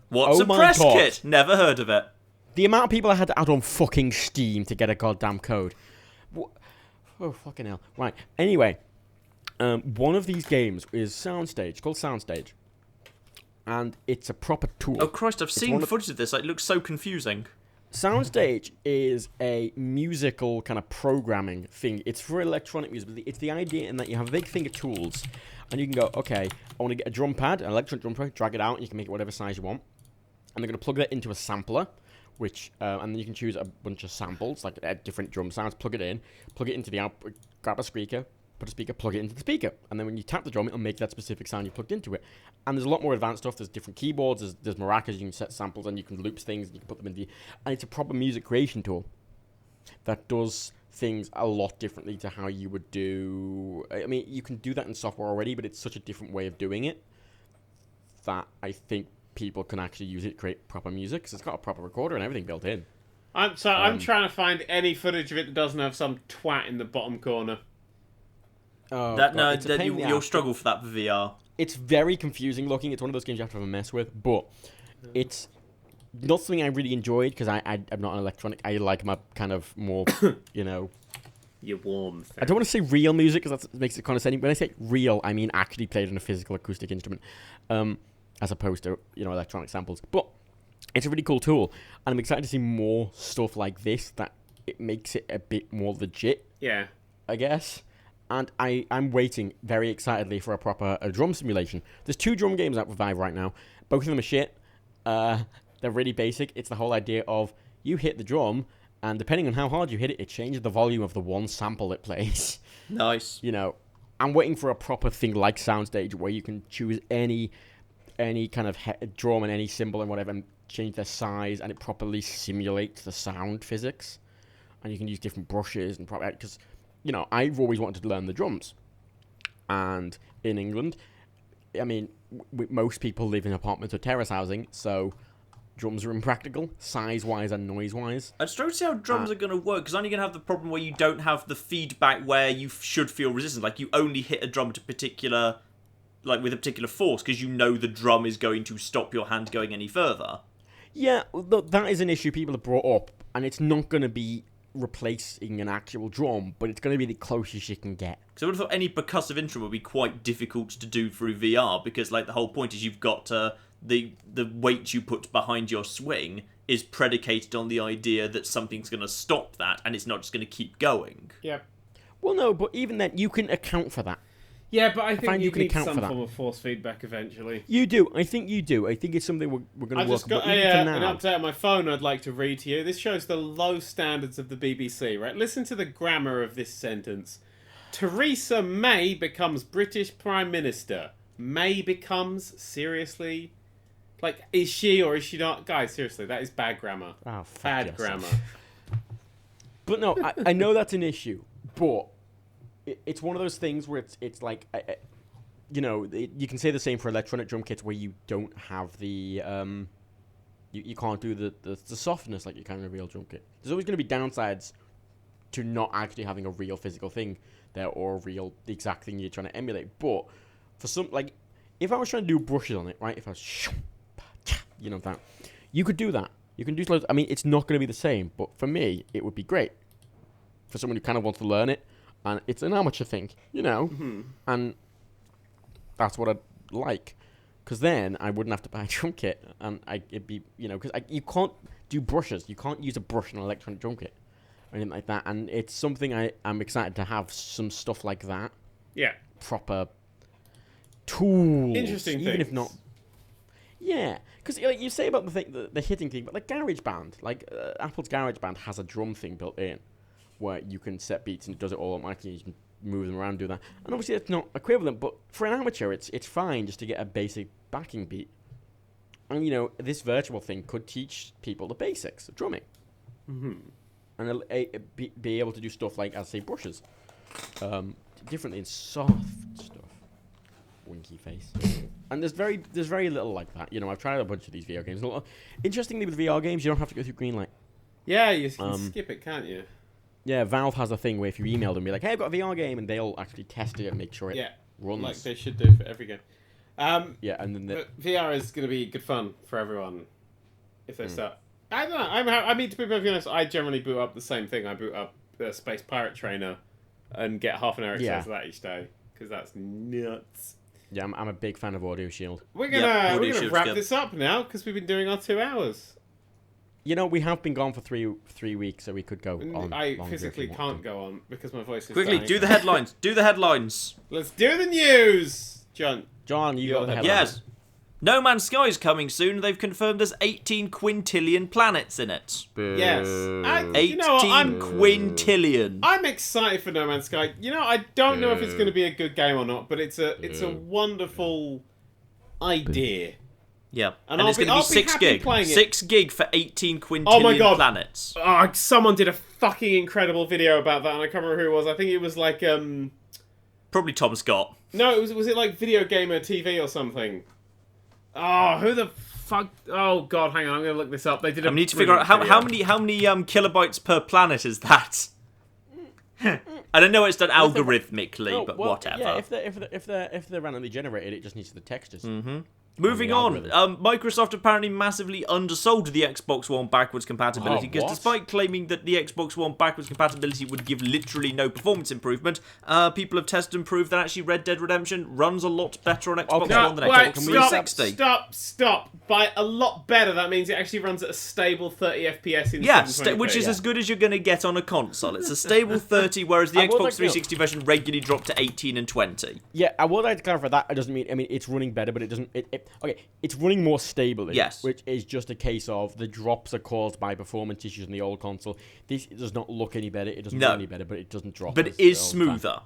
What's a press kit? Never heard of it. The amount of people I had to add on fucking Steam to get a goddamn code. Oh, fucking hell. Right, anyway. One of these games is Soundstage, called Soundstage. And it's a proper tool. Oh, Christ, I've seen footage of this. It looks so confusing. Soundstage is a musical kind of programming thing. It's for electronic music. It's the idea in that you have a big thing of tools, and you can go, okay, I want to get a drum pad, an electronic drum pad, drag it out, and you can make it whatever size you want. And they're going to plug that into a sampler, which, and then you can choose a bunch of samples, like different drum sounds, plug it into the output, grab a speaker, put a speaker, plug it into the speaker. And then when you tap the drum, it'll make that specific sound you plugged into it. And there's a lot more advanced stuff. There's different keyboards, there's maracas, you can set samples, and you can loop things, and you can put them in and it's a proper music creation tool that does things a lot differently to how you would do. I mean, you can do that in software already, but it's such a different way of doing it that I think people can actually use it to create proper music, because it's got a proper recorder and everything built in. I'm trying to find any footage of it that doesn't have some twat in the bottom corner. Oh, you'll struggle for that for VR. It's very confusing looking. It's one of those games you have to have a mess with, but it's not something I really enjoyed because I'm not an electronic. I like my kind of more, You're warm. Thing. I don't want to say real music because that makes it condescending. When I say real, I mean actually played on a physical acoustic instrument, as opposed to electronic samples. But it's a really cool tool, and I'm excited to see more stuff like this that it makes it a bit more legit. Yeah, I guess. And I'm waiting very excitedly for a proper drum simulation. There's 2 drum games out for Vive right now. Both of them are shit. They're really basic. It's the whole idea of you hit the drum, and depending on how hard you hit it, it changes the volume of the one sample it plays. Nice. I'm waiting for a proper thing like Soundstage where you can choose any kind of drum and any cymbal and whatever and change their size, and it properly simulates the sound physics. And you can use different brushes and because... I've always wanted to learn the drums. And in England, I mean, most people live in apartments or terrace housing, so drums are impractical, size-wise and noise-wise. I just don't see how drums are going to work, because aren't you going to have the problem where you don't have the feedback where you should feel resistance? Like, you only hit a drum to particular, like, with a particular force, because you know the drum is going to stop your hand going any further. Yeah, that is an issue people have brought up, and it's not going to be replacing an actual drum, but it's going to be the closest you can get. Because I would have thought any percussive instrument would be quite difficult to do through VR, because, like, the whole point is you've got the weight you put behind your swing is predicated on the idea that something's going to stop that, and it's not just going to keep going. Yeah. Well, no, but even then, you can account for that. Yeah, but I think you can need account some for that. form of force feedback eventually. You do. I think you do. I think it's something we're going to work on. I've just got an update on my phone I'd like to read to you. This shows the low standards of the BBC, right? Listen to the grammar of this sentence. Theresa May becomes British Prime Minister. May becomes? Seriously? Like, is she or is she not? Guys, seriously, that is bad grammar. Oh, bad grammar. But no, I know that's an issue, but it's one of those things where it's like, you know, you can say the same for electronic drum kits where you don't have the, you can't do the softness like you can in a real drum kit. There's always going to be downsides to not actually having a real physical thing there or the exact thing you're trying to emulate. But for some, like, if I was trying to do brushes on it, right, if I was, you know, that, you could do that. You can do slow. I mean, it's not going to be the same, but for me, it would be great. For someone who kind of wants to learn it, and it's an amateur thing, you know, and that's what I'd like. Because then I wouldn't have to buy a drum kit, and it'd be, you know, because you can't do brushes. You can't use a brush in an electronic drum kit or anything like that. And it's something I'm excited to have some stuff like that. Yeah. Proper tools. Interesting even things. if not. Yeah, because like you say about the hitting thing, but like GarageBand, like Apple's GarageBand has a drum thing built in where you can set beats and it does it all automatically. You can move them around and do that. And obviously it's not equivalent, but for an amateur, it's fine just to get a basic backing beat. And you know, this virtual thing could teach people the basics of drumming, and be able to do stuff like, as I say, brushes, differently in soft stuff. Winky face. And there's very little like that. You know, I've tried a bunch of these VR games. Interestingly, with VR games, you don't have to go through Greenlight. Yeah, you can skip it, can't you? Yeah, Valve has a thing where if you email them, be like, "Hey, I've got a VR game," and they'll actually test it and make sure it runs. Like they should do for every game. Yeah, and then but VR is going to be good fun for everyone if they start. I don't know. I mean, to be perfectly honest, I generally boot up the same thing. I boot up the Space Pirate Trainer and get half an hour exercise of that each day because that's nuts. Yeah, I'm a big fan of Audio Shield. We're gonna wrap this up now because we've been doing our 2 hours. You know, we have been gone for three weeks, so we could go on. I physically can't go on because my voice is quickly dying. do the headlines. Do the headlines. Let's do the news, John. John, you got the headlines. Yes. No Man's Sky is coming soon. They've confirmed there's 18 quintillion planets in it. Yes. 18 quintillion. I'm excited for No Man's Sky. You know, I don't know if it's going to be a good game or not, but it's a wonderful idea. Yeah, and it's going to be 6 gig. 6 gig for 18 quintillion planets. Oh, someone did a fucking incredible video about that, and I can't remember who it was. I think it was like probably Tom Scott. No, was it like Video Gamer TV or something? Oh, who the fuck? Oh god, hang on, I'm gonna look this up. They did. I need to figure out how many kilobytes per planet is that. I don't know it's done algorithmically, but whatever. Yeah, if they're randomly generated, it just needs the textures. Moving on, Microsoft apparently massively undersold the Xbox One backwards compatibility because despite claiming that the Xbox One backwards compatibility would give literally no performance improvement, people have tested and proved that actually Red Dead Redemption runs a lot better on Xbox One than Xbox 360. Stop. By a lot better, that means it actually runs at a stable 30 FPS in 720p. Which is as good as you're going to get on a console. It's a stable 30, whereas the Xbox 360 version regularly dropped to 18 and 20. Yeah, I would like to clarify that. It doesn't mean, it's running better, but it doesn't... Okay, it's running more stably, which is just a case of the drops are caused by performance issues in the old console. This does not look any better, it doesn't run any better, but it doesn't drop. But it is smoother.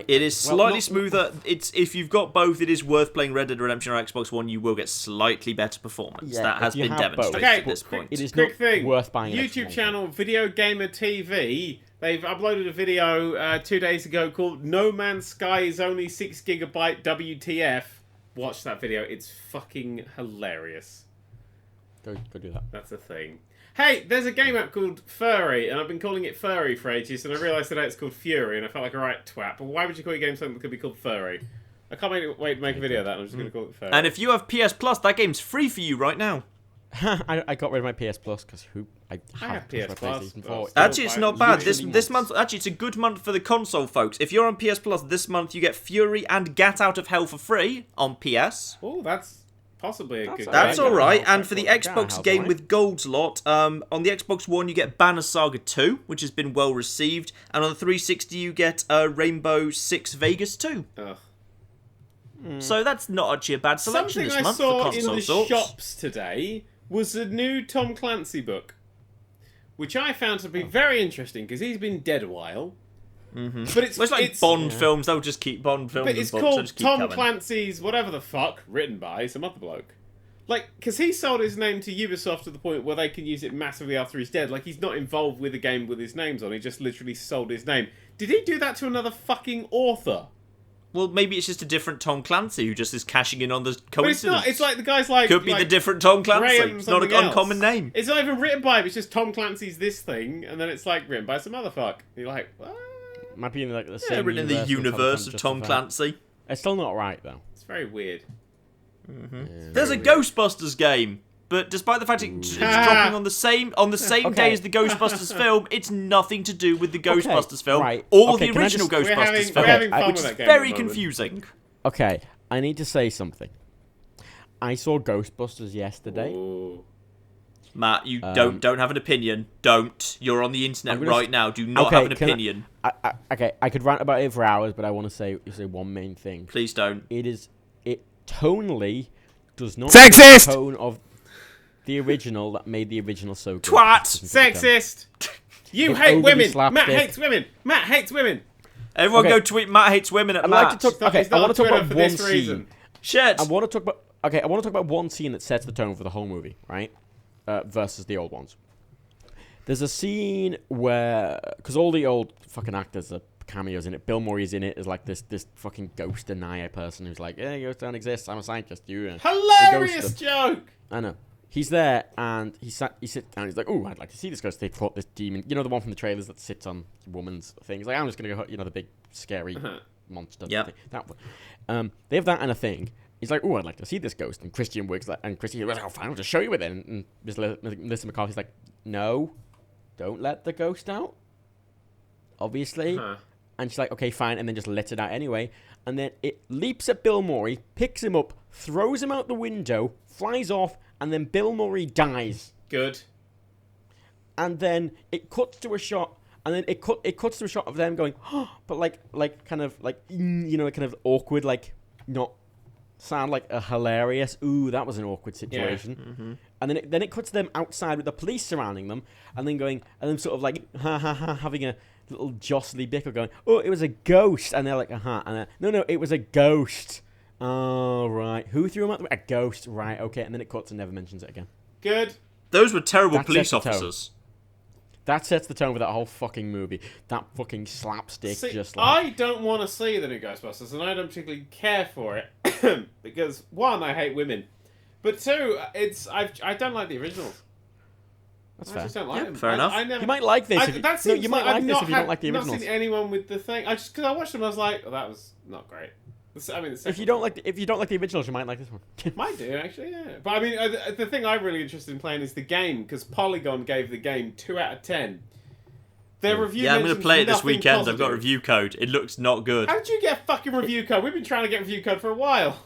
It is slightly smoother. If you've got both, it is worth playing Red Dead Redemption on Xbox One. You will get slightly better performance. That has been demonstrated at this point. It is not worth buying. YouTube channel Video Gamer TV. They've uploaded a video 2 days ago called "No Man's Sky is only 6 GB WTF." watch that video. It's fucking hilarious. Go do that. That's a thing. Hey, there's a game app called Furry, and I've been calling it Furry for ages, and I realised today it's called Fury, and I felt like a right twat. But why would you call your game something that could be called Furry? I can't wait to make a video of that, and I'm just going to call it Furry. And if you have PS Plus, that game's free for you right now. I got rid of my PS Plus because I have PS Plus. Actually, it's not bad. This month, actually, it's a good month for the console, folks. If you're on PS Plus this month, you get Fury and Get Out of Hell for free on PS. Oh, that's possibly a good game. That's all right. And for the Xbox Game with Gold lot, on the Xbox One, you get Banner Saga 2, which has been well received. And on the 360, you get Rainbow Six Vegas 2. Ugh. So that's not actually a bad selection this month for console Something I saw in the shops today was a new Tom Clancy book, which I found to be very interesting because he's been dead a while. Mm-hmm. But it's like Bond films. They'll just keep Bond films. But it's called Tom Clancy's whatever the fuck, written by some other bloke. Like, because he sold his name to Ubisoft to the point where they can use it massively after he's dead. Like, he's not involved with the game with his names on. He just literally sold his name. Did he do that to another fucking author? Well, maybe it's just a different Tom Clancy who just is cashing in on the coincidence. But it's not. It's like the guy's like... Could be the different Tom Clancy. It's not an uncommon name. It's not even written by him. It's just Tom Clancy's this thing, and then it's like written by some other fuck. You're like, what? Might be in like the same written in the universe of Tom Clancy. It's still not right, though. It's very weird. Mm-hmm. Yeah, there's a Ghostbusters game, but despite the fact it's dropping on the same day as the Ghostbusters film, it's nothing to do with the Ghostbusters film or the original Ghostbusters film, which is very confusing. Okay, I need to say something. I saw Ghostbusters yesterday. Ooh. Matt, you don't have an opinion. Don't. You're on the internet right now. Do not have an opinion. Okay, I could rant about it for hours, but I want to say one main thing. Please don't. It tonally does not sexist the tone of the original that made the original so good. Twat! Sexist! You hate women! Matt hates women! Matt hates women! Everyone go tweet Matt hates women at Matt. I want to talk about one scene. Shit! I want to talk about one scene that sets the tone for the whole movie, right? Versus the old ones. There's a scene where, because all the old fucking actors are cameos in it. Bill Murray's in it as like this fucking ghost denier person who's like, yeah, ghosts don't exist. I'm a scientist. Hilarious joke. I know. He's there and he sits down. He's like, oh, I'd like to see this ghost. They fought this demon. You know the one from the trailers that sits on woman's thing. He's like, I'm just gonna go. The big scary monster. Yeah. That one. They have that and a thing. He's like, oh, I'd like to see this ghost. And Christian Wig's like, oh, fine, I'll just show you with it. And Melissa McCarthy's like, no, don't let the ghost out. Obviously. And she's like, okay, fine. And then just lets it out anyway. And then it leaps at Bill Murray, picks him up, throws him out the window, flies off, and then Bill Murray dies. Good. And then it cuts to a shot. And then it cuts to a shot of them going, oh, but kind of awkward, like not sound like a hilarious, ooh, that was an awkward situation. Yeah. Mm-hmm. And then it cuts to them outside with the police surrounding them, and then sort of like having a little jostly bicker going, oh, it was a ghost, and they're like, and no, it was a ghost. Oh, right. Who threw him out? A ghost, right? Okay, and then it cuts and never mentions it again. Good. Those were terrible police officers. That sets the tone for that whole fucking movie. That fucking slapstick. I don't want to see the new Ghostbusters, and I don't particularly care for it because one, I hate women, but two, I don't like the originals. That's fair. I just don't like them. Fair enough. You might like this. You might like this if you don't like the originals. I've not seen anyone with the thing. Because I watched them, I was like, oh, that was not great. I mean, if you don't like the originals, you might like this one. Might do actually, yeah. But I mean, the thing I'm really interested in playing is the game because Polygon gave the game 2 out of 10. Their review. Yeah, I'm going to play it this weekend. Positive. I've got a review code. It looks not good. How did you get a fucking review code? We've been trying to get a review code for a while.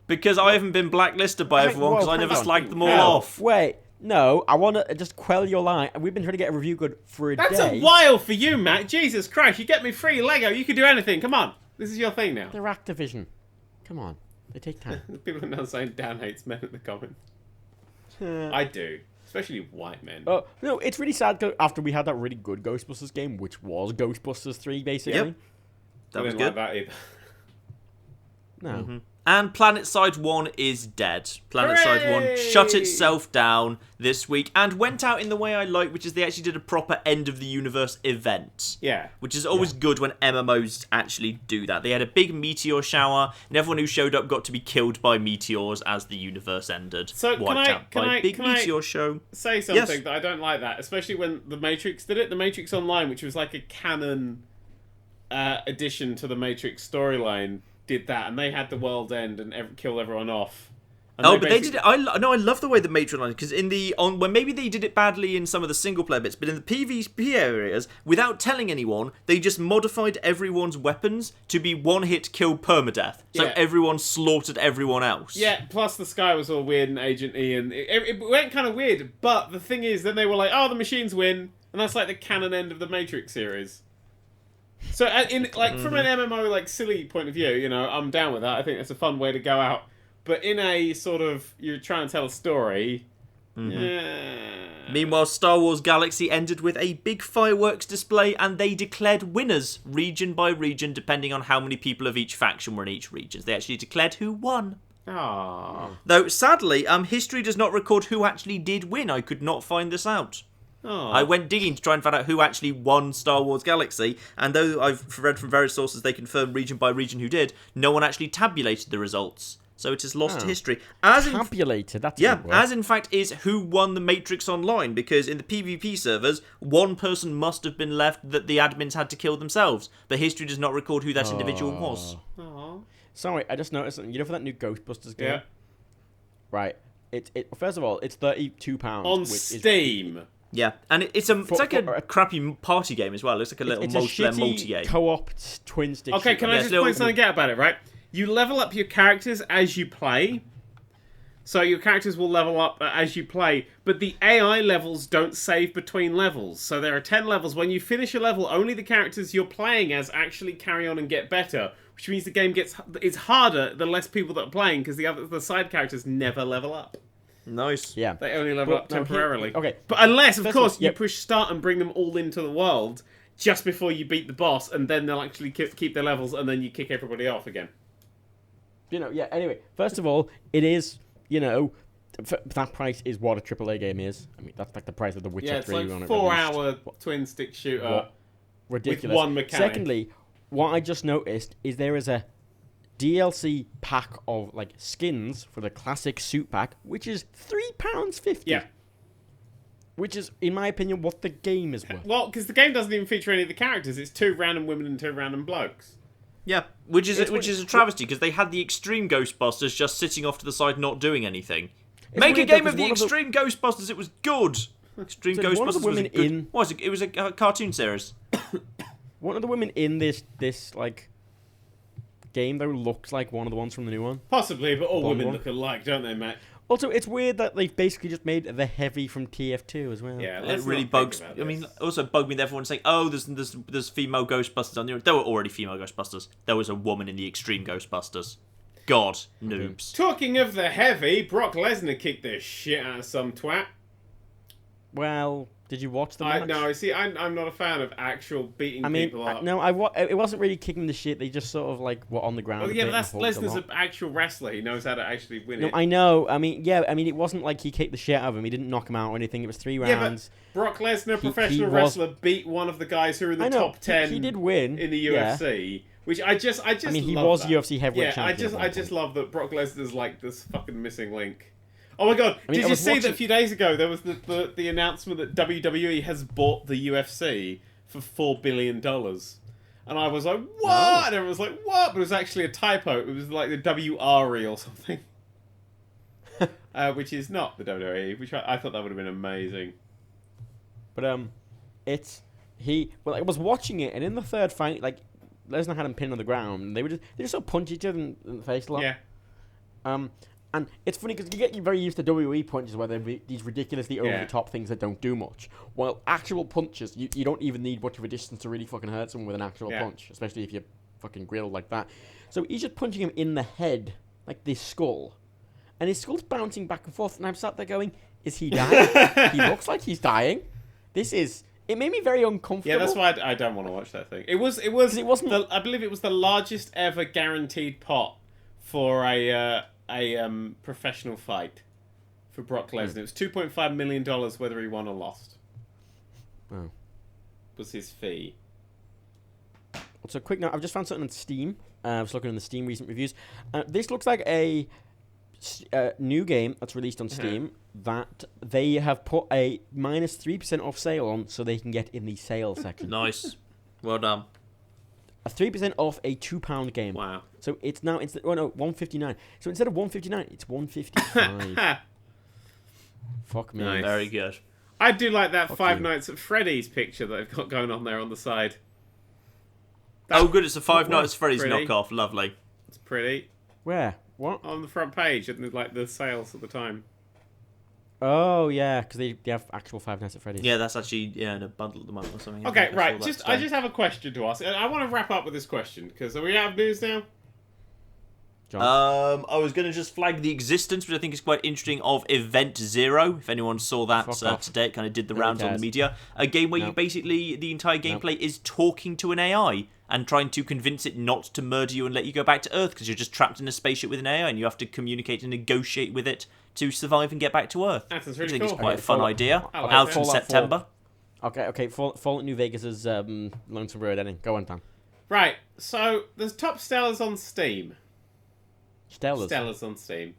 Because I haven't been blacklisted by everyone because I never slagged them all off. Wait. No, I want to just quell your lie. We've been trying to get a review code for a day. That's a while for you, Matt. Jesus Christ, you get me free Lego. You can do anything. Come on. This is your thing now. They're Activision. Come on. They take time. People are now saying Dan hates men in the comments. I do. Especially white men. Oh, no, it's really sad after we had that really good Ghostbusters game, which was Ghostbusters 3, basically. Yep. That was good. Like that either. No. Mm-hmm. And PlanetSide 1 is dead. PlanetSide 1 shut itself down this week and went out in the way I like, which is they actually did a proper end of the universe event. Yeah. Which is always good when MMOs actually do that. They had a big meteor shower, and everyone who showed up got to be killed by meteors as the universe ended. So can I show. Say something that I don't like that, especially when The Matrix did it. The Matrix Online, which was like a canon addition to the Matrix storyline, did that, and they had the world end and kill everyone off. But they did it. I love the way the Matrix line, because when maybe they did it badly in some of the single player bits, but in the PvP areas, without telling anyone, they just modified everyone's weapons to be one-hit kill permadeath. So everyone slaughtered everyone else. Yeah. Plus the sky was all weird and agent-y, and it went kind of weird. But the thing is, then they were like, "Oh, the machines win," and that's like the canon end of the Matrix series. So, from an MMO like silly point of view, I'm down with that. I think that's a fun way to go out. But in a sort of you're trying to tell a story. Meanwhile, Star Wars Galaxy ended with a big fireworks display, and they declared winners region by region, depending on how many people of each faction were in each region. They actually declared who won. Aww. Though sadly, history does not record who actually did win. I could not find this out. Aww. I went digging to try and find out who actually won Star Wars Galaxy, and though I've read from various sources they confirm region by region who did, no one actually tabulated the results. So it is lost to history. Tabulated? That's a good word. As in fact is who won the Matrix Online, because in the PvP servers, one person must have been left that the admins had to kill themselves, but history does not record who that individual was. Aww. Sorry, I just noticed something. For that new Ghostbusters game? Yeah. Right. First of all, it's £32 on Steam. Yeah, and it's like a crappy party game as well. It's like a little multi-game. Co-op twin stick. Okay, can I just point something out about it? Right, you level up your characters as you play, so your characters will level up as you play. But the AI levels don't save between levels, so there are 10 levels. When you finish a level, only the characters you're playing as actually carry on and get better, which means the game it's harder the less people that are playing because the side characters never level up. Nice. Yeah. They only level up temporarily. Okay. But unless, of course, you push start and bring them all into the world just before you beat the boss, and then they'll actually keep their levels, and then you kick everybody off again. Anyway, first of all, it is, that price is what a AAA game is. I mean, that's like the price of the Witcher 3 it's like 4-hour twin-stick shooter ridiculous. with one mechanic. Secondly, what I just noticed is there is a DLC pack of skins for the classic suit pack, which is £3.50. Yeah. Which is, in my opinion, what the game is worth. Well, because the game doesn't even feature any of the characters. It's 2 random women and 2 random blokes. Yeah, which is a travesty because they had the Extreme Ghostbusters just sitting off to the side, not doing anything. Make a game of the Extreme Ghostbusters. It was good. Extreme Ghostbusters was good. It was a cartoon series. One of the women in this game though looks like one of the ones from the new one. Possibly, but all women look alike, don't they, Matt? Also, it's weird that they've basically just made the Heavy from TF2 as well. Yeah, it really bugs. I mean, also bugged me that everyone's saying, "Oh, there's female Ghostbusters on there." There were already female Ghostbusters. There was a woman in the Extreme Ghostbusters. God, noobs. Talking of the Heavy, Brock Lesnar kicked the shit out of some twat. Well, did you watch the match? No, see, I'm not a fan of actual beating people up. It wasn't really kicking the shit. They just sort of were on the ground. Well, yeah, but that's Lesnar's an actual wrestler. He knows how to actually win it. I know. I mean, it wasn't like he kicked the shit out of him. He didn't knock him out or anything. It was 3 rounds. Yeah, but Brock Lesnar, professional wrestler, beat one of the guys who are in the top 10. He did win in the UFC. Yeah. Which I just. I mean, he was UFC heavyweight champion. I just love that Brock Lesnar's like this fucking missing link. Oh my god! Did you see that a few days ago there was the announcement that WWE has bought the UFC for $4 billion, and I was like, what? Oh. And everyone was like, what? But it was actually a typo. It was like the WRE or something, which is not the WWE. Which I thought that would have been amazing. But I was watching it, and in the third fight, Lesnar had him pinned on the ground, and they just sort of punch each other in the face a lot. Yeah. And it's funny because you get very used to WWE punches where they're these ridiculously over-the-top things that don't do much. While actual punches, you don't even need much of a distance to really fucking hurt someone with an actual punch, especially if you're fucking grilled like that. So he's just punching him in the head, like this skull. And his skull's bouncing back and forth, and I'm sat there going, is he dying? He looks like he's dying. It made me very uncomfortable. Yeah, that's why I don't want to watch that thing. I believe it was the largest ever guaranteed pot for a professional fight for Brock Lesnar. It was $2.5 million whether he won or lost. Oh. Was his fee. So quick note, I've just found something on Steam. I was looking in the Steam recent reviews. This looks like a new game that's released on Steam that they have put a minus 3% off sale on so they can get in the sale section. Nice. Well done. A 3% off a £2 game. Wow. So it's now, $159. So instead of $159, it's $155. Fuck me. Nice. Very good. I do like that Five Nights at Freddy's picture that they've got going on there on the side. Oh, good. It's a Five Nights at Freddy's knockoff. Lovely. It's pretty. Where? What? On the front page, and like the sales at the time. Oh, yeah, because they have actual Five Nights at Freddy's. Yeah, that's actually in a bundle at the moment or something. Okay, right. I just have a question to ask. I want to wrap up with this question, because are we out of news now? John? I was going to just flag the existence, which I think is quite interesting, of Event Zero. If anyone saw that today, it kind of did the rounds on the media. A game where you basically, the entire gameplay is talking to an AI and trying to convince it not to murder you and let you go back to Earth because you're just trapped in a spaceship with an AI and you have to communicate and negotiate with it to survive and get back to Earth. That sounds really I think cool. it's quite a fun idea. Out in September. Okay. Fallout New Vegas is Lonesome Road ending. Go on, Dan. Right, so there's top sellers on Steam. Stellars on Steam.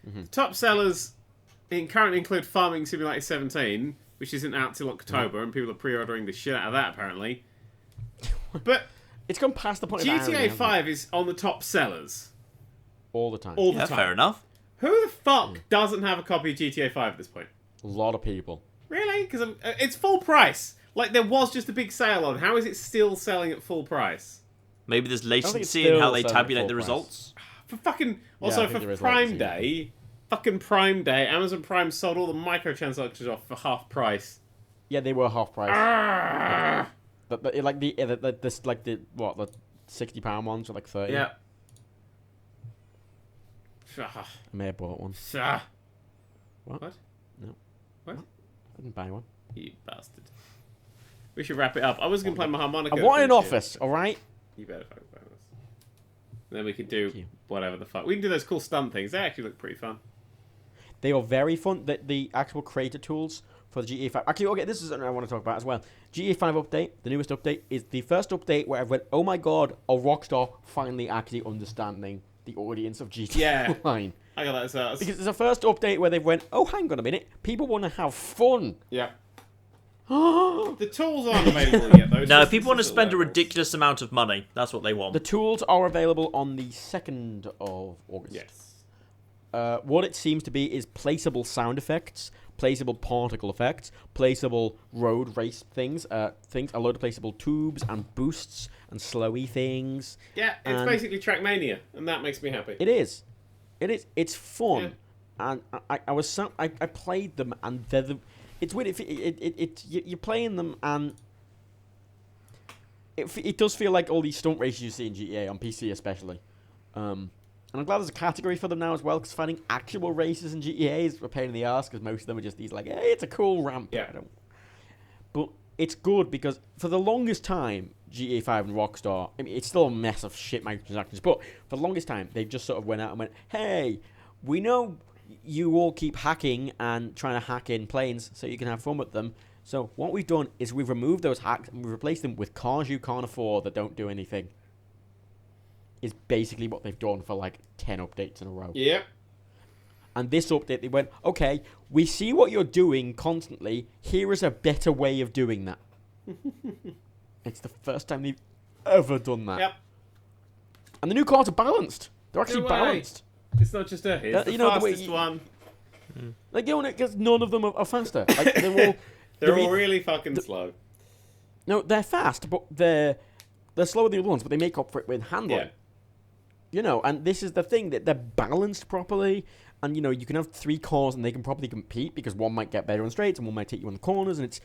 The top sellers currently include Farming Simulator 17, which isn't out till October, and people are pre-ordering the shit out of that, apparently. But it's gone past the point of GTA 5 is on the top sellers. All the time. All the time. Fair enough. Who the fuck doesn't have a copy of GTA 5 at this point? A lot of people. Really? Because it's full price. Like, there was just a big sale on. How is it still selling at full price? Maybe there's latency in how they tabulate the results. For fucking... Also, for Prime Day... Fucking Prime Day, Amazon Prime sold all the microtransactions off for half price. Yeah, they were half price. But like the £60 ones were like 30. Yeah. I may have bought one. What? No. What? I didn't buy one. You bastard. We should wrap it up. I was going to play my harmonica. I want an office, alright? You better fucking play this. Then we could do whatever the fuck. We can do those cool stunt things. They actually look pretty fun. They are very fun. The actual creator tools for the GTA 5. Actually, okay, this is something I want to talk about as well. GTA 5 update, the newest update, is the first update where I've went, oh my god, a Rockstar finally actually understanding the audience of GTA Online. I got that as well. Because it's the first update where they've went, oh, hang on a minute, people want to have fun. Yeah. The tools aren't available yet, though. No, people want to spend a ridiculous amount of money. That's what they want. The tools are available on the 2nd of August. Yes. What it seems to be is placeable sound effects, placeable particle effects, placeable road race things, a load of placeable tubes and boosts and slowy things. Yeah, it's basically Trackmania, and that makes me happy. It is. It's fun. Yeah. And I played them, and it's weird. You're playing them, and it does feel like all these stunt races you see in GTA on PC, especially. And I'm glad there's a category for them now as well, because finding actual races in GTA is a pain in the ass, because most of them are just these like, hey, it's a cool ramp. Yeah. But it's good because for the longest time, GTA 5 and Rockstar, I mean, it's still a mess of shit microtransactions, but for the longest time, they've just sort of went out and went, hey, we know you all keep hacking and trying to hack in planes so you can have fun with them. So what we've done is we've removed those hacks and we've replaced them with cars you can't afford that don't do anything. Is basically what they've done for like 10 updates in a row. Yep. And this update, they went, okay, we see what you're doing constantly. Here is a better way of doing that. It's the first time they've ever done that. Yep. And the new cars are balanced. They're actually balanced. It's not just here's the fastest one. Like, because none of them are faster. Like, they're all really fucking slow. No, they're fast, but they're slower than the other ones, but they make up for it with handling. Yeah. You know, and this is the thing, that they're balanced properly, and, you know, you can have 3 cars and they can properly compete, because one might get better on straights and one might take you on the corners, and it's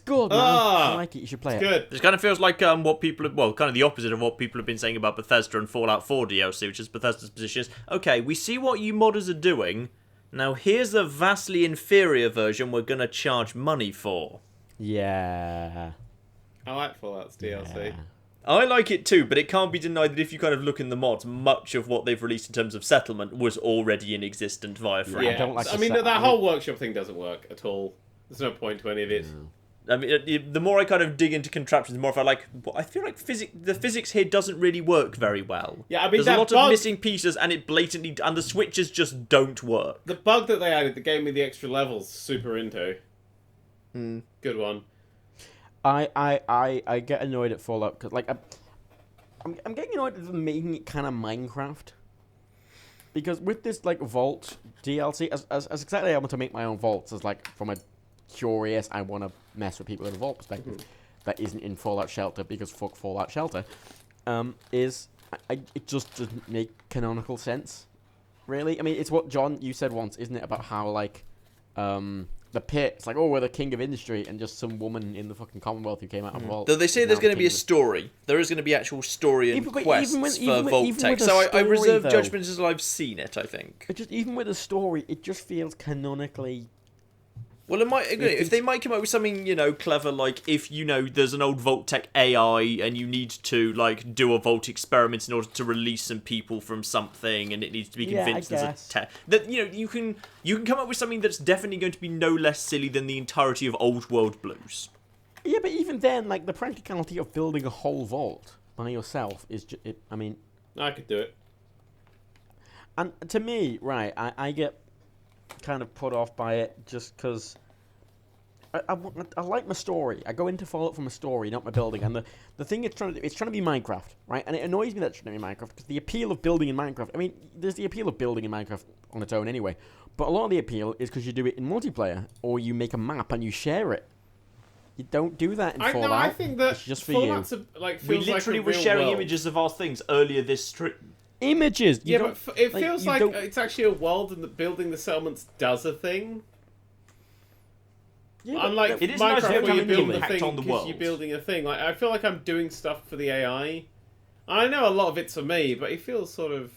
good, man. I like it. You should play it. Good. This kind of feels like kind of the opposite of what people have been saying about Bethesda and Fallout 4 DLC, which is Bethesda's position is, okay, we see what you modders are doing, now here's a vastly inferior version we're going to charge money for. Yeah. I like Fallout's DLC. I like it too, but it can't be denied that if you kind of look in the mods, much of what they've released in terms of settlement was already in existence via free. Yeah, I don't like that whole workshop thing doesn't work at all. There's no point to any of it. I mean, the more I kind of dig into contraptions, the more I feel like the physics here doesn't really work very well. Yeah, I mean, there's a lot of missing pieces, and the switches just don't work. The bug that they added that gave me the extra levels, super into. Good one. I get annoyed at Fallout because I'm getting annoyed at them making it kind of Minecraft. Because with this like Vault DLC, as exactly I want to make my own vaults as like from a curious I want to mess with people in a vault perspective that isn't in Fallout Shelter because fuck Fallout Shelter, it just doesn't make canonical sense. Really, I mean it's what John you said once, isn't it, about how like the pit, it's like, oh, we're the king of industry, and just some woman in the fucking Commonwealth who came out of Vault. Though they say there's going to be a story. There is going to be actual story and quests for Vault Tech. So I reserve judgment until I've seen it, I think. It just, even with a story, it just feels canonically... Well, if they might come up with something, clever, like if, there's an old Vault Tech AI and you need to, like, do a Vault experiment in order to release some people from something and it needs to be convinced there's a tech. That, you can come up with something that's definitely going to be no less silly than the entirety of Old World Blues. Yeah, but even then, like, the practicality of building a whole vault by yourself is just, I could do it. And to me, right, I get kind of put off by it just because I like my story. I go into Fallout from a story, not my building. And the thing it's trying to be Minecraft, right? And it annoys me that it's trying to be Minecraft because the appeal of building in Minecraft, I mean, there's the appeal of building in Minecraft on its own anyway, but a lot of the appeal is because you do it in multiplayer or you make a map and you share it. You don't do that in Fallout. I think that it's just for Fallout's you. We literally were sharing images of our things earlier this stream. Images. But it feels like it's actually a world, and that building the settlements does a thing. Yeah, unlike it is Minecraft, nice where you're building a thing on the because you're building a thing. Like I feel like I'm doing stuff for the AI. I know a lot of it's for me, but it feels sort of.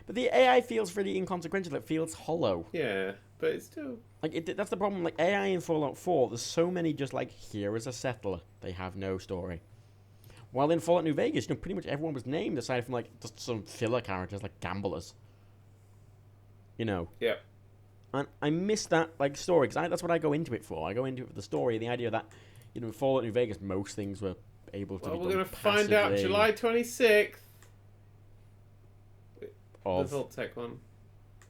But the AI feels really inconsequential. It feels hollow. Yeah, but it's still that's the problem. Like AI in Fallout 4, there's so many just like here is a settler. They have no story. While in Fallout New Vegas, pretty much everyone was named aside from like just some filler characters like gamblers. Yeah. And I miss that like story because that's what I go into it for. I go into it for the story, the idea that in Fallout New Vegas, most things were able to be done. We're gonna find out July 26th. Of the Vault Tech one.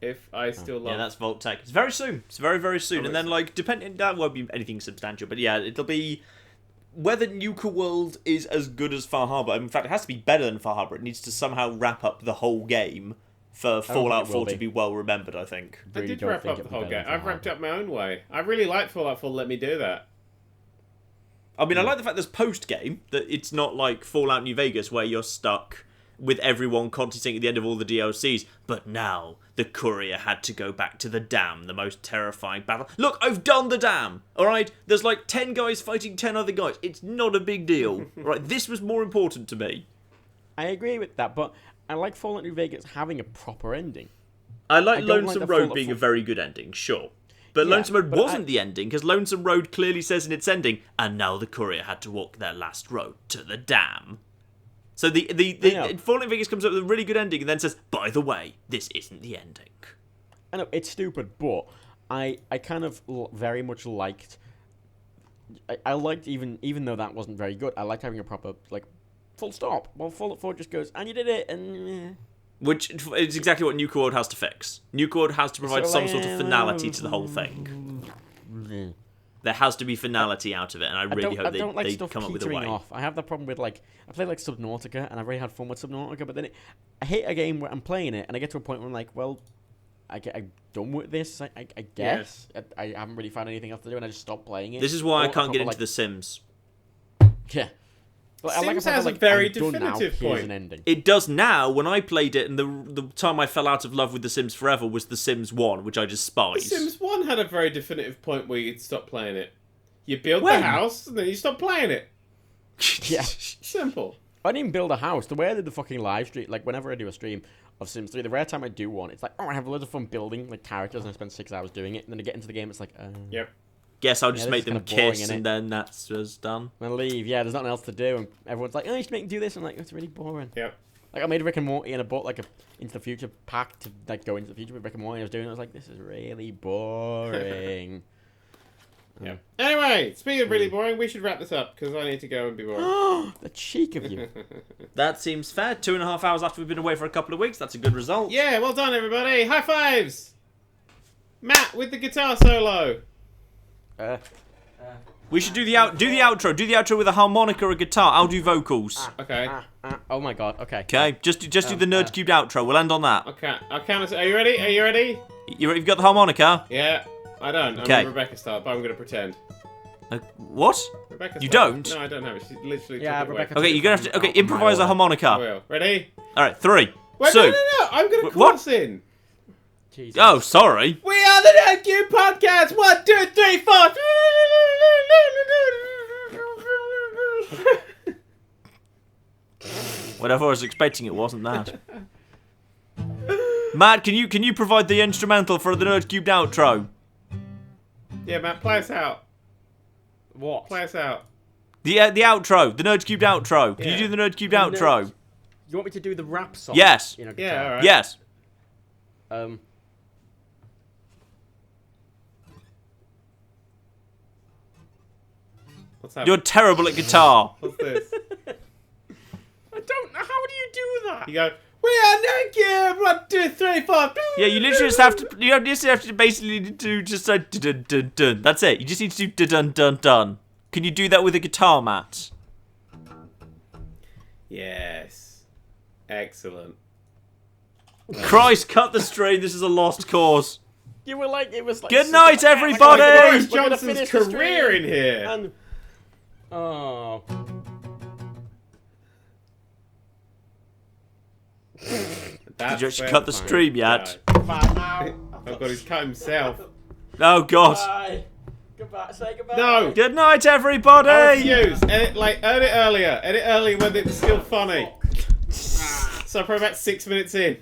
If I still love. Yeah, that's Vault Tech. It's very soon. It's very, very soon. And then like depending, that won't be anything substantial, but yeah, it'll be. Whether Nuka World is as good as Far Harbor, in fact, it has to be better than Far Harbor. It needs to somehow wrap up the whole game for Fallout 4 to be well remembered, I think. I did wrap up the whole game. I've wrapped up my own way. I really like Fallout 4. Let me do that. I mean, I like the fact there's post-game, that it's not like Fallout New Vegas where you're stuck with everyone constantly saying at the end of all the DLCs, but now the courier had to go back to the dam, the most terrifying battle. Look, I've done the dam, alright? There's like 10 guys fighting 10 other guys. It's not a big deal, right? This was more important to me. I agree with that, but I like Fallout New Vegas having a proper ending. I like Lonesome Road being a very good ending, sure. But Lonesome Road wasn't the ending, because Lonesome Road clearly says in its ending, and now the courier had to walk their last road to the dam. So the Fallout New Vegas comes up with a really good ending and then says, by the way, this isn't the ending. I know, it's stupid, but I kind of very much liked... I liked, even though that wasn't very good, I liked having a proper, like, full stop. Well, Fallout 4 just goes, and you did it, and... Which is exactly what Nuka World has to fix. Nuka World has to provide some sort of finality to the whole thing. There has to be finality out of it, and I really hope they come up with a way. Off. I have the problem with, like, I play, like, Subnautica, and I really had fun with Subnautica, but then I hate a game where I'm playing it, and I get to a point where I'm like, well, I'm done with this, I guess. Yes. I haven't really found anything else to do, and I just stopped playing it. This is why I can't get into The Sims. Yeah. Sims has a very definitive point. It does now. When I played it, and the time I fell out of love with The Sims forever was The Sims 1, which I despise. The Sims 1 had a very definitive point where you'd stop playing it. You build the house, and then you stop playing it. Yeah. Simple. I didn't even build a house. The way I did the fucking live stream, like whenever I do a stream of Sims 3, the rare time I do one, it's like, oh, I have loads of fun building like characters, and I spend 6 hours doing it, and then I get into the game, it's like, Yep. guess I'll just make them kiss, and then that's just done. And leave. Yeah, there's nothing else to do, and everyone's like, "Oh, you should make do this." I'm like, "It's really boring." Yep. Like I made Rick and Morty, and I bought like a Into the Future pack to like go into the future with Rick and Morty. I was doing it. I was like, "This is really boring." Yeah. Anyway, speaking of really boring, we should wrap this up because I need to go and be boring. The cheek of you. That seems fair. 2.5 hours after we've been away for a couple of weeks. That's a good result. Yeah, well done, everybody. High fives. Matt with the guitar solo. We should do the outro. Do the outro with a harmonica or a guitar. I'll do vocals. Okay. Oh my god. Okay. Okay. Just do the Nerd³ outro. We'll end on that. Okay. I'll count us. Are you ready? Are you ready? You've got the harmonica? Yeah. I don't. Okay. I'm Rebecca style, but I'm going to pretend. What? Rebecca you style. don't? No, I don't have it. She literally Yeah, took it Rebecca. away. Okay, you're going to have to... Okay, improvise a harmonica. I will. Ready? Alright, 3. Wait, two. no. I'm going to call What? us in. Jesus. Oh, sorry. We are the Nerd³ Podcats. 1, 2, 3, 4. Whatever I was expecting, it wasn't that. Matt, can you provide the instrumental for the Nerd³ outro? Yeah, Matt, play us out. What? Play us out. The outro, the Nerd³ outro. Can Yeah. you do the Nerd³ outro? You want me to do the rap song? Yes. You know, Yeah, alright. Yes. What's happening? You're terrible at guitar. What's this? I don't know. How do you do that? You go, we are Nerd³. 1, 2, 3, 4. Yeah, you literally just have to. You just have to basically do just like dun dun dun. That's it. You just need to do dun dun dun. Can you do that with a guitar, Matt? Yes. Excellent. Christ, cut the string. This is a lost cause. You were like, it was like. Good night, everybody. Boris We're gonna Johnson's finish the career stream. in here. And oh. Did you actually cut the stream yet? Goodbye now. Oh god, he's cut himself. Oh God. Goodbye. Goodbye. Say goodbye. No. Good night, everybody. I refuse. Edit earlier when it was still funny. So probably about 6 minutes in.